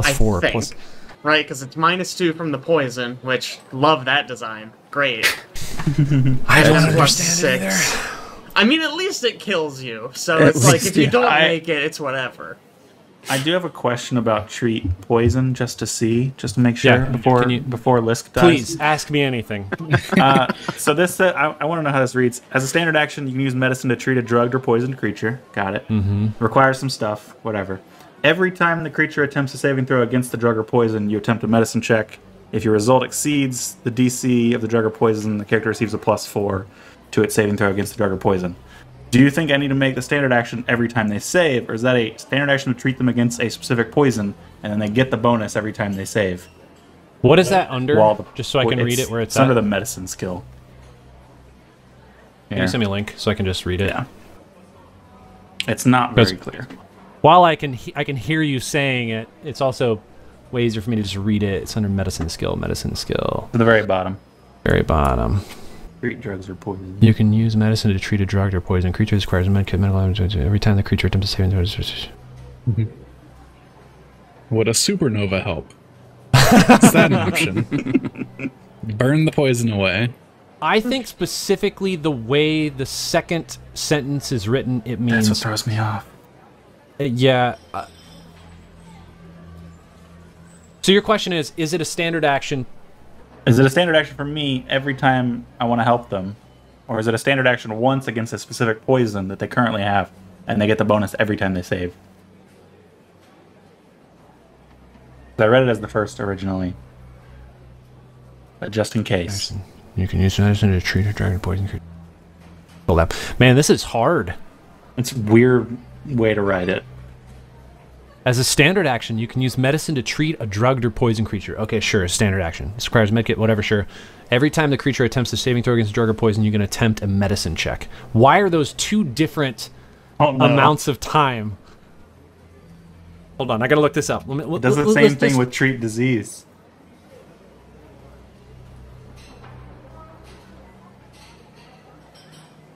I think. Right, because it's -2 from the poison, which love that design. Great. I And don't then understand it +6. either. I mean, at least it kills you. So At it's like least, if you yeah. don't make it, it's whatever. I do have a question about treat poison, just to make sure Yeah, before can you- before Lisk dies. Please ask me anything. So this, I want to know how this reads. As a standard action, you can use medicine to treat a drugged or poisoned creature. Got it. Mm-hmm. Requires some stuff. Whatever. Every time the creature attempts a saving throw against the drug or poison, you attempt a medicine check. If your result exceeds the DC of the drug or poison, the character receives a +4 to its saving throw against the drug or poison. Do you think I need to make the standard action every time they save, or is that a standard action to treat them against a specific poison, and then they get the bonus every time they save? What is that under? While Just so I can read it where it's at. under the medicine skill. Can you send me a link so I can just read it? Yeah. It's not very clear. While I can hear you saying it, it's also way easier for me to just read it. It's under medicine skill. To the very bottom. Very bottom. Treat drugs or poison. You can use medicine to treat a drug or poison. Creature requires a medkit, medical damage every time the creature attempts to save. Would a supernova help? Is that an option? Burn the poison away. I think specifically the way the second sentence is written, it means... That's what throws me off. Yeah. So your question is it a standard action? Is it a standard action for me every time I want to help them? Or is it a standard action once against a specific poison that they currently have, and they get the bonus every time they save? I read it as the first originally. But just in case. You can use medicine to treat a dragon poison creature. Hold up. Man, this is hard. It's a weird way to write it. As a standard action, you can use medicine to treat a drugged or poisoned creature. Okay, sure, standard action. This requires medkit, whatever, sure. Every time the creature attempts a saving throw against drug or poison, you can attempt a medicine check. Why are those two different amounts of time? Hold on, I gotta look this up. It does the same thing with treat disease.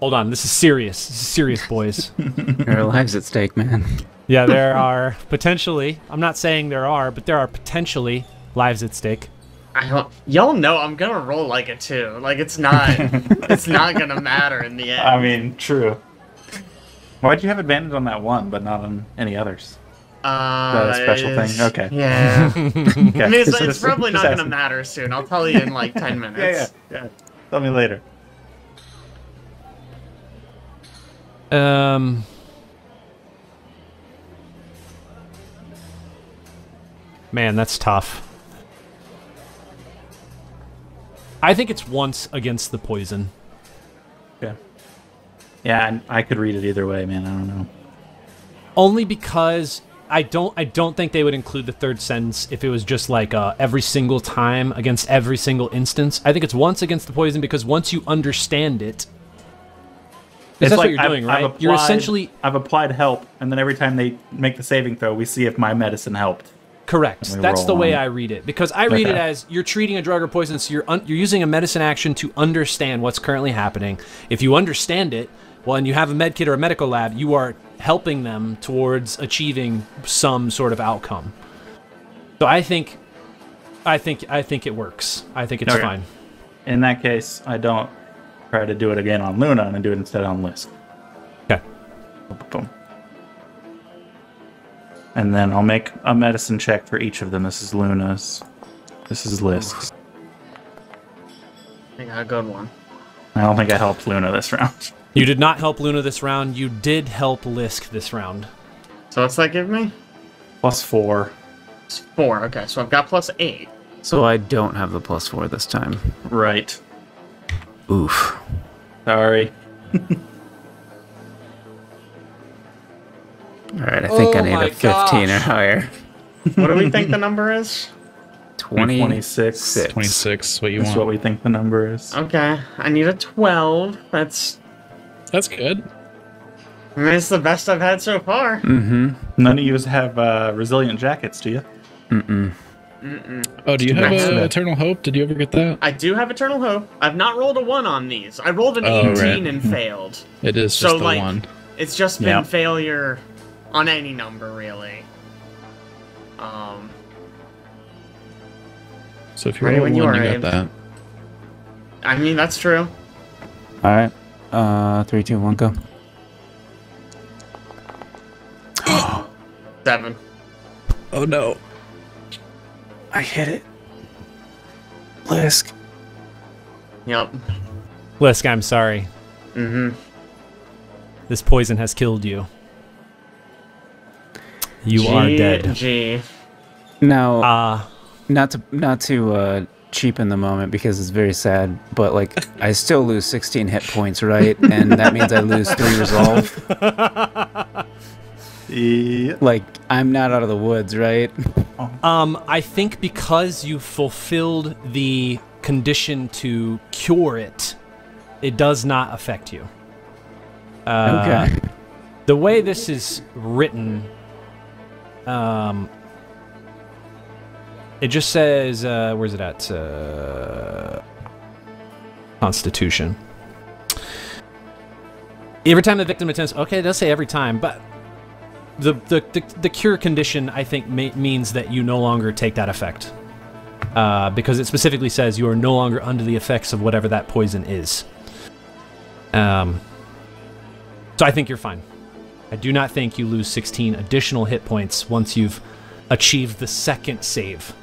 Hold on, this is serious. This is serious, boys. There are lives at stake, man. Yeah, there are potentially, I'm not saying there are, but there are potentially lives at stake. Y'all know I'm gonna roll like a 2. Like it's not gonna matter in the end. I mean, true. Why'd you have advantage on that one, but not on any others? That a special thing? Okay. Yeah. Okay. I mean, it's Just probably not gonna asking. matter soon. I'll tell you in like 10 minutes. Yeah. Tell me later. Man, that's tough. I think it's once against the poison. Okay. Yeah, and I could read it either way, man. I don't know. Only because I don't think they would include the third sentence if it was just like every single time against every single instance. I think it's once against the poison because once you understand it, that's like what you're doing, right? You're essentially... I've applied help, and then every time they make the saving throw, we see if my medicine helped. Correct. That's the way I read it. Because I read it as you're treating a drug or poison, so you're using a medicine action to understand what's currently happening. If you understand it, well, and you have a med kit or a medical lab, you are helping them towards achieving some sort of outcome. So I think it works. I think it's fine. In that case, I don't try to do it again on Luna and do it instead on Lisk. Okay. Boom. And then I'll make a medicine check for each of them. This is Luna's. This is Lisk's. I got a good one. I don't think I helped Luna this round. You did not help Luna this round. You did help Lisk this round. So what's that give me? +4. It's 4. Okay, so I've got +8. So I don't have the +4 this time. Right. Oof. Sorry. Alright, I think I need a 15 or higher. What do we think the number is? 26. 26, what you That's want. what we think the number is. Okay, I need a 12. That's good. I mean, it's the best I've had so far. Mm-hmm. None of you have resilient jackets, do you? Mm-mm. Oh, do you have Eternal Hope? Did you ever get that? I do have Eternal Hope. I've not rolled a 1 on these. I rolled an 18 and failed. It is just So, the like, one. It's just been failure on any number, really. So if you're Ready rolling when you one, are, you Abe. got that. I mean, that's true. Alright. 3, 2, 1, go. 7. Oh no. I hit it. Lisk. Yep. Lisk, I'm sorry. Mm-hmm. This poison has killed you. You are dead. G. Now, not to cheapen the moment because it's very sad, but like I still lose 16 hit points, right? And that means I lose 3 resolve. Yeah. Like I'm not out of the woods, right? I think because you fulfilled the condition to cure it, it does not affect you. Okay. The way this is written, it just says, where's it at? Constitution. Every time the victim attempts, okay, it does say every time, but the cure condition, I think, means that you no longer take that effect. Because it specifically says you are no longer under the effects of whatever that poison is. So I think you're fine. I do not think you lose 16 additional hit points once you've achieved the second save.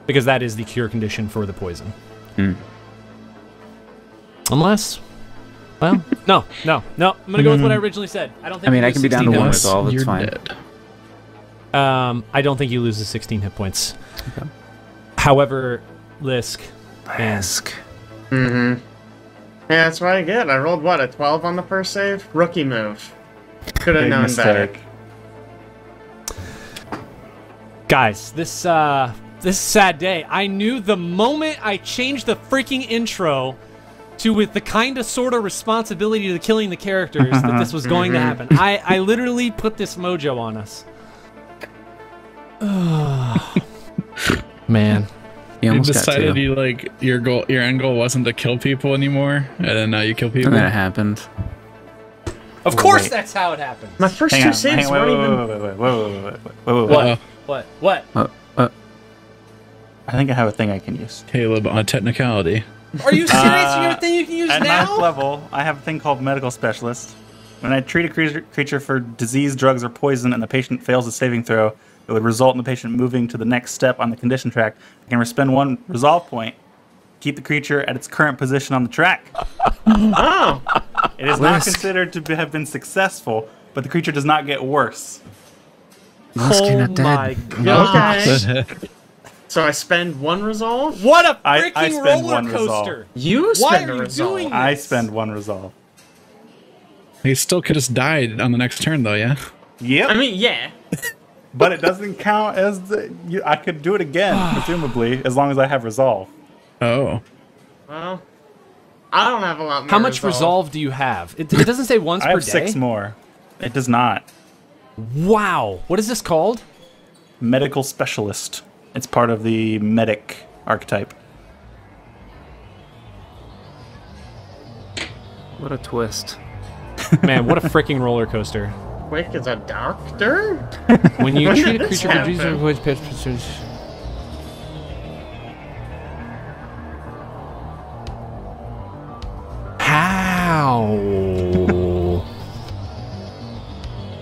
Because that is the cure condition for the poison. Unless... Well, no. I'm gonna go with what I originally said. I don't think. I mean, you I lose can be down to 16 1 hit points. resolve. It's You're fine. dead. I don't think you lose the 16 hit points. Okay. However, Lisk. Lisk. Mm-hmm. Yeah, that's what I get. I rolled, what, a 12 on the first save? Rookie move. Could have known better. Guys, this sad day. I knew the moment I changed the freaking intro to with the kind of sort of responsibility to killing the characters that this was going to happen. I literally put this mojo on us. Man. You almost decided got 2. your end goal wasn't to kill people anymore, and then now you kill people. And then it happened. Of course that's how it happens. My first 2 saves weren't even... What? I think I have a thing I can use. Caleb, on technicality. Are you serious? You have a thing you can use At now? 9th level, I have a thing called Medical Specialist. When I treat a creature for disease, drugs, or poison, and the patient fails a saving throw, it would result in the patient moving to the next step on the condition track. I can spend 1 resolve point, keep the creature at its current position on the track. Oh! It is not considered to have been successful, but the creature does not get worse. Lusky not dead. my gosh. Okay. So I spend 1 resolve? What a I freaking spend roller 1 resolve. coaster. You Why spend are a you resolve. doing this? I spend 1 resolve. He still could have died on the next turn, though, yeah? Yep. I mean, yeah. But it doesn't count as I could do it again, presumably, as long as I have resolve. Oh. Well, I don't have a lot more How much resolve do you have? It doesn't say once I per have day. 6 more. It does not. Wow. What is this called? Medical specialist. It's part of the medic archetype. What a twist. Man, what a freaking roller coaster. Twik is a doctor? When you treat a This creature with happened. voice pitch. How?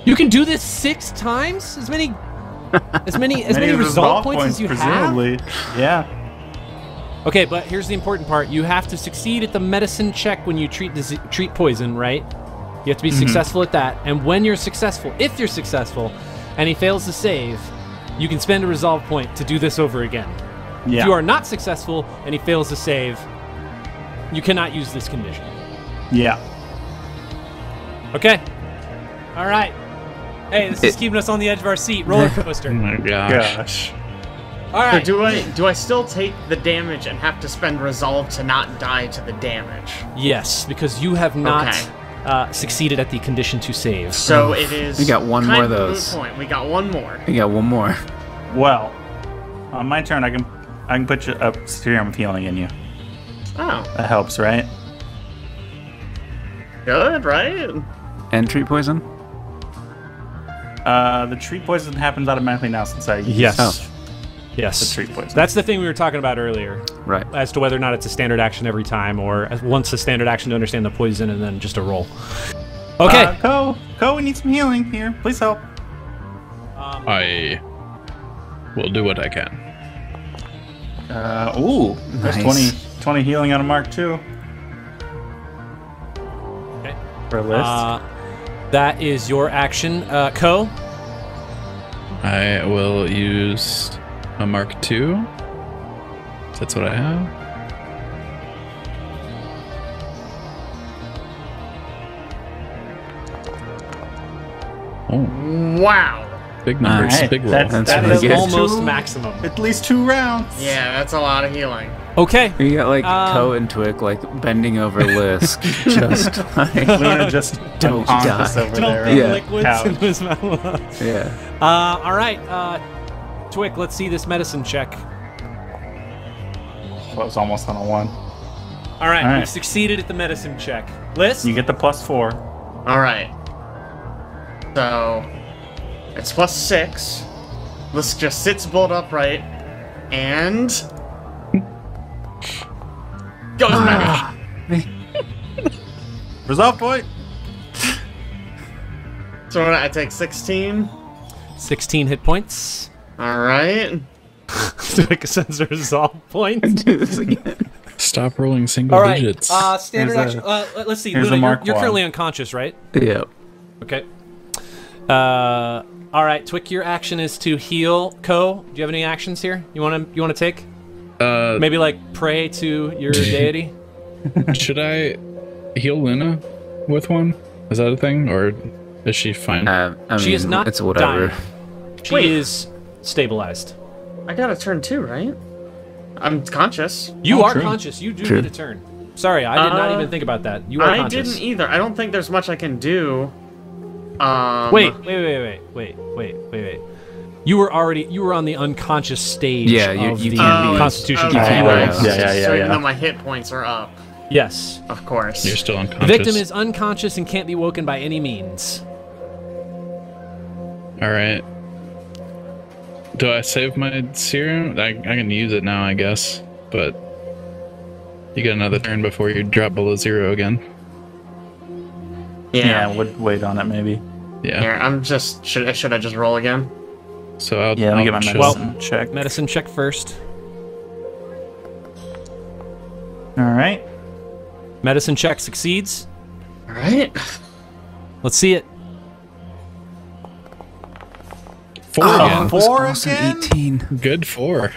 You can do this 6 times? As many resolve points as you presumably. Yeah. have? Okay, but here's the important part. You have to succeed at the medicine check when you treat poison, right? You have to be successful at that. And when you're successful, if you're successful, and he fails to save, you can spend a resolve point to do this over again. Yeah. If you are not successful and he fails to save, you cannot use this condition. Yeah. Okay. All right. Hey, this is keeping us on the edge of our seat. Roller coaster. Oh my gosh. Gosh. All So right. do I still take the damage and have to spend resolve to not die to the damage? Yes, because you have not Okay. succeeded at the condition to save. So it is. We got one kind more of a moot those. Point. We got 1 more. You got 1 more. Well, on my turn, I can put a serum of healing in you. Oh, That helps, right? good, right? And treat poison? The treat poison happens automatically now since I used Yes. Oh. Yes. the treat poison. That's the thing we were talking about earlier, Right. as to whether or not it's a standard action every time, or once a standard action to understand the poison and then just a roll. Okay. Ko, we need some healing here. Please help. I will do what I can. Ooh, there's Nice. 20 healing on a Mark II Okay. for a list. That is your action. Ko? I will use a Mark II. That's what I have. Oh, Wow. big numbers, Alright, big roll. that's That's pretty good. Almost Two- maximum. At least 2 rounds. Yeah, that's a lot of healing. Okay. You got like Ko and Twik like bending over Lisk, just like Luna just Don't unconscious die. over there. Dumping Yeah. liquids Ouch. into his mouth. yeah. All right. Twik, let's see this medicine check. That was almost on a 1. All right, All right. you've succeeded at the medicine check. Liz? You get the +4. All right. So it's +6. This just sits bolt upright and goes back. Resolve point. So I take 16. 16 hit points. All right. Twik sends a resolve point. Do this again. Stop rolling single All right. digits. Standard Here's action. Let's see. here's Luna, a Mark you're one. currently unconscious, right? Yep. Okay. All right, Twik, your action is to heal. Ko, do you have any actions here? You wanna take? Maybe like pray to your deity. Should I heal Luna with one? Is that a thing, or is she fine? I She mean, is not It's whatever. dying. She Wait. is stabilized. I got a turn 2, right? I'm conscious. You Oh, are true. conscious. You do True. need a turn. Sorry, I did not even think about that. You are I conscious. didn't either. I don't think there's much I can do. Wait. You were on the unconscious stage Yeah, you- of you the can't be- Constitution okay. defeat. Yeah, yeah, yeah, So even yeah. though my hit points are up, Yes. of course. You're still The unconscious. victim is unconscious and can't be woken by any means. All right. Do I save my serum? I can use it now, I guess. But you get another turn before you drop below 0 again. Yeah, would wait on it maybe. Yeah. Here, I'm just. Should I just roll again? So I'll. Yeah, let me get my I'll medicine check. Medicine check first. All right. Medicine check succeeds. All right. Let's see it. 4 again. 4 Awesome, again? 18. Good 4.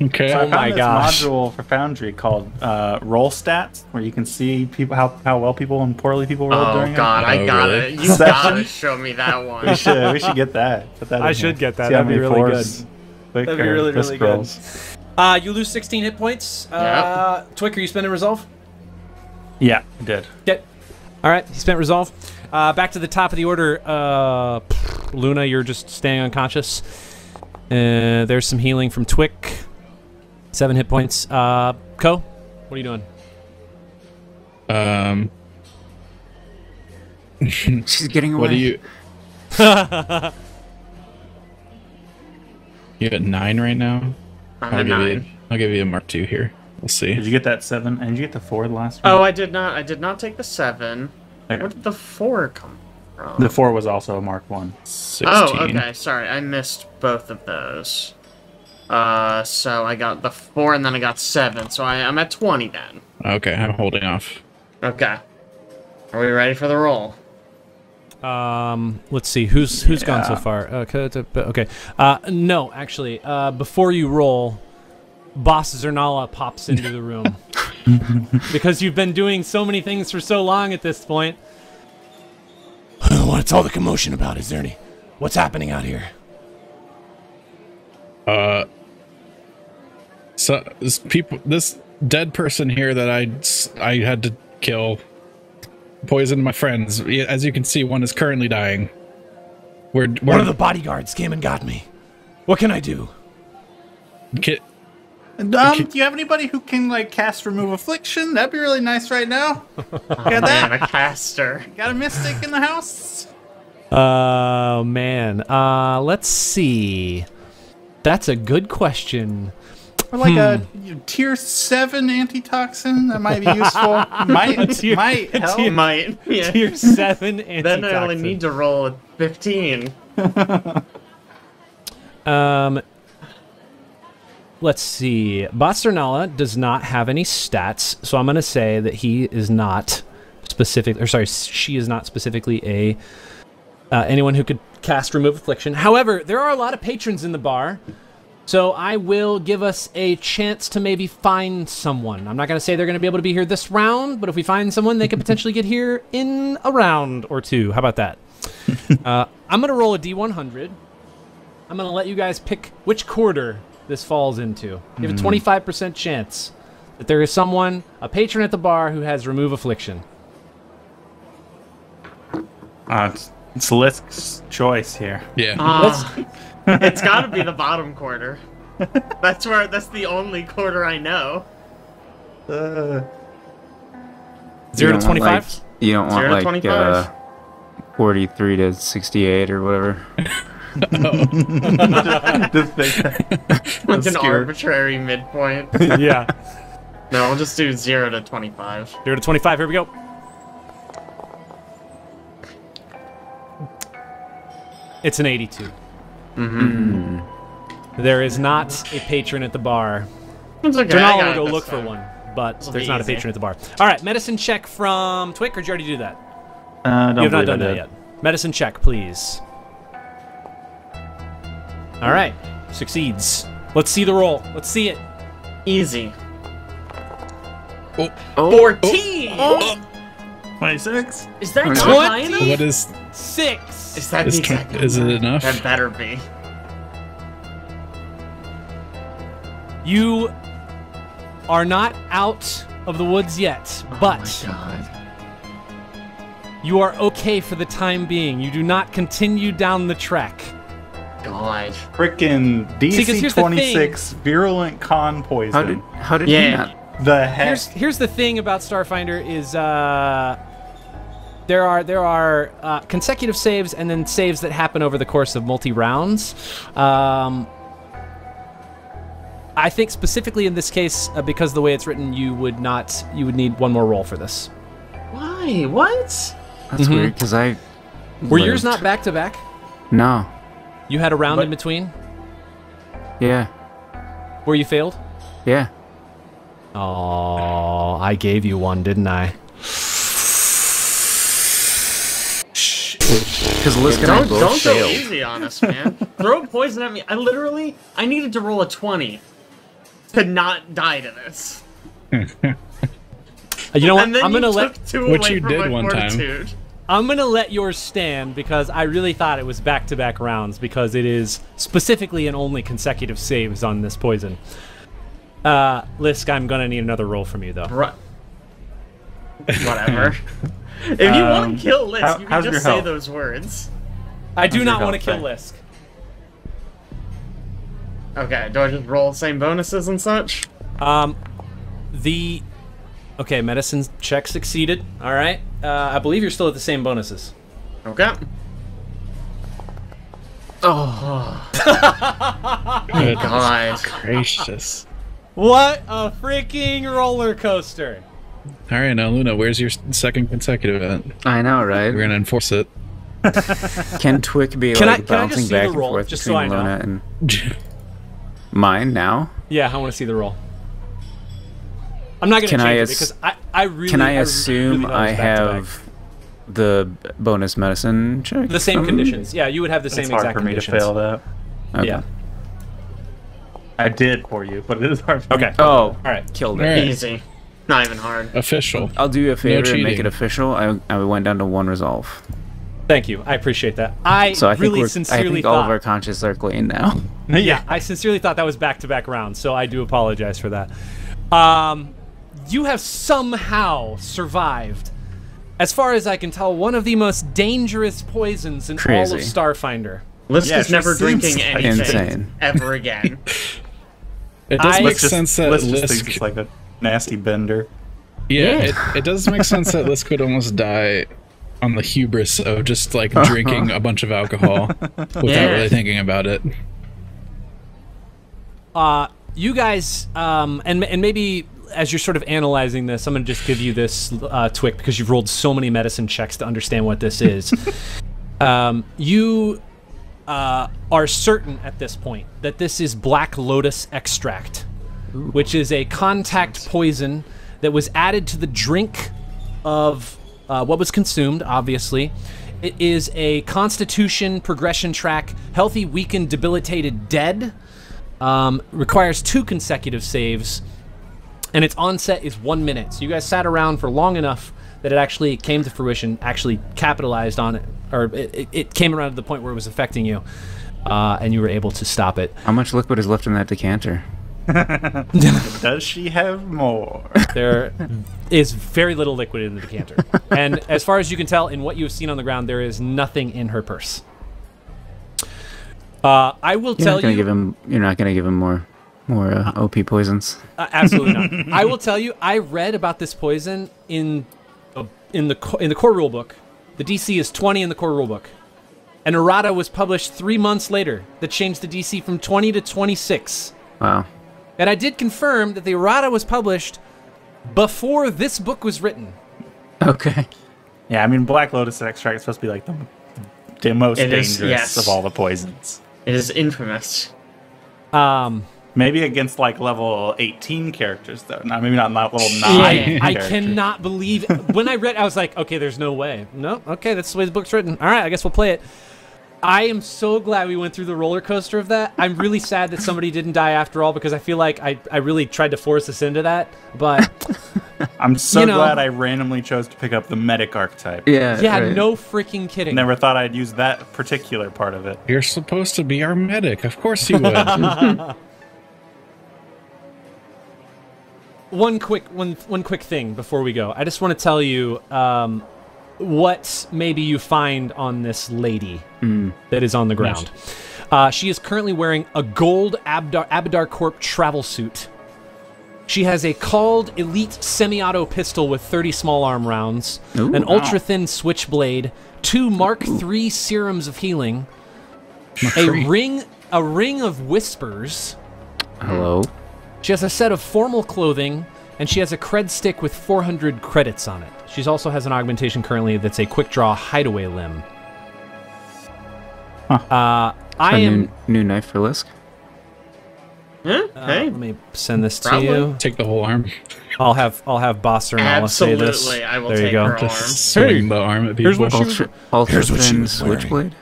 Okay. So I Oh found my this gosh. module for Foundry called Roll Stats, where you can see people how well people and poorly people rolled Oh during god, I Oh, gotta. really? You gotta show me that it. one. We should get that. Put that I in should here. get that. See how That'd be many really fours Twik That'd be or really, Risk really good. rolls. You lose 16 hit points. Yep. Twik, are you spending resolve? Yeah, I did. Get. All right, he spent resolve. Back to the top of the order. Luna, you're just staying unconscious. There's some healing from Twik. 7 hit points. Ko, what are you doing? She's getting away. What do you? You at 9 right now. I'm at 9. I'll give you a mark 2 here. We'll see. Did you get that 7? And did you get the 4 the last one? Oh, I did not. I did not take the 7. Okay. Where did the 4 come from? The 4 was also a mark 1. 16. Oh, okay. Sorry, I missed both of those. So I got the 4 and then I got 7. So I'm at 20 then. Okay, I'm holding off. Okay. Are we ready for the roll? Let's see. Who's gone so far? Okay. No, actually, before you roll, Boss Zurnala pops into the room. Because you've been doing so many things for so long at this point. What's all the commotion about? Is there any? What's happening out here? So this dead person here that I had to kill poisoned my friends. As you can see, one is currently dying. One of the bodyguards came and got me. What can I do? Do you have anybody who can like cast Remove Affliction? That'd be really nice right now. Got Man, that? a caster. Got a mystic in the house? Oh, man. Let's see. That's a good question. Or like a tier 7 antitoxin that might be useful. might help. Might. Yeah. Tier 7 antitoxin. Then I only need to roll a 15. Let's see. Zurnala does not have any stats, so I'm going to say that he is not specific, or sorry, she is not specifically a anyone who could cast Remove Affliction. However, there are a lot of patrons in the bar, so I will give us a chance to maybe find someone. I'm not going to say they're going to be able to be here this round, but if we find someone, they could potentially get here in a round or two. How about that? I'm going to roll a D100. I'm going to let you guys pick which quarter this falls into. You have a 25% chance that there is someone, a patron at the bar, who has Remove Affliction. It's Lisk's choice here. Yeah. It's got to be the bottom quarter. That's the only quarter I know. 0 to 25? You don't 0 to want 25. 43 to 68 or whatever. Just make that It's an obscure. arbitrary midpoint. Yeah. No, we'll just do 0 to 25. 0 to 25, here we go. It's an 82. There is not a patron at the bar. It's okay. I Zurnala got will it go this look for time. one, but This'll there's be not a easy. patron at the bar. All right, medicine check from Twik, or did you already do that? Don't You have not believe I done that did. yet. Medicine check, please. All right, succeeds. Let's see the roll. Let's see it. Easy. Oh. 14! 26? Is that 20? not high enough? What is 6. Is that the exact is it enough? That better be. You are not out of the woods yet, but God. you are okay for the time being. You do not continue down the trek. God. Frickin' 'cause DC here's the 26 virulent con poison. How did he Yeah. not? The heck? Here's the thing about Starfinder is there are consecutive saves and then saves that happen over the course of multi rounds. I think specifically in this case, because of the way it's written, you would need one more roll for this. Why? What? That's weird because I. Were yours lived. not back to back? No. You had a round in between Yeah. where you failed? Yeah. Oh, I gave you one, didn't I? Because Lisk and I Don't both go failed. easy on us, man. Throw poison at me. I needed to roll a 20 to not die to this. You know what? And then I'm gonna you let took 2 Which away you from did my one time. fortitude. I'm gonna let yours stand because I really thought it was back-to-back rounds because it is specifically and only consecutive saves on this poison. Lisk, I'm gonna need another roll from you though. Right. Whatever. If you want to kill Lisk, you can how's your just say health? those words. I do your not want to health kill thing? Lisk. Okay, do I just roll the same bonuses and such? Okay, medicine check succeeded. All right. I believe you're still at the same bonuses. Okay. Oh, Goodness God. gracious. What a freaking roller coaster! All right, now Luna, where's your second consecutive event? I know, right? We're gonna enforce it. Can Twik be Can I like just bouncing see back the and roll, forth just so between I know? Luna and mine now? Yeah, I want to see the roll. I'm not gonna Can change I it ass- because I really. Can I really assume thought it I was back-to-back. have the bonus medicine check? The same from- conditions. Yeah, you would have the same It's hard exact for me to conditions. fail that. Okay. Yeah. I did for you, but it is hard for me. Okay. Oh, All right. killed All it. right. Easy. Not even hard. Official. I'll do you a favor and make cheating. it official. I went down to 1 resolve. Thank you. I appreciate that. I So I think, really I sincerely think all thought. of our consciences are clean now. Yeah, I sincerely thought that was back-to-back rounds, so I do apologize for that. You have somehow survived, as far as I can tell, one of the most dangerous poisons in all Crazy. of Starfinder. Lisk Yeah, is it never just seems drinking like anything insane. ever again. It does I- make Just, sense that Lisk just thinks Lisk. it's like a nasty bender. Yeah, it does make sense that Lisk would almost die on the hubris of just like drinking a bunch of alcohol without Yeah. really thinking about it. You guys, and maybe as you're sort of analyzing this, I'm going to just give you this, Twik, because you've rolled so many medicine checks to understand what this is. You are certain at this point that this is Black Lotus extract, which is a contact poison that was added to the drink of what was consumed, obviously. It is a constitution progression track, healthy, weakened, debilitated, dead. Requires 2 consecutive saves, and its onset is 1 minute. So you guys sat around for long enough that it actually came to fruition, actually capitalized on it, or it came around to the point where it was affecting you, and you were able to stop it. How much liquid is left in that decanter? Does she have more? There is very little liquid in the decanter, and as far as you can tell, in what you have seen on the ground, there is nothing in her purse. I will tell you. You're not gonna give him more OP poisons. Absolutely not. I will tell you. I read about this poison in the core rulebook. The DC is 20 in the core rulebook. An errata was published 3 months later that changed the DC from 20 to 26. Wow. And I did confirm that the errata was published before this book was written. Okay. Yeah, I mean, Black Lotus extract is supposed to be like the most It is, dangerous yes. of all the poisons. It is infamous. Maybe against like level 18 characters though. Maybe not level 9. I characters. cannot believe when I read, I was like, okay, there's no way. No, okay, that's the way the book's written. All right, I guess we'll play it. I am so glad we went through the roller coaster of that. I'm really sad that somebody didn't die after all because I feel like I really tried to force us into that. But I'm so you know. glad I randomly chose to pick up the medic archetype. Yeah. yeah, right. no freaking kidding. Never thought I'd use that particular part of it. You're supposed to be our medic. Of course you would. One quick thing before we go. I just want to tell you what maybe you find on this lady that is on the ground. She is currently wearing a gold Abadar Corp travel suit. She has a called Elite Semi-Auto pistol with 30 small arm rounds, Ooh, an wow. ultra-thin switchblade, 2 Mark III serums of healing, a ring of whispers. Hello. She has a set of formal clothing, and she has a cred stick with 400 credits on it. She also has an augmentation currently that's a quick draw hideaway limb. I am. New knife for Lisk. Huh? Hey. Let me send this to Probably. you. Take the whole arm. I'll have Boss Zurnala say this. Absolutely, I will There you take go. her arm. Just swing the arm at people. here's what she was- Here's what she was Switchblade.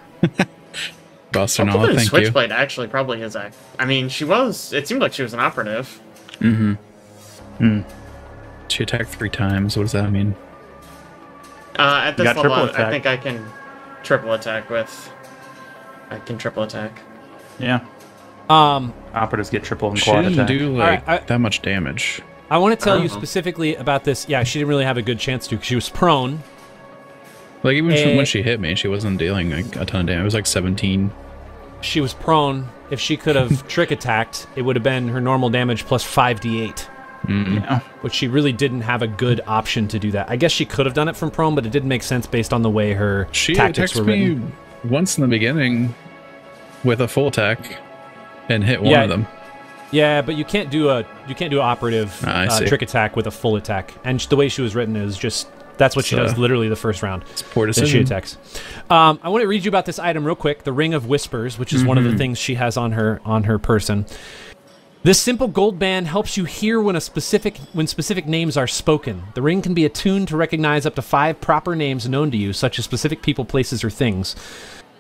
Boss I'll put Zurnala, in thank you. Switchblade, actually, probably his act. I mean, she was. It seemed like she was an operative. She attacked 3 times. What does that mean? At this got level, triple I attack. think I can triple attack with. I can triple attack. Yeah. Um, Operatives get triple and She quad didn't attack. do like Alright, that much damage. I want to tell you Uh-huh. specifically about this. Yeah, she didn't really have a good chance to, because she was prone. Like even Eh. when she hit me, she wasn't dealing like a ton of damage. It was like 17. She was prone. If she could have trick attacked, it would have been her normal damage plus 5d8. Yeah. Which she really didn't have a good option to do that. I guess she could have done it from prone, but it didn't make sense based on the way her She tactics attacked were me written. once in the beginning with a full attack and hit one Yeah. of them. Yeah, but you can't do operative I see. trick attack with a full attack. And the way she was written is just that's what she So, does literally the first round. It's poor That she decision. attacks. I want to read you about this item real quick, the Ring of Whispers, which is one of the things she has on her person. This simple gold band helps you hear when specific names are spoken. The ring can be attuned to recognize up to 5 proper names known to you, such as specific people, places, or things.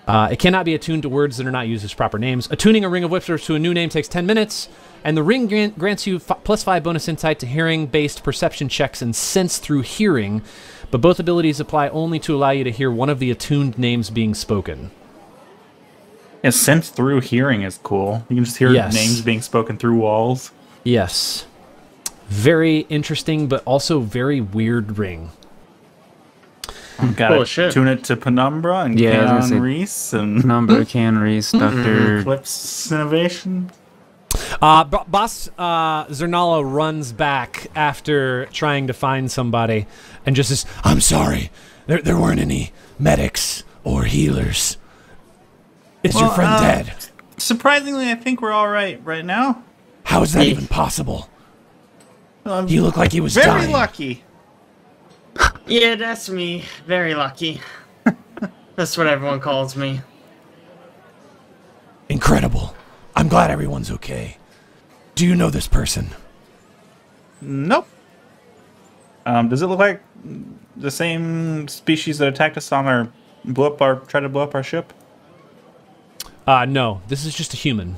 It cannot be attuned to words that are not used as proper names. Attuning a Ring of Whispers to a new name takes 10 minutes, and the ring grants you plus 5 bonus insight to hearing-based perception checks and sense through hearing, but both abilities apply only to allow you to hear one of the attuned names being spoken. Yeah, sense through hearing is cool. You can just hear Yes. names being spoken through walls. Yes. Very interesting, but also very weird ring. Gotta Oh, shit. tune it to Penumbra and Yeah, I was gonna say- Keon Reese and Number, Can, Reese, Dr. Eclipse Innovation. Boss Zurnala runs back after trying to find somebody and just says, "I'm sorry. There weren't any medics or healers. Is your friend dead? Surprisingly, I think we're all right now. How is that even possible? He looked like he was Very dying." lucky. Yeah, that's me. Very lucky. That's what everyone calls me. Incredible. I'm glad everyone's okay. Do you know this person? Nope. Does it look like the same species that attacked us on our tried to blow up our ship? No. This is just a human.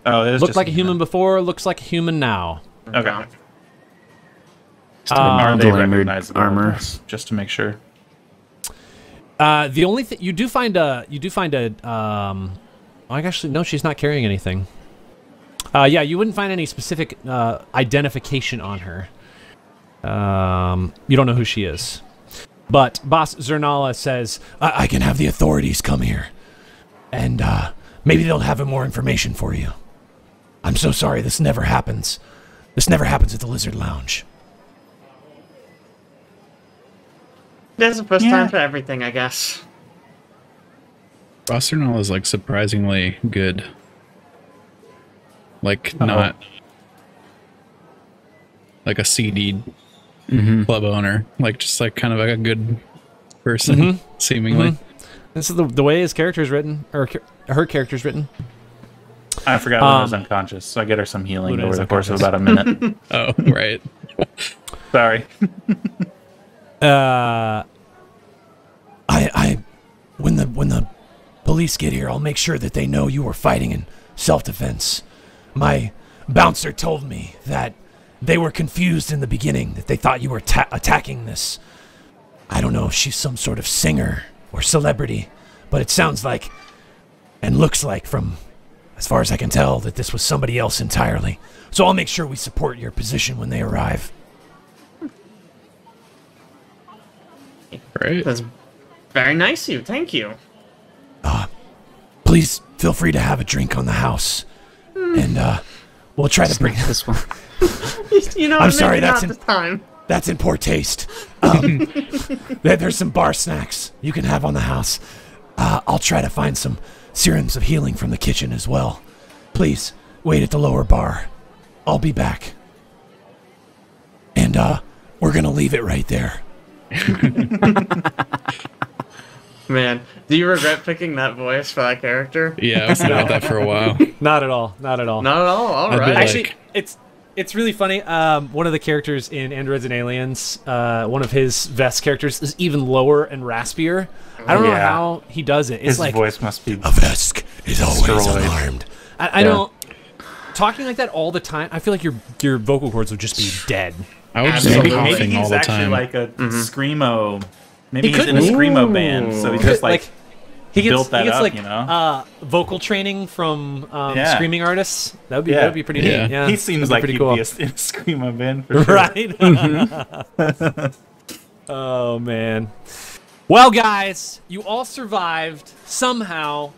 Oh, it is Looked just like a human before, looks like a human now. Okay. Still Are they glimmered recognizable? armor. Just to make sure. The only thing you do find a actually no, she's not carrying anything. Yeah, you wouldn't find any specific identification on her. You don't know who she is. But Boss Zurnala says, I can have the authorities come here. And maybe they'll have more information for you. I'm so sorry, this never happens. This never happens at the Lizard Lounge. There's a first Yeah. time for everything, I guess. Boss Zurnala is like surprisingly good. Like not like a CD club owner. Like just like kind of like a good person, seemingly. This is the way his character is written, or her character is written. I forgot Luna's unconscious, so I get her some healing Luna over is the course of unconscious. about a minute. Oh, right. Sorry. When the police get here, I'll make sure that they know you were fighting in self-defense. My bouncer told me that they were confused in the beginning, that they thought you were attacking this. I don't know if she's some sort of singer or celebrity, but it sounds like and looks like, from as far as I can tell, that this was somebody else entirely. So I'll make sure we support your position when they arrive. Right. That's very nice of you. Thank you. Please feel free to have a drink on the house, and we'll try to bring This one. You know, I'm maybe sorry, not that's this time. That's in poor taste. There's some bar snacks you can have on the house. I'll try to find some serums of healing from the kitchen as well. Please wait at the lower bar. I'll be back. And we're gonna leave it right there. Man, do you regret picking that voice for that character? Yeah, I was thinking about that for a while. Not at all. Not at all. Not at all. All I'd be right. like- Actually, It's really funny. One of the characters in Androids and Aliens, one of his Vest characters is even lower and raspier. I don't know how he does it. It's His like voice must be A Vesk is always destroyed. alarmed. I don't talking like that all the time. I feel like your vocal cords would just be dead. I would just be Absolutely. Maybe coughing all he's the actually time. like a screamo. Maybe He he's could in a be. screamo band, so he's just like he gets, built that he gets up, like you know? vocal training from Yeah. screaming artists. That would be pretty Yeah. neat. Yeah, he seems that'd like pretty he'd cool. be in a screamo band for sure. Right? Oh man. Well, guys, you all survived somehow.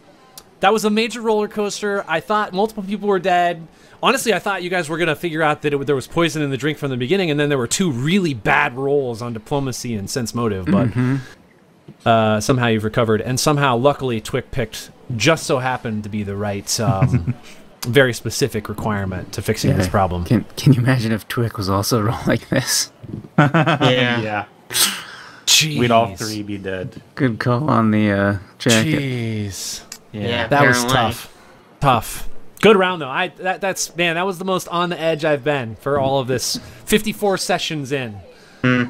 That was a major roller coaster. I thought multiple people were dead. Honestly, I thought you guys were going to figure out that there was poison in the drink from the beginning, and then there were 2 really bad rolls on diplomacy and sense motive, but somehow you've recovered, and somehow, luckily, Twik picked just so happened to be the right, very specific requirement to fixing this problem. Can you imagine if Twik was also rolling this? Yeah. Yeah. Jeez. We'd all 3 be dead. Good call on the jacket. Jeez. Yeah, That was apparently. tough. Good round though. That was the most on the edge I've been for all of this. 54 sessions in. We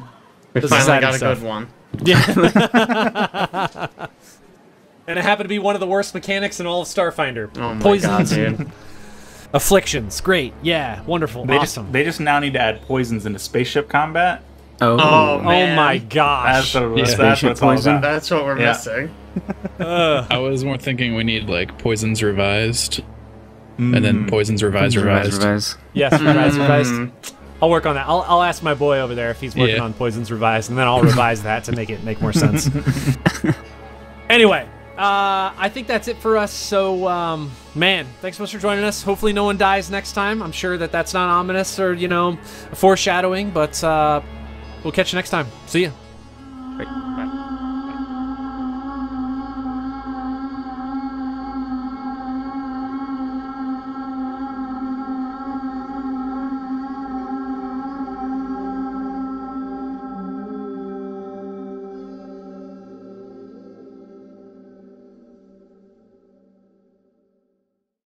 This is finally got a exciting good one. Yeah. And it happened to be one of the worst mechanics in all of Starfinder. Oh my Poisons, god, dude. afflictions. Great. Yeah. Wonderful. Awesome. They just now need to add poisons into spaceship combat. Oh, Oh man. my gosh. That's what, Yeah. that's what Spaceship it's all poison. about. That's what we're Yeah. missing. I was more thinking we need like poisons revised, and then poisons revised. Yes, revised. I'll work on that. I'll ask my boy over there if he's working Yeah. on Poisons Revised, and then I'll revise that to make more sense. Anyway, I think that's it for us. So, man, thanks so much for joining us. Hopefully no one dies next time. I'm sure that's not ominous or, foreshadowing, but we'll catch you next time. See ya.